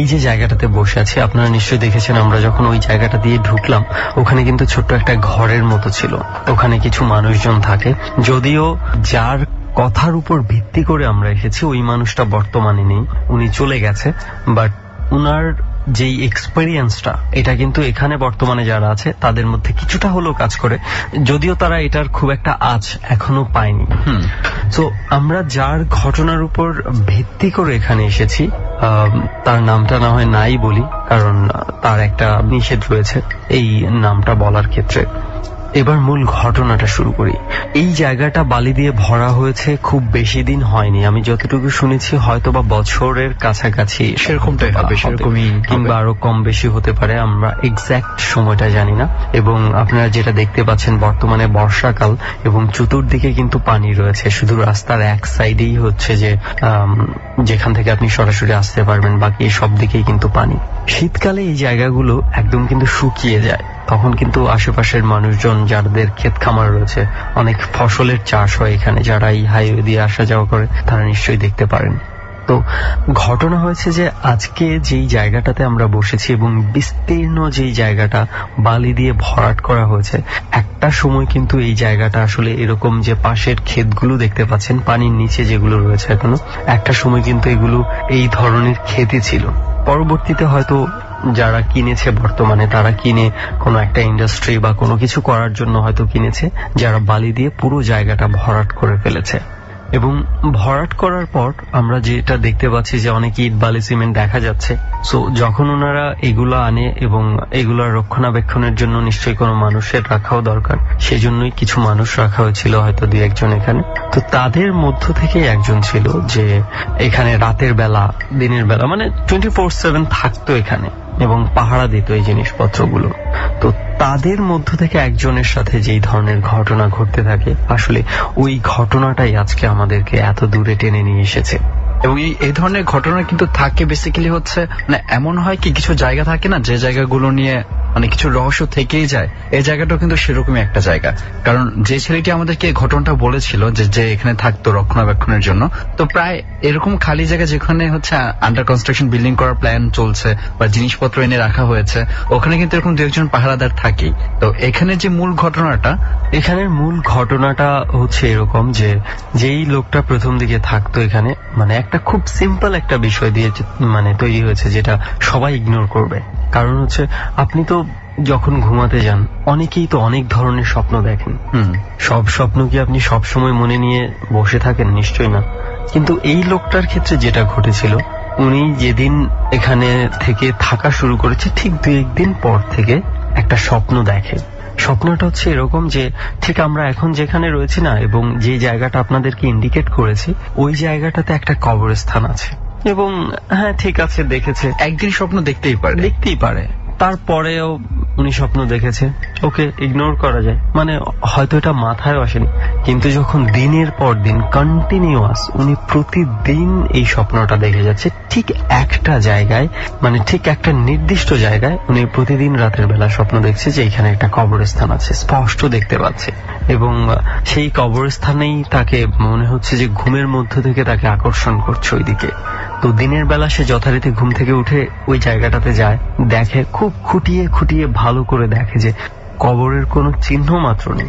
এই যে জায়গাটাতে বসে আছি, আপনারা নিশ্চয়ই দেখেছেন, আমরা যখন ওই জায়গাটা দিয়ে ঢুকলাম, ওখানে কিন্তু ছোট্ট একটা ঘরের মতো ছিল। ওখানে কিছু মানুষজন থাকে, যদিও যার কথার উপর ভিত্তি করে আমরা এসেছি ওই মানুষটা বর্তমানে নেই, উনি চলে গেছে। বাট উনার যেই এক্সপেরিয়েন্সটা, এটা কিন্তু এখানে বর্তমানে যারা আছে তাদের মধ্যে কিছুটা হলেও কাজ করে, যদিও তারা এটার খুব একটা আঁচ এখনো পায়নি। তো আমরা যার ঘটনার উপর ভিত্তি করে এখানে এসেছি, তার নামটা না হয় নাই বলি, কারণ তার একটা নিষেধ রয়েছে এই নামটা বলার ক্ষেত্রে। এবার মূল ঘটনাটা শুরু করি। এই জায়গাটা বালি দিয়ে ভরা হয়েছে খুব বেশি দিন হয়নি, আমি যতটুকু শুনেছি হয়তো বা বছরের কাছাকাছি সেরকমটাই হবে, সেরকমই কিংবা আরো কম বেশি হতে পারে, আমরা এক্সাক্ট সময়টা জানি না। এবং আপনারা যেটা দেখতে পাচ্ছেন, বর্তমানে বর্ষাকাল এবং চতুর্দিকে কিন্তু পানি রয়েছে, শুধু রাস্তার এক সাইডেই হচ্ছে যে যেখান থেকে আপনি সরাসরি আসতে পারবেন, বাকি সব দিকেই কিন্তু পানি। শীতকালে এই জায়গাগুলো একদম কিন্তু শুকিয়ে যায়, তখন কিন্তু আশেপাশের মানুষজন যাদের ক্ষেত খামার রয়েছে, অনেক ফসলের চাষ হয় এখানে, যারা এই হাইওয়ে দিয়ে আসা যাওয়া করে তারা নিশ্চয়ই দেখতে পারেন। তো ঘটনা হয়েছে যে আজকে যেই জায়গাটাতে আমরা বসেছি এবং বিস্তীর্ণ যেই জায়গাটা বালি দিয়ে ভরাট করা হয়েছে, একটা সময় কিন্তু এই জায়গাটা আসলে এরকম যে পাশের ক্ষেতগুলো দেখতে পাচ্ছেন পানির নিচে যেগুলো রয়েছে এখনো, একটা সময় কিন্তু এগুলো এই ধরনের ক্ষেতই ছিল। পরবর্তীতে হয়তো যারা কিনেছে বর্তমানে, তারা কিনে কোনো একটা ইন্ডাস্ট্রি বা কোনো কিছু করার জন্য হয়তো কিনেছে, যারা বালি দিয়ে পুরো জায়গাটা ভরাট করে ফেলেছে। এবং ভরাট করার পর আমরা যেটা দেখতে পাচ্ছি যে অনেক ইট বালি সিমেন্ট দেখা যাচ্ছে। সো যখন ওনারা এগুলো আনে এবং এগুলোর রক্ষণাবেক্ষণের জন্য নিশ্চয়ই কোনো মানুষের রাখাও দরকার, সেজন্যই কিছু মানুষ রাখা হয়েছিল, হয়তো 2-1 এখানে। তো তাদের মধ্য থেকে একজন ছিল যে এখানে রাতের বেলা, দিনের বেলা, মানে 24/7 থাকতো এখানে এবং পাহারা দিত এই জিনিসপত্রগুলো। তো তাদের মধ্য থেকে একজনের সাথে যেই ধরনের ঘটনা ঘটতে থাকে, আসলে ওই ঘটনাটাই আজকে আমাদেরকে এত দূরে টেনে নিয়ে এসেছে। এবং এই ধরনের ঘটনা কিন্তু থাকে বেসিক্যালি হচ্ছে মানে এমন হয় কি কিছু জায়গা থাকে না যে জায়গাগুলো নিয়ে মানে কিছু রহস্য থেকেই যায়, এই জায়গাটাও কিন্তু সেরকমই একটা জায়গা। কারণ যে ছেলেটি আমাদেরকে ঘটনাটা বলেছিল যে এখানে থাকতো রক্ষণাবেক্ষণের জন্য, তো প্রায় এরকম খালি জায়গা যেখানে হচ্ছে আন্ডার কনস্ট্রাকশন বিল্ডিং করার প্ল্যান চলছে বা জিনিসপত্র এনে রাখা হয়েছে, ওখানে কিন্তু এরকম 2-1 পাহারাদার থাকেই। তো এখানে যে মূল ঘটনাটা, এখানের মূল ঘটনাটা হচ্ছে এরকম যে যেই লোকটা প্রথম দিকে থাকতো এখানে, মানে একটা খুব সিম্পল একটা বিষয় দিয়ে মানে তৈরি হয়েছে যেটা সবাই ইগনোর করবে। কারণ হচ্ছে আপনি তো যখন ঘুমাতে যান অনেকেই তো অনেক ধরনের স্বপ্ন দেখেন। সব স্বপ্ন কি আপনি সব সময় মনে নিয়ে বসে থাকেন? নিশ্চয়ই না। কিন্তু এই লোকটার ক্ষেত্রে যেটা ঘটেছিল, উনি যেদিন এখানে থেকে থাকা শুরু করেছে ঠিক 2-1 দিন পর থেকে একটা স্বপ্ন দেখে। স্বপ্নটা হচ্ছে এরকম যে ঠিক আমরা এখন যেখানে রয়েছি না, এবং যে জায়গাটা আপনাদেরকে ইন্ডিকেট করেছি ওই জায়গাটাতে একটা কবরস্থান আছে। এবং হ্যাঁ ঠিক আছে, দেখেছে, একদিন স্বপ্ন দেখতেই পারে। তারপরেও উনি স্বপ্ন দেখেছে, ওকে ইগনোর করা যায়, মানে হয়তো এটা মাথায় আসেনি। কিন্তু যখন দিনের পর দিন কন্টিনিউয়াস উনি প্রতিদিন এই স্বপ্নটা দেখে যাচ্ছে ঠিক একটা জায়গায়, মানে ঠিক একটা নির্দিষ্ট জায়গায় উনি প্রতিদিন রাতের বেলা স্বপ্ন দেখছে যে এখানে একটা কবরস্থান আছে, স্পষ্ট দেখতে পাচ্ছে। এবং সেই কবরস্থানেই তাকে মনে হচ্ছে যে ঘুমের মধ্য থেকে তাকে আকর্ষণ করছে ওইদিকে। তো দিনের বেলা সে যথারীতি ঘুম থেকে উঠে ওই জায়গাটাতে যায়, দেখে, খুব খুঁটিয়ে খুঁটিয়ে ভালো করে দেখে যে কবরের কোনো চিহ্ন মাত্র নেই,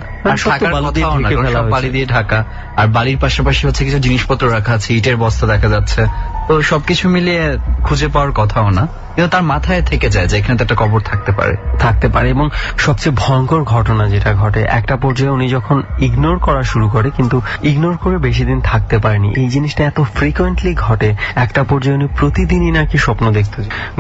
বালি দিয়ে ঢাকা, আর বাড়ির পাশাপাশি হচ্ছে কিছু জিনিসপত্র রাখা আছে, ইটের বস্তা দেখা যাচ্ছে। তো সবকিছু মিলিয়ে খুঁজে পাওয়ার কথাও না, কিন্তু তার মাথায় থেকে যায় যে এখানে তো একটা কবর থাকতে পারে। এবং সবচেয়ে ভয়ঙ্কর ঘটনা যেটা ঘটে, একটা পর্যায়ে উনি যখন ইগনোর করা শুরু করে, কিন্তু ইগনোর করে বেশি দিন থাকতে পারেনি। এই জিনিসটা এত ফ্রিকোয়েন্টলি ঘটে, একটা পর্যায়ে উনি প্রতিদিনই নাকি স্বপ্ন দেখতো,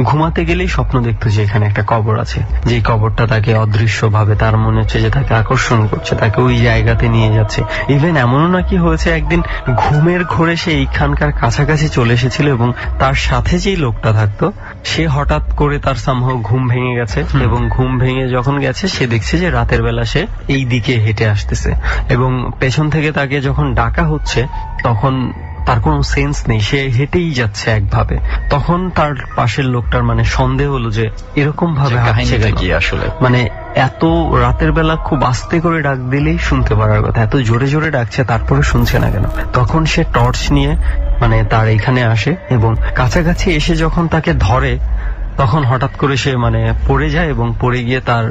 ঘুমাতে গেলেই স্বপ্ন দেখতো যে এখানে একটা কবর আছে, যে কবরটা তাকে অদৃশ্য ভাবে তার মনে হচ্ছে যে তাকে আকর্ষণ করছে, তাকে ওই জায়গাতে নিয়ে যাচ্ছে। ইভেন এমনও নাকি হয়েছে একদিন ঘুমের ঘোরে সে এইখানকার কাছাকাছি চলে এসেছিল, এবং তার সাথে যেই লোকটা থাকতো সে হঠাৎ করে তার সামহাও ঘুম ভেঙে গেছে, এবং ঘুম ভেঙে যখন গেছে সে দেখছে যে রাতের বেলা সে এই দিকে হেঁটে আসতেছে, এবং পেছন থেকে তাকে যখন ডাকা হচ্ছে তখন তার কোনো সেন্স নেই, সে হেঁটেই যাচ্ছে একভাবে। তখন তার পাশের লোকটার মানে সন্দেহ হলো যে এরকম ভাবে আসলে মানে এত রাতের বেলা খুব আস্তে করে ডাক দিলেই শুনতে পারার কথা, এত জোরে জোরে ডাকছে তারপরে শুনছে না কেন। তখন সে টর্চ নিয়ে মানে তার এখানে আসে, এবং কাছাকাছি এসে যখন তাকে ধরে তখন হঠাৎ করে সে মানে পড়ে যায়, এবং পড়ে গিয়ে তার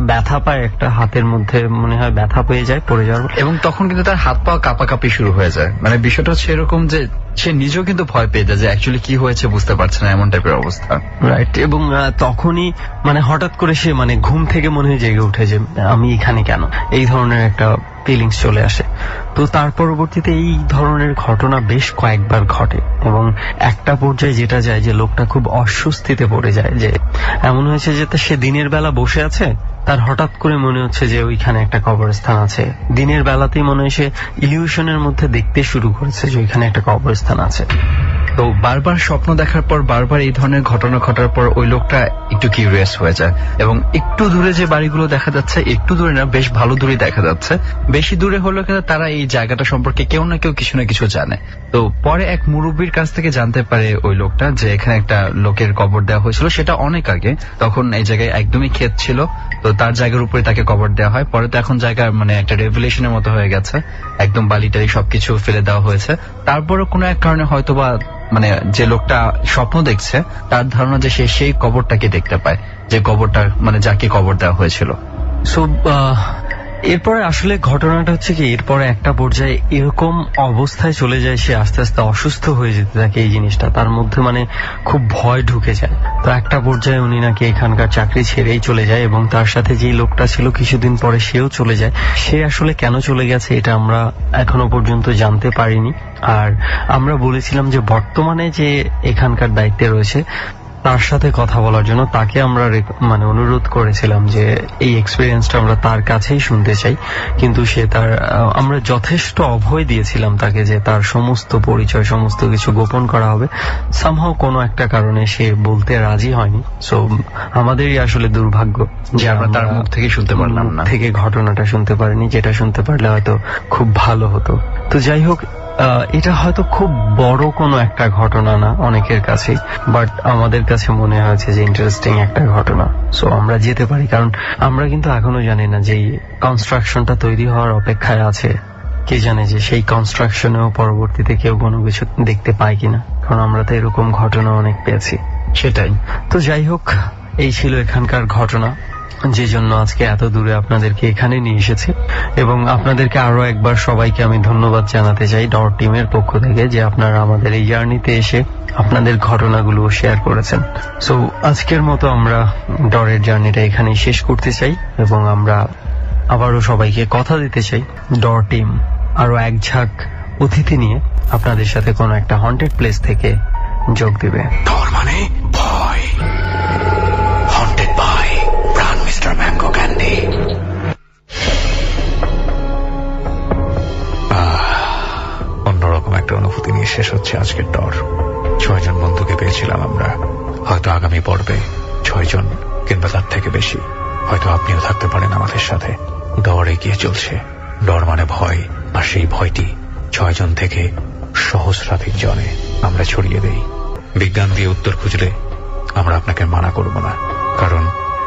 ব্যথা পায়, একটা হাতের মধ্যে মনে হয় ব্যথা পেয়ে যায় পড়ে যাওয়ার, এবং তখন কিন্তু তার হাত পা কাঁপাকাঁপি শুরু হয়ে যায়। মানে বিষয়টা হচ্ছে এরকম যে সে নিজেও কিন্তু ভয় পেয়ে যায় যে অ্যাকচুয়ালি কি হয়েছে বুঝতে পারছে না, এমন টাইপের অবস্থা। রাইট। এবং তখনই মানে হঠাৎ করে সে মানে ঘুম থেকে মনে হয় জেগে উঠে যে আমি এখানে কেন, এই ধরনের একটা ফিলিংস চলে আসে। তো তার পরবর্তীতে এই ধরনের ঘটনা বেশ কয়েকবার ঘটে, এবং একটা পর্যায়ে যেটা যায় যে লোকটা খুব অস্বস্তিতে পড়ে যায়, যে এমন হয়েছে যে সে দিনের বেলা বসে আছে, তার হঠাৎ করে মনে হচ্ছে যে ওইখানে একটা কবরস্থান আছে। দিনের বেলাতেই মনে হয় সে ইলিউশনের মধ্যে দেখতে শুরু করেছে যে ওইখানে একটা কবরস্থান আছে। তো বারবার স্বপ্ন দেখার পর, বারবার এই ধরনের ঘটনা ঘটার পর ওই লোকটা একটু কিউরিয়াস হয়ে যায়, এবং একটু দূরে যে বাড়িগুলো দেখা যাচ্ছে, একটু দূরে না বেশ ভালো দূরে দেখা যাচ্ছে, বেশি দূরে হলেও কিন্তু তারা এই জায়গাটা সম্পর্কে কেউ না কেউ কিছু না কিছু জানে। তো পরে এক মুরব্বীর কাছ থেকে জানতে পারে ওই লোকটা যে এখানে একটা লোকের কবর দেওয়া হয়েছিল, সেটা অনেক আগে, তখন এই জায়গায় একদমই ক্ষেত ছিল, তো তার জায়গার উপরে তাকে কবর দেওয়া হয়। পরে তো এখন জায়গা মানে একটা রেভুলেশনের মতো হয়ে গেছে, একদম বালিটারি সবকিছু ফেলে দেওয়া হয়েছে। তারপরে কোনো এক কারণে হয়তোবা মানে যে লোকটা স্বপ্ন দেখছে তার ধারণা যে সে সেই কবরটাকে দেখতে পায়, যে কবরটা মানে যাকে কবর দেওয়া হয়েছিল। সো এরপরে আসলে ঘটনাটা হচ্ছে কি, এরপরে একটা পর্যায়ে এরকম অবস্থায় চলে যায়, সে আস্তে আস্তে অসুস্থ হয়ে যেতে থাকে। এই জিনিসটা তার মধ্যে মানে খুব ভয় ঢুকে যায়। তো একটা পর্যায়ে উনি নাকি এখানকার চাকরি ছেড়েই চলে যায়, এবং তার সাথে যে লোকটা ছিল কিছুদিন পরে সেও চলে যায়। সে আসলে কেন চলে গেছে এটা আমরা এখনো পর্যন্ত জানতে পারিনি। আর আমরা বলেছিলাম যে বর্তমানে যে এখানকার দায়িত্বে রয়েছে তার সাথে কথা বলার জন্য, তাকে আমরা মানে অনুরোধ করেছিলাম যে এই এক্সপিরিয়েন্সটা আমরা তার কাছেই শুনতে চাই, কিন্তু সে আমরা যথেষ্ট অভয় দিয়েছিলাম তাকে যে তার সমস্ত পরিচয় সমস্ত কিছু গোপন করা হবে। সামহাও কোনো একটা কারণে সে বলতে রাজি হয়নি। সো আমাদেরই আসলে দুর্ভাগ্য যে আমরা তার মুখ থেকে শুনতে পারলাম না, থেকে ঘটনাটা শুনতে পারিনি, যেটা শুনতে পারলে হয়তো খুব ভালো হতো। তো যাই হোক, এটা হয়তো খুব বড় কোনো একটা ঘটনা না অনেকের কাছেই, বাট আমাদের কাছে মনে হয়েছে যে ইন্টারেস্টিং একটা ঘটনা। সো আমরা যেতে পারি, কারণ আমরা কিন্তু এখনো জানি না যে কনস্ট্রাকশনটা তৈরি হওয়ার অপেক্ষায় আছে। কে জানে যে সেই কনস্ট্রাকশনেও পরবর্তীতে কেউ কোনো কিছু দেখতে পায় কিনা, কারণ আমরা তো এরকম ঘটনা অনেক পেয়েছি। সেটাই। তো যাই হোক, এই ছিল এখানকার ঘটনা, যে জন্য আজকে এত দূরে আপনাদেরকে এখানে নিয়ে এসেছি। এবং আপনাদেরকে আরো একবার সবাইকে আমি ধন্যবাদ জানাতে চাই ডর টিমের পক্ষ থেকে, যে আপনারা আমাদের এই জার্নিতে এসে আপনাদের ঘটনাগুলো শেয়ার করেছেন। সো আজকের মতো আমরা ডরের জার্নিটা এখানেই শেষ করতে চাই, এবং আমরা আবারও সবাইকে কথা দিতে চাই ডর টিম আরো এক ঝাঁক অতিথি নিয়ে আপনাদের সাথে কোনো একটা হন্টেড প্লেস থেকে যোগ দিবে। ডর মানে ভয়। হন্টেড বাই প্রাণ মিস্টার ম্যাঙ্গো ক্যান্ডি। অন্যরকম একটা অনুভূতি নিয়ে শেষ হচ্ছে আজকের ডর। 6 জন বন্ধুকে পেয়েছিলাম আমরা। হয়তো আগামী পর্বে 6 জন কিংবা তার থেকে বেশি। হয়তো আপনিও থাকতে পারেন আমাদের সাথে। ডর এগিয়ে চলছে। ডর মানে ভয়, আর সেই ভয়টি 6 জন থেকে সহস্রাধিক জনে আমরা ছড়িয়ে দেই। বিজ্ঞান দিয়ে উত্তর খুঁজলে আমরা আপনাকে মানা করব না, কারণ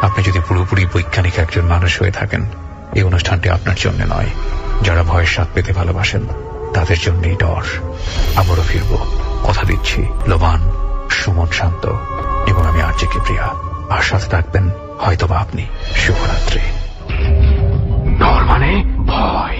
আপনি যদি পুরোপুরি বৈজ্ঞানিক একজন মানুষ হয়ে থাকেন, এই অনুষ্ঠানটি আপনার জন্য নয়। যারা ভয়ের স্বাদ পেতে ভালোবাসেন তাদের জন্যই ডর। আবারও ফিরব, কথা দিচ্ছি। লোবান, সুমন, শান্ত এবং আমি আরজে কিবরিয়া। আর সাথে থাকবেন হয়তোবা আপনি। শুভরাত্রি। ডর মানে ভয়।